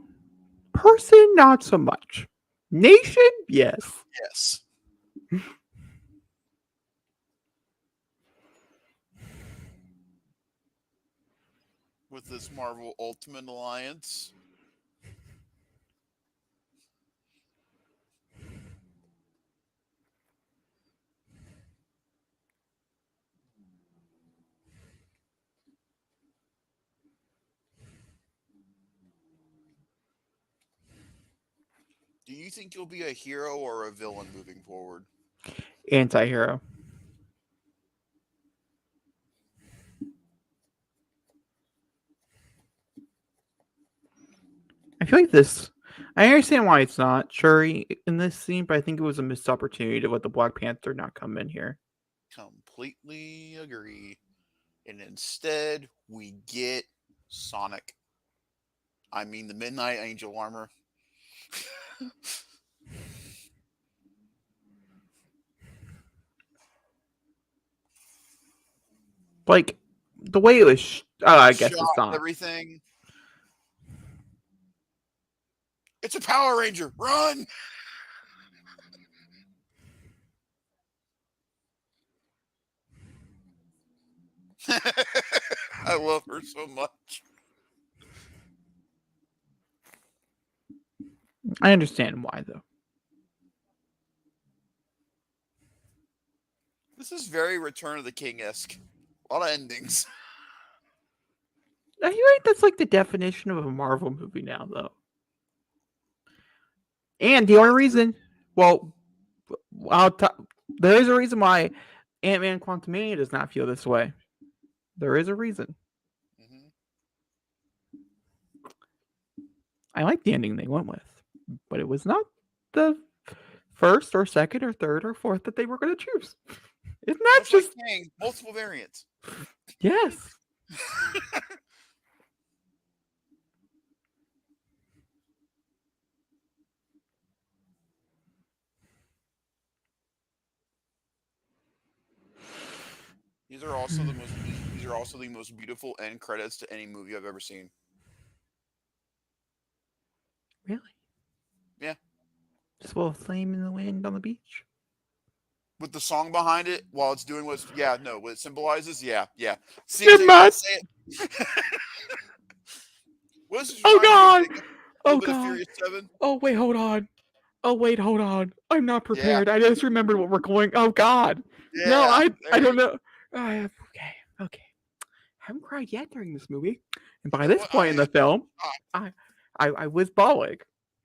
Person, not so much. Nation, yes. Yes. With this Marvel Ultimate Alliance. Do you think you'll be a hero or a villain moving forward? Anti-hero. I feel like this. I understand why it's not Shuri in this scene, but I think it was a missed opportunity to let the Black Panther not come in here. Completely agree. And instead, we get Sonic. I mean, the Midnight Angel armor. Like the way it was. I guess it's not. Everything. It's a Power Ranger. Run! I love her so much. I understand why, though. This is very Return of the King-esque. A lot of endings. I feel like that's like the definition of a Marvel movie now, though. And the only reason, well, there is a reason why Ant-Man Quantumania does not feel this way. There is a reason. Mm-hmm. I like the ending they went with, but it was not the first or second or third or fourth that they were going to choose. Isn't that Much just like Kang, multiple variants? Yes. These are also the most beautiful end credits to any movie I've ever seen. Just a little flame in the wind on the beach. With the song behind it, while it's doing what it symbolizes. Yeah. See, Never mind. say it. What does this Oh remind you of, God! Jacob? A Oh little bit of God! Furious 7? Oh wait, hold on. Oh wait, hold on. I'm not Yeah. prepared. I just remembered what we're going. Oh God. Yeah. No, I there don't you know. Okay. I haven't cried yet during this movie, and by know this what? point in the film, I was bawling,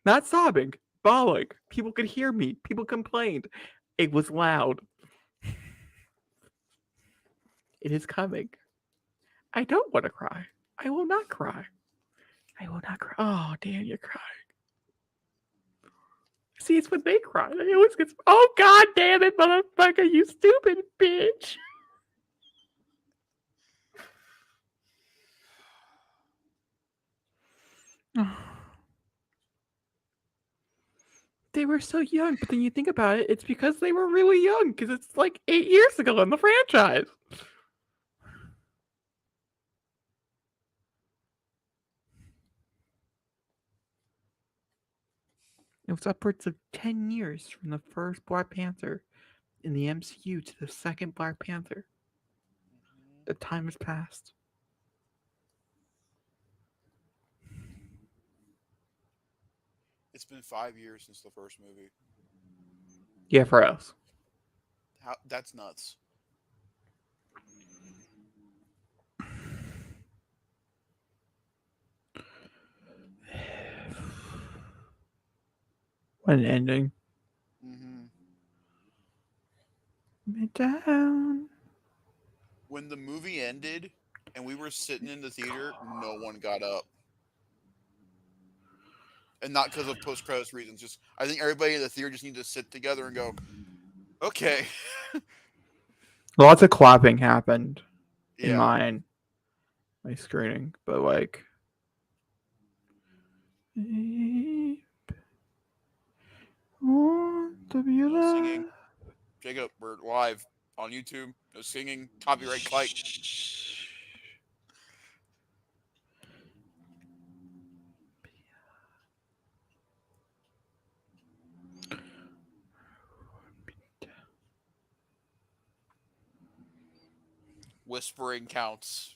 not sobbing, bawling. People could hear me. People complained. It was loud. It is coming. I don't want to cry. I will not cry. I will not cry. Oh, Dan, you're crying. See, it's when they cry. They always get. Oh God, damn it, motherfucker! You stupid bitch. They were so young, but then you think about it, it's because they were really young, because it's like 8 years ago in the franchise. It was upwards of 10 years from the first Black Panther in the MCU to the second Black Panther. The time has passed. It's been 5 years since the first movie. Yeah, for us. That's nuts. What an ending. Down. When the movie ended and we were sitting in the theater, no one got up. And not because of post-credits reasons. Just I think everybody in the theater just needed to sit together and go, okay. Lots of clapping happened in Yeah. my screening, but like No singing. Jacob, we're live on YouTube. No singing. Copyright click. Whispering counts.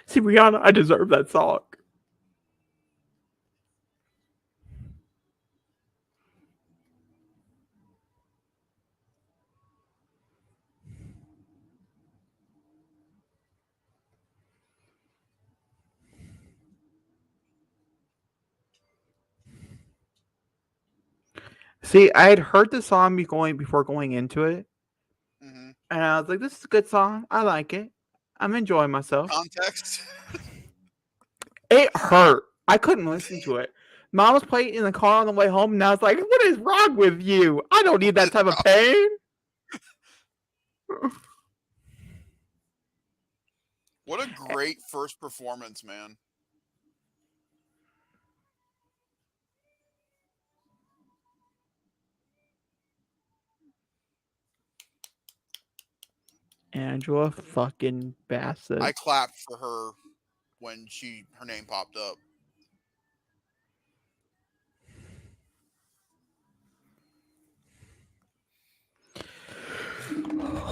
See, Rihanna, I deserve that song. See, I had heard the song before going into it, and I was like, "This is a good song. I like it. I'm enjoying myself." Context. It hurt. I couldn't listen to it. Mom was playing in the car on the way home, and I was like, "What is wrong with you? I don't need that type of pain." What a great first performance, man. Angela fucking Bassett. I clapped for her when her name popped up.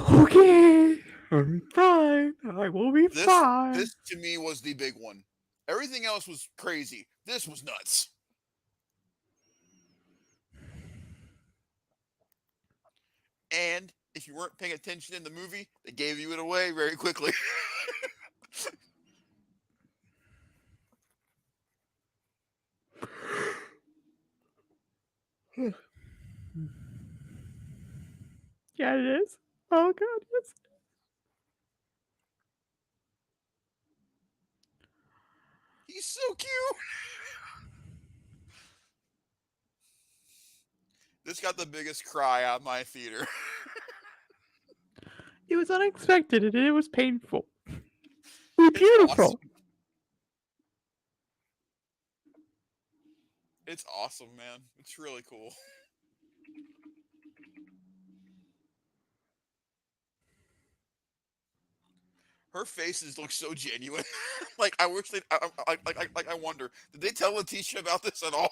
Okay, I'm fine. I will be fine. This to me was the big one. Everything else was crazy. This was nuts. And if you weren't paying attention in the movie, they gave you it away very quickly. Yeah, it is. Oh God, yes. He's so cute. This got the biggest cry out of my theater. It was unexpected and it was painful. It was beautiful. Awesome. It's awesome, man. It's really cool. Her faces look so genuine. Like I wish they. I wonder. Did they tell Letitia about this at all?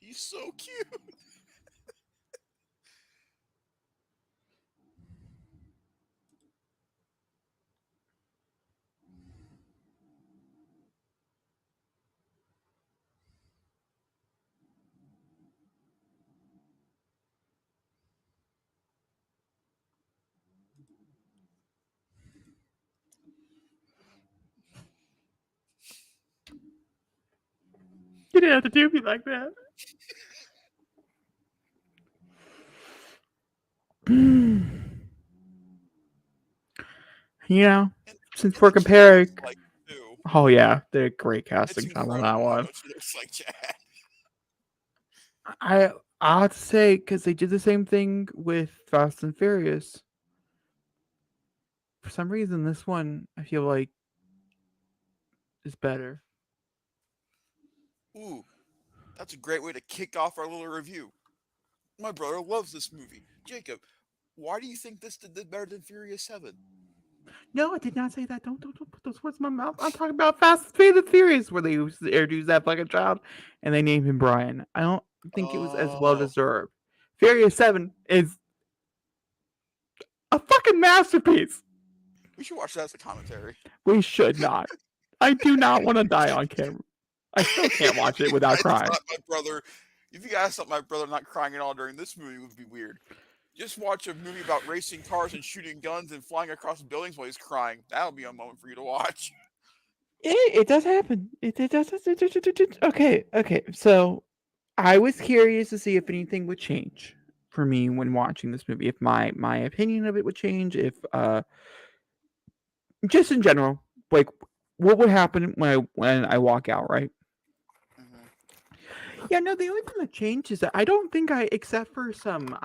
He's so cute. You didn't have to do me like that. You know, And since forget we're that Chad comparing, looks like too. oh yeah, they're great It's casting job on that incredible how one. much he looks like Chad. I have to say because they did the same thing with Fast and Furious. For some reason, this one I feel like is better. Ooh, that's a great way to kick off our little review. My brother loves this movie. Jacob, why do you think this did better than Furious 7? No, I did not say that. Don't put those words in my mouth. I'm talking about Fast and Furious, where they used to introduce that fucking child, and they named him Brian. I don't think it was as well Oh, deserved. Furious 7 is a fucking masterpiece. we should watch that as a commentary. We should not. I do not want to die on camera. I still can't watch it without I crying. thought my brother, if you guys thought my brother not crying at all during this movie would be weird. Just watch a movie about racing cars and shooting guns and flying across buildings while he's crying. That'll be a moment for you to watch. It does happen. It does. Okay. So I was curious to see if anything would change for me when watching this movie. If my opinion of it would change. If just in general, like what would happen when I walk out, right? Mm-hmm. Yeah, no, the only thing that changed is that I don't think I, except for some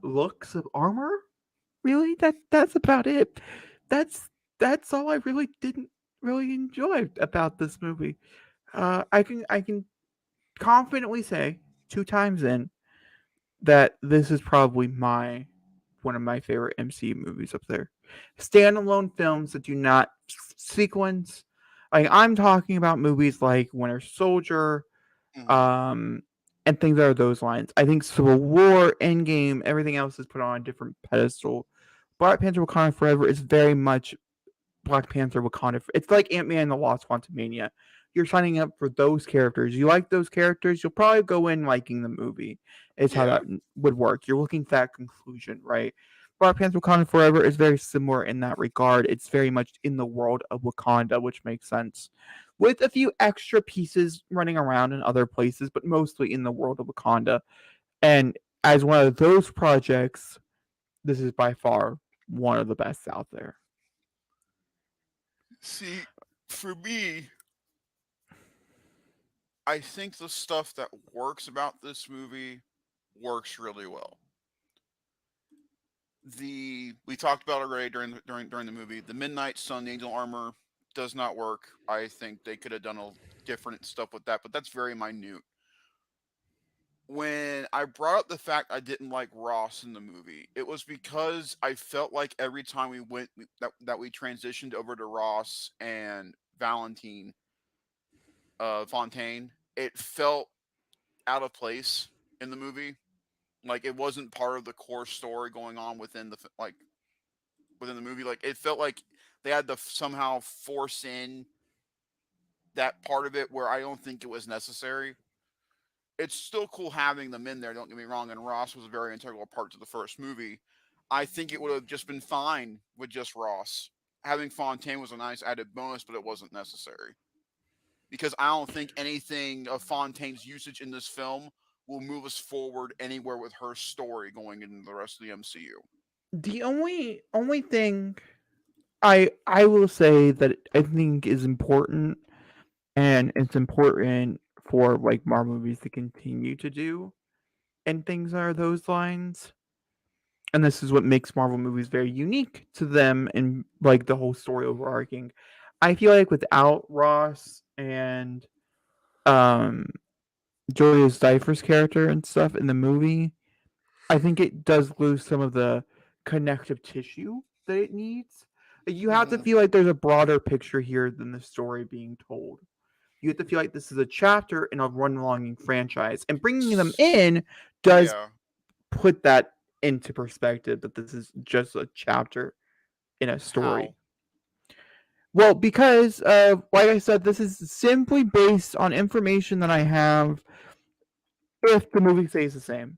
looks of armor, really, that's about it. That's that's all I really didn't really enjoy about this movie. I can confidently say 2 times in that this is probably my one of my favorite MCU movies up there. Standalone films that do not sequence. Like I'm talking about movies like Winter Soldier, Mm-hmm. um, and things that are those lines. I think Civil War, Endgame, everything else is put on a different pedestal. Black Panther: Wakanda Forever is very much Black Panther: Wakanda. It's like Ant-Man and the Lost Quantumania. You're signing up for those characters. You like those characters, you'll probably go in liking the movie. Is how Yeah. that would work. You're looking for that conclusion, right? Black Panther: Wakanda Forever is very similar in that regard. It's very much in the world of Wakanda, which makes sense, with a few extra pieces running around in other places, but mostly in the world of Wakanda. And as one of those projects, this is by far one of the best out there. See, for me, I think the stuff that works about this movie works really well. We talked about it already during the movie. The Midnight Sun Angel armor does not work. I think they could have done a different stuff with that, but that's very minute. When I brought up the fact I didn't like Ross in the movie, it was because I felt like every time that we transitioned over to Ross and Valentine Fontaine, it felt out of place in the movie. Like it wasn't part of the core story going on within the movie. Like it felt like they had to somehow force in that part of it where I don't think it was necessary. It's still cool having them in there. Don't get me wrong. And Ross was a very integral part to the first movie. I think it would have just been fine with just Ross. Having Fontaine was a nice added bonus, but it wasn't necessary. because I don't think anything of Fontaine's usage in this film will move us forward anywhere with her story going into the rest of the MCU. The only thing I will say that I think is important, and it's important for like Marvel movies to continue to do, and things are those lines. And this is what makes Marvel movies very unique to them, and like the whole story overarching. I feel like without Ross and um Julia Stifer's character and stuff in the movie, I think it does lose some of the connective tissue that it needs. Like, you have to Mm-hmm. feel like there's a broader picture here than the story being told. You have to feel like this is a chapter in a run-along franchise, and bringing them in does Yeah. put that into perspective, that this is just a chapter in a story. How? Well, because like I said, this is simply based on information that I have. If the movie stays the same,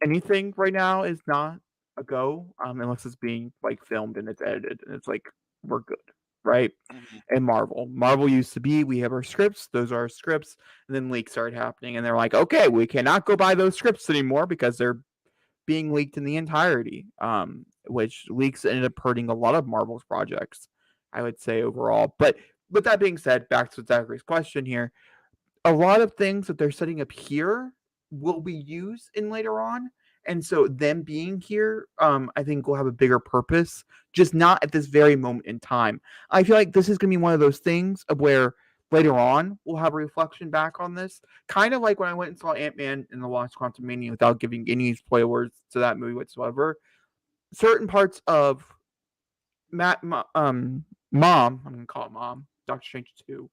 anything right now is not a go, unless it's being like filmed and it's edited and it's like we're good, right? Mm-hmm. And Marvel used to be, we have our scripts, those are our scripts, and then leaks started happening, and they're like, okay, we cannot go by those scripts anymore because they're being leaked in the entirety. Which leaks ended up hurting a lot of Marvel's projects, I would say overall. But with that being said, back to Zachary's question here, a lot of things that they're setting up here will be used in later on. And so them being here, I think will have a bigger purpose, just not at this very moment in time. I feel like this is gonna be one of those things of where later on we'll have a reflection back on this. Kind of like when I went and saw Ant-Man and the Lost Quantumania without giving any spoilers to that movie whatsoever. Certain parts of Mom, I'm gonna call it Mom, Doctor Strange 2,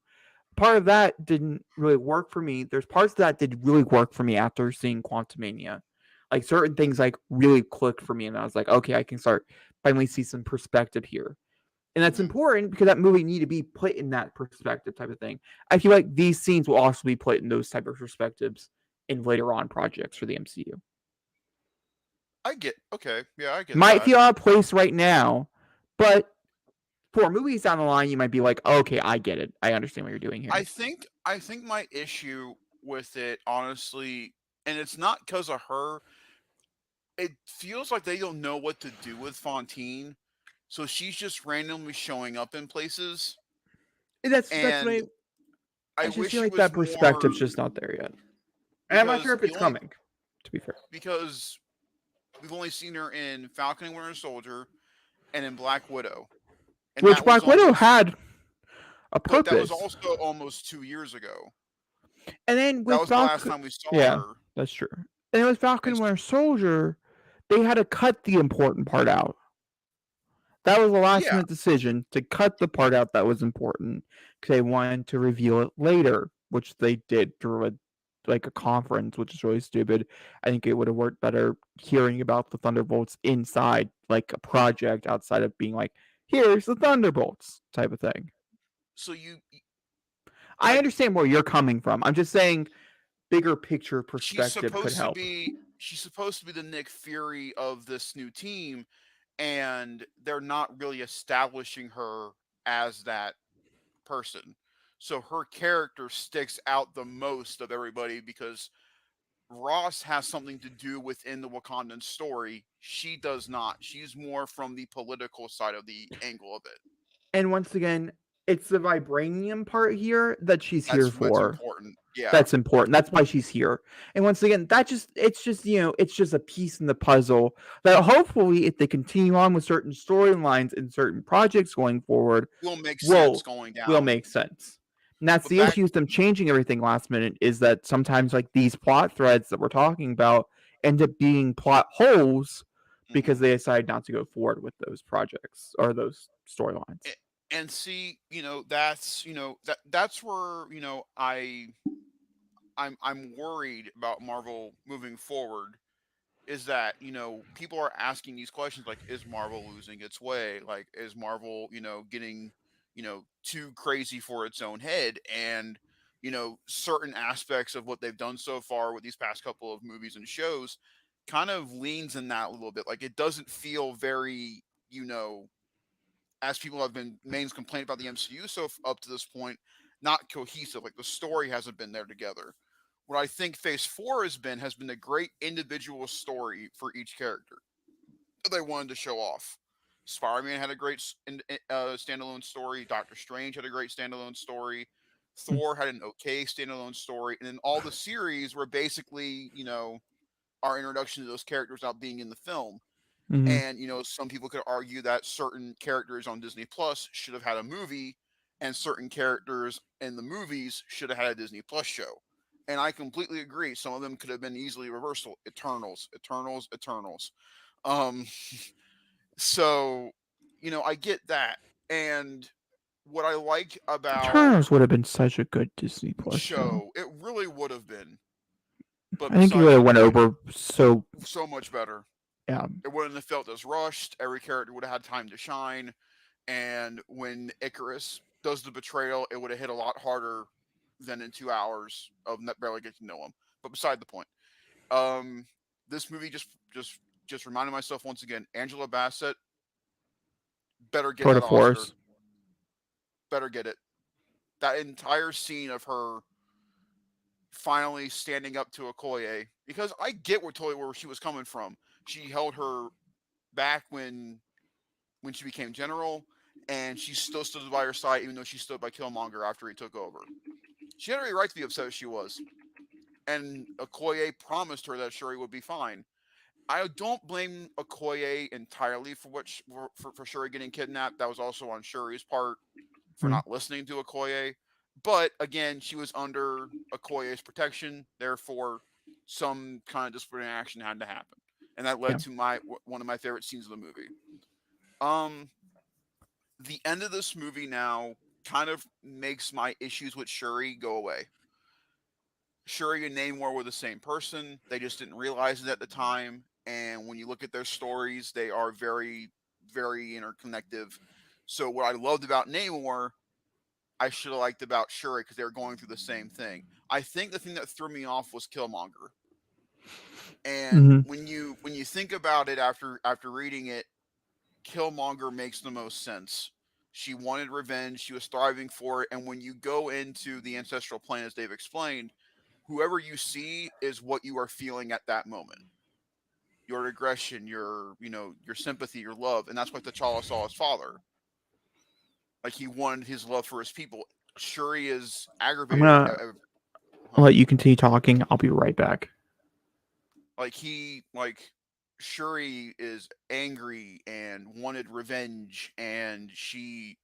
part of that didn't really work for me. There's parts that did really work for me after seeing Quantumania. Like certain things like really clicked for me, and I was like, okay, I can start finally see some perspective here. And that's Mm-hmm. important because that movie need to be put in that perspective type of thing. I feel like these scenes will also be put in those type of perspectives in later on projects for the MCU. Okay, yeah, I get Might that. feel out of place right now, but for movies down the line, you might be like, okay, I get it. I understand what you're doing here. I think my issue with it, honestly, and it's not because of her. It feels like they don't know what to do with Fontaine, so she's just randomly showing up in places, That's what and I I just wish feel she like was that more perspective's just not there yet. And I'm not sure because if it's coming, to be fair. because we've only seen her in Falcon and Winter Soldier and in Black Widow, and Which Black Widow had a but that was purpose. also almost 2 years ago. And then That with was the last Falcon, time we saw yeah, her. that's true. And with Falcon And and Winter Soldier, they had to cut the important part out. That was a last yeah, minute decision to cut the part out that was important because they wanted to reveal it later, which they did through a conference, which is really stupid. I think it would have worked better hearing about the Thunderbolts inside like a project outside of being like, here's the Thunderbolts type of thing. so you I like understand where you're coming from. I'm just saying bigger picture she's perspective could supposed to help. be she's supposed to be the Nick Fury of this new team, and they're not really establishing her as that person. So her character sticks out the most of everybody because Ross has something to do within the Wakandan story. She does not. She's more from the political side of the angle of it. And once again, it's the vibranium part here that she's here That's for. important. Yeah. That's important. That's why she's here. And once again, it's just it's just a piece in the puzzle that hopefully, if they continue on with certain storylines and certain projects going forward, Will make sense will going will down. make sense. And that's But the back issue with them changing everything last minute, is that sometimes like these plot threads that we're talking about end up being plot holes because mhm. they decide not to go forward with those projects or those storylines. And see, that's where, I'm worried about Marvel moving forward, is that, people are asking these questions like, is Marvel losing its way? Like, is Marvel, getting, too crazy for its own head? And, certain aspects of what they've done so far with these past couple of movies and shows kind of leans in that a little bit. Like, it doesn't feel very, as people have been mains complaint about the MCU up to this point, not cohesive. Like the story hasn't been there together. What I think Phase 4 has been a great individual story for each character that they wanted to show off. Spider-Man had a great standalone story. Doctor Strange had a great standalone story. Thor had an okay standalone story, and then all the series were basically, our introduction to those characters without being in the film. Mm-hmm. And some people could argue that certain characters on Disney Plus should have had a movie, and certain characters in the movies should have had a Disney Plus show. And I completely agree. Some of them could have been easily reversal. Eternals. Um, so, I get that. And what I like about Eternals would have been such a good Disney Plus show. it really would have been. But I think it would besides have the went point, over so so much better. yeah. It wouldn't have felt as rushed. Every character would have had time to shine. And when Icarus does the betrayal, it would have hit a lot harder than in 2 hours of barely getting to know him. But beside the point, this movie just reminded myself once again, Angela Bassett better get Tour de that Oscar. Force. Better get it. That entire scene of her finally standing up to Okoye, because I get where she was coming from. She held her back when she became general, and she still stood by her side, even though she stood by Killmonger after he took over. She had every right to be upset as she was. And Okoye promised her that Shuri would be fine. I don't blame Okoye entirely for for Shuri getting kidnapped. That was also on Shuri's part for not listening to Okoye. But again, she was under Okoye's protection, therefore some kind of disciplinary action had to happen. And that led to one of my favorite scenes of the movie. The end of this movie now kind of makes my issues with Shuri go away. Shuri and Namor were the same person. They just didn't realize it at the time. And when you look at their stories, they are very, very interconnective. So what I loved about Namor, I should have liked about Shuri because they were going through the same thing. I think the thing that threw me off was Killmonger. And when you think about it after reading it, Killmonger makes the most sense. She wanted revenge. She was striving for it. And when you go into the ancestral plane, as they've explained, whoever you see is what you are feeling at that moment. Your aggression, your sympathy, your love, and that's what T'Challa saw his father. Like he wanted his love for his people. Shuri is aggravated. I'll let you continue talking. I'll be right back. Shuri is angry and wanted revenge, and she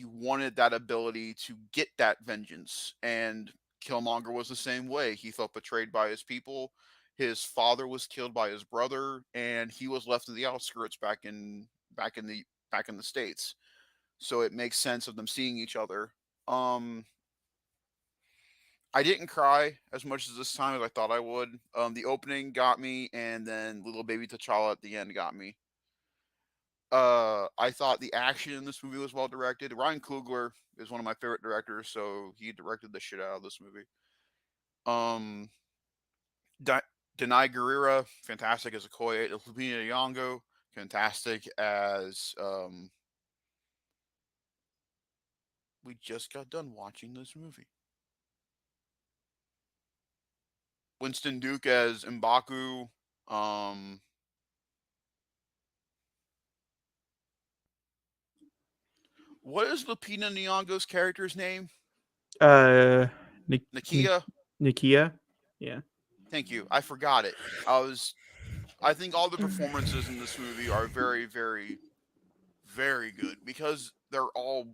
wanted that ability to get that vengeance. And Killmonger was the same way. He felt betrayed by his people. His father was killed by his brother, and he was left in the outskirts back in the States. So it makes sense of them seeing each other. I didn't cry as much as this time as I thought I would. The opening got me, and then little baby T'Challa at the end got me. I thought the action in this movie was well directed. Ryan Coogler is one of my favorite directors, so he directed the shit out of this movie. Denai Guerrera, fantastic as Okoye. Lupita Nyong'o, fantastic as we just got done watching this movie. Winston Duke as M'Baku. What is Lupita Nyong'o's character's name? Nakia. Nakia. Yeah. Thank you. I forgot it. I think all the performances in this movie are very, very, very good because they're all.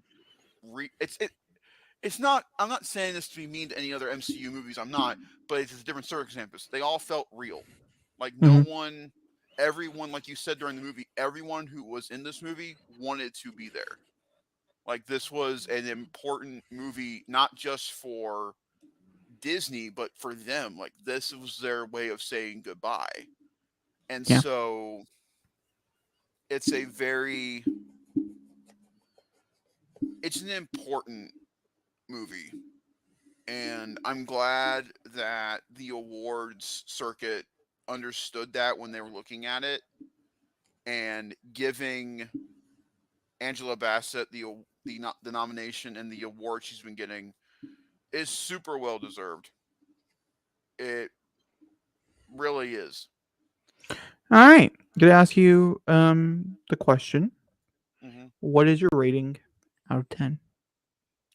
It's not. I'm not saying this to be mean to any other MCU movies. I'm not, but it's different circumstances. They all felt real. Like no one, everyone, like you said during the movie, everyone who was in this movie wanted to be there. Like this was an important movie, not just for Disney, but for them. Like this was their way of saying goodbye. And so it's it's an important movie. And I'm glad that the awards circuit understood that when they were looking at it and giving Angela Bassett, the nomination and the award she's been getting is super well deserved. It really is. All right, gonna ask you the question. Hmm. What is your rating out of 10?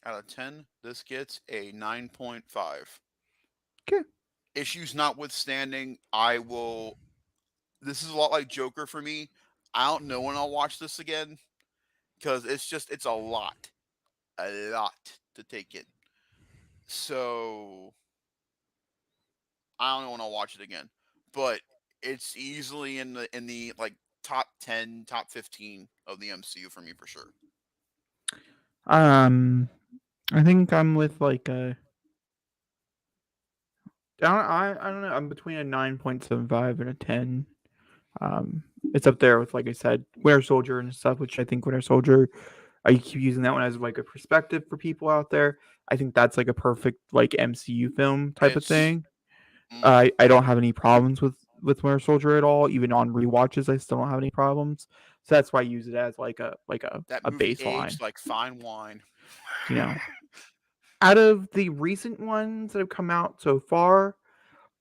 Out of 10, this gets a 9.5. Okay. Issues notwithstanding, I will. This is a lot like Joker for me. I don't know when I'll watch this again because it's a lot to take in. So I don't know when I'll watch it again, but it's easily in the like top 10, top 15 of the MCU for me for sure. Um, I think I'm with like a. I don't know. I'm between a 9.75 and a 10. Um, it's up there with, like I said, Winter Soldier and stuff, which I think Winter Soldier, I keep using that one as like a perspective for people out there. I think that's like a perfect like MCU film type of It's thing. mm, I don't have any problems with Winter Soldier at all. Even on rewatches, I still don't have any problems. So that's why I use it as like that a movie baseline. aged like fine wine. You know, out of the recent ones that have come out so far,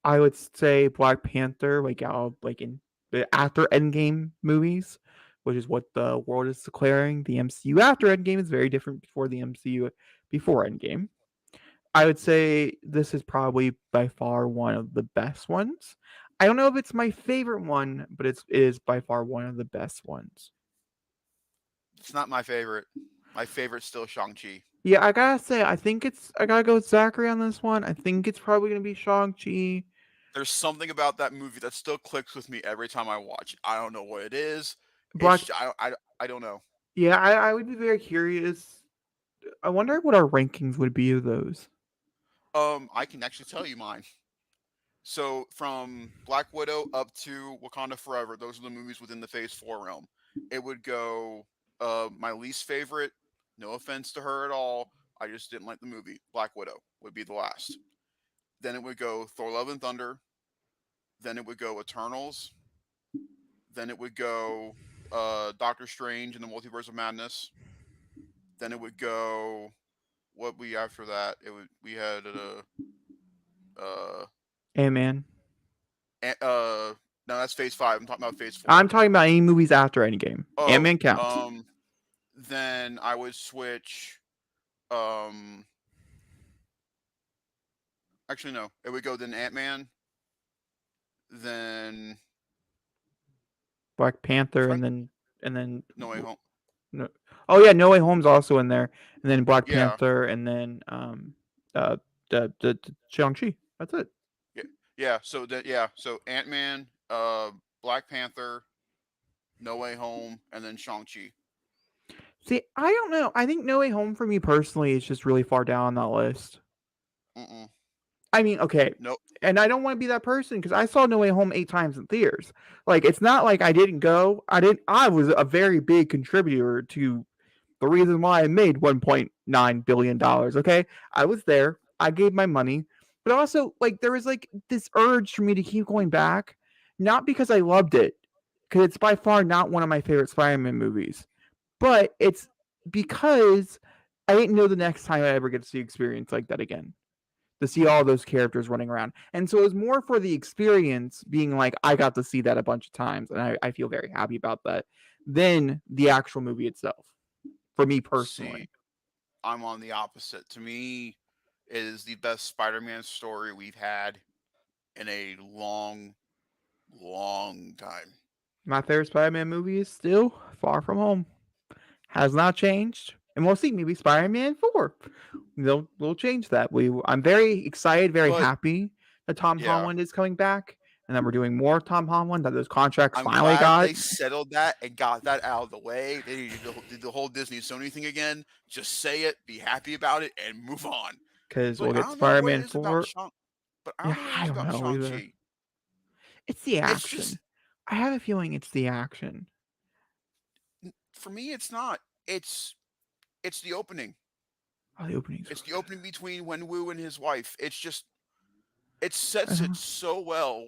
I would say Black Panther, like out like in the after Endgame movies, which is what the world is declaring. The MCU after Endgame is very different before the MCU before Endgame. I would say this is probably by far one of the best ones. I don't know if it's my favorite one, but it is by far one of the best ones. It's not my favorite. My favorite's still Shang-Chi. Yeah, I gotta say, I gotta go with Zachary on this one. I think it's probably gonna be Shang-Chi. There's something about that movie that still clicks with me every time I watch it. I don't know what it is. Black I don't know. Yeah, I would be very curious. I wonder what our rankings would be of those. I can actually tell you mine. So from Black Widow up to Wakanda Forever, those are the movies within the Phase 4 realm. It would go my least favorite, no offense to her at all, I just didn't like the movie. Black Widow would be the last. Then it would go Thor Love and Thunder, then it would go Eternals, then it would go Doctor Strange and the Multiverse of Madness. Then it would go what we after that. We had uh Ant-Man. no, that's Phase 5. I'm talking about Phase I'm 4. talking about any movies after Endgame. Oh, Ant-Man counts. then I would switch. Um, actually, no, it would go then Ant Man, then Black Panther, try, and then No Way Home. no. Oh yeah, No Way Home's also in there, and then Black Yeah, Panther, and then uh the Shang-Chi. That's it. yeah, yeah. So Ant Man, Black Panther, No Way Home, and then Shang Chi. See, I don't know. I think No Way Home for me personally is just really far down on that list. Mm-mm. I mean, okay, Nope. and I don't want to be that person because I saw No Way Home 8 times in theaters. Like, it's not like I didn't go. I didn't. I was a very big contributor to the reason why I made $1.9 billion. Okay, I was there. I gave my money, but also like there was like this urge for me to keep going back, not because I loved it, because it's by far not one of my favorite Spider-Man movies, but it's because I didn't know the next time I ever get to see experience like that again, to see all those characters running around. And so it was more for the experience being like, I got to see that a bunch of times. And I feel very happy about that than the actual movie itself, for me See, personally. I'm on the opposite. To me, it is the best Spider-Man story we've had in a long, long time. My favorite Spider Man movie is still Far From Home. Has not changed. And we'll see, maybe Spider Man 4. We'll change that. I'm very excited, very But happy that Tom yeah, Holland is coming back. And then we're doing more Tom Holland, that those contracts I'm finally glad got. they settled that and got that out of the way. They did the whole Disney Sony thing again. Just say it, be happy about it, and move on. Because we'll But I get don't know Spider what it Man is about 4. Shang. But I Yeah, don't know what it I is don't about know Shang either. Chi. It's the It's just action. I have a feeling it's the action. for me, it's not. It's the opening. Oh, the opening's It's really the good. opening between Wenwu and his wife. It's just it I sets it know. so well.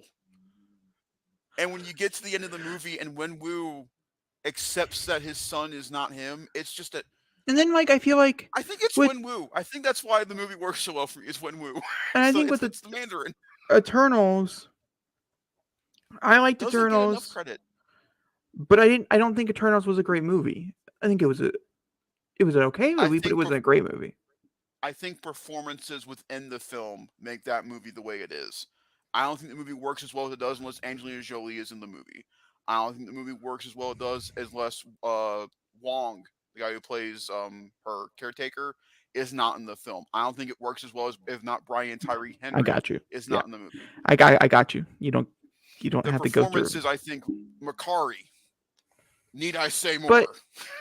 And when you get to the end of the movie and Wenwu accepts that his son is not him. It's just that. And then, like, I feel like I think it's with, Wenwu. I think that's why the movie works so well for me. It's Wenwu. and I So think with it's the Mandarin. Eternals, I liked Doesn't get enough Eternals, credit. but I don't think Eternals was a great movie. I think it was an okay movie, but it wasn't a great movie. I think performances within the film make that movie the way it is. I don't think the movie works as well as it does unless Angelina Jolie is in the movie. I don't think the movie works as well as it does unless Wong, the guy who plays her caretaker, is not in the film. I don't think it works as well as if not Brian Tyree Henry I got you. is not in the movie. I got you. You don't The have to go through. performances, I think, Makari. Need I say more? But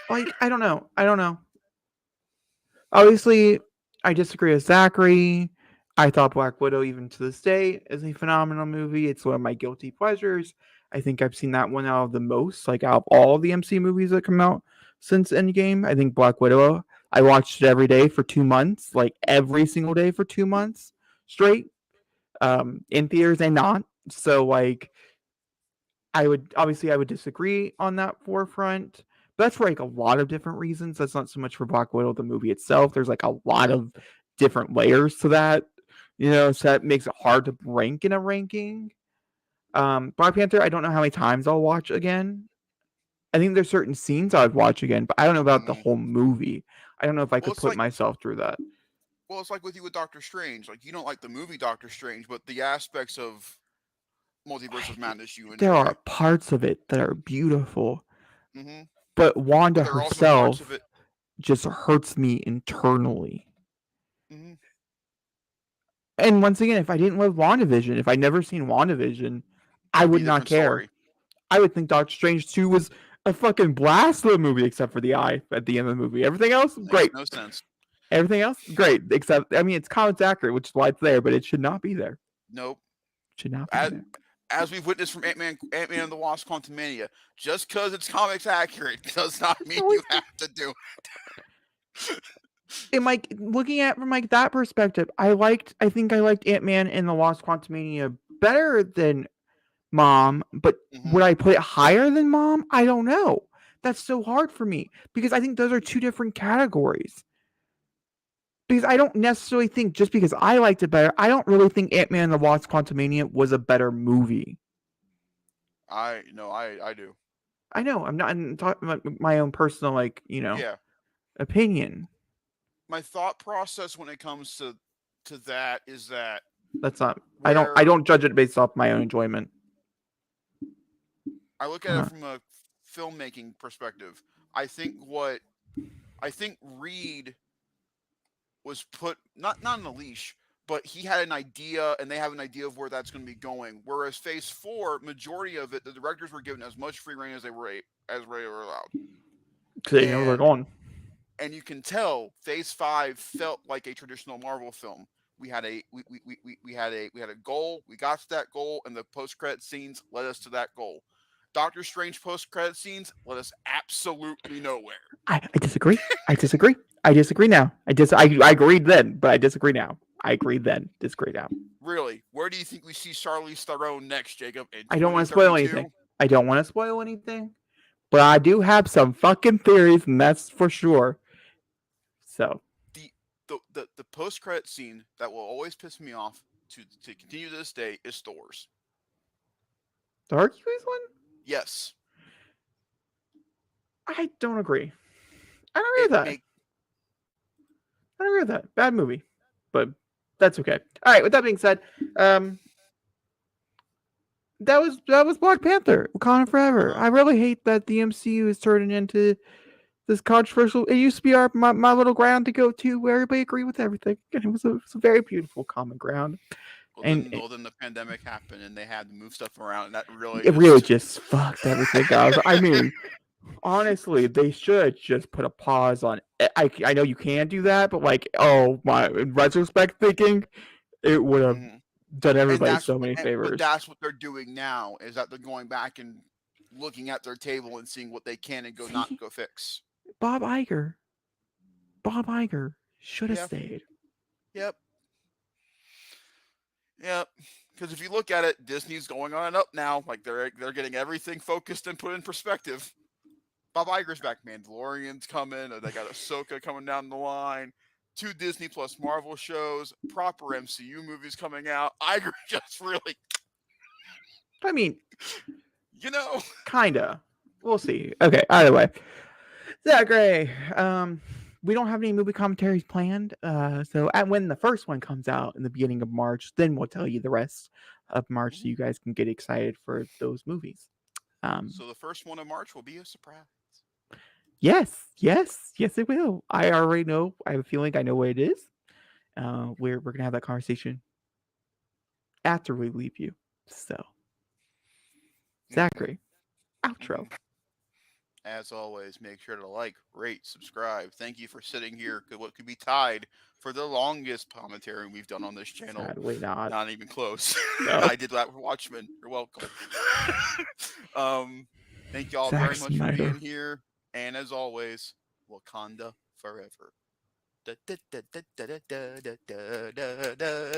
like, I don't know. Obviously, I disagree with Zachary. I thought Black Widow, even to this day, is a phenomenal movie. It's one of my guilty pleasures. I think I've seen that one out of the most, like out of all the MC movies that come out since Endgame. I think Black Widow, I watched it every day for 2 months, like every single day for 2 months straight, in theaters and not. So like, I would disagree on that forefront. But that's for like a lot of different reasons. That's not so much for Black Widow, the movie itself. There's like a lot of different layers to that, so that makes it hard to rank in a ranking. Black Panther, I don't know how many times I'll watch again. I think there's certain scenes I'd watch again, but I don't know about the whole movie. I don't know if I could put myself through that. Well, it's like with you with Doctor Strange. Like, you don't like the movie Doctor Strange, but the aspects of Multiverse of Madness you enjoy. There are parts of it that are beautiful. Mm-hmm. But Wanda herself just hurts me internally. Mm-hmm. And once again, if I didn't love WandaVision, if I'd never seen WandaVision, I would not care. Story. I would think Doctor Strange 2 was a fucking blast of a movie, except for the eye at the end of the movie. Everything else, great. No sense. Everything else, great. Except, I mean, it's comics accurate, which is why it's there, but it should not be there. Nope. It should not be there. As we've witnessed from Ant-Man and the Wasp: Quantumania, just because it's comics accurate does not mean you have to do it. And like, looking at it from like that perspective, I think I liked Ant-Man and the Wasp: Quantumania better than Mom, but would I put it higher than Mom? I don't know. That's so hard for me because I think those are two different categories. Because I don't necessarily think just because I liked it better, I don't really think Ant-Man and the Wasp: Quantumania was a better movie. I do. I know. I'm not talking about my own personal, opinion. My thought process when it comes to that is that that's not. I don't judge it based off my own enjoyment. I look at it from a filmmaking perspective. I think Reed was put not on a leash, but he had an idea, and they have an idea of where that's going to be going. Whereas Phase 4, majority of it, the directors were given as much free reign as they were allowed. Because they know they're going. And you can tell Phase 5 felt like a traditional Marvel film. We had a goal. We got to that goal, and the post-credit scenes led us to that goal. Doctor Strange post-credit scenes led us absolutely nowhere. I disagree. I disagree now. I agreed then, but I disagree now. I agreed then. Disagree now. Really? Where do you think we see Charlize Theron next, Jacob? I don't want to spoil anything. But I do have some fucking theories, and that's for sure. So the post-credit scene that will always piss me off to continue to this day is Thor's. The Hercules one? Yes. I don't agree. I don't agree with that. I don't agree with that. Bad movie. But that's okay. All right, with that being said, that was Black Panther, Wakanda Forever. I really hate that the MCU is turning into this controversial. It used to be my little ground to go to where everybody agreed with everything. And it was a very beautiful common ground. Well, then the pandemic happened and they had to move stuff around, and that really just fucked everything up. I mean, honestly, they should just put a pause on. I know you can do that, but in retrospect thinking, it would have done everybody so many favors. But that's what they're doing now, is that they're going back and looking at their table and seeing what they can and not go fix. Bob Iger should have stayed. Yep. Because if you look at it, Disney's going on and up now. Like they're getting everything focused and put in perspective. Bob Iger's back. Mandalorian's coming. They got Ahsoka coming down the line. 2 Disney Plus Marvel shows. Proper MCU movies coming out. Iger just really, I mean, kinda. We'll see. Okay. Either way, Zachary. We don't have any movie commentaries planned. So when the first one comes out in the beginning of March, then we'll tell you the rest of March, so you guys can get excited for those movies. So the first one of March will be a surprise. Yes, it will. I already know. I have a feeling I know what it is. We're gonna have that conversation after we leave you. So, Zachary, outro. As always, make sure to like, rate, subscribe. Thank you for sitting here. What could be tied for the longest commentary we've done on this channel? Sadly not. Not even close. No. I did that for Watchmen. You're welcome. Thank y'all very much for being here. And as always, Wakanda forever.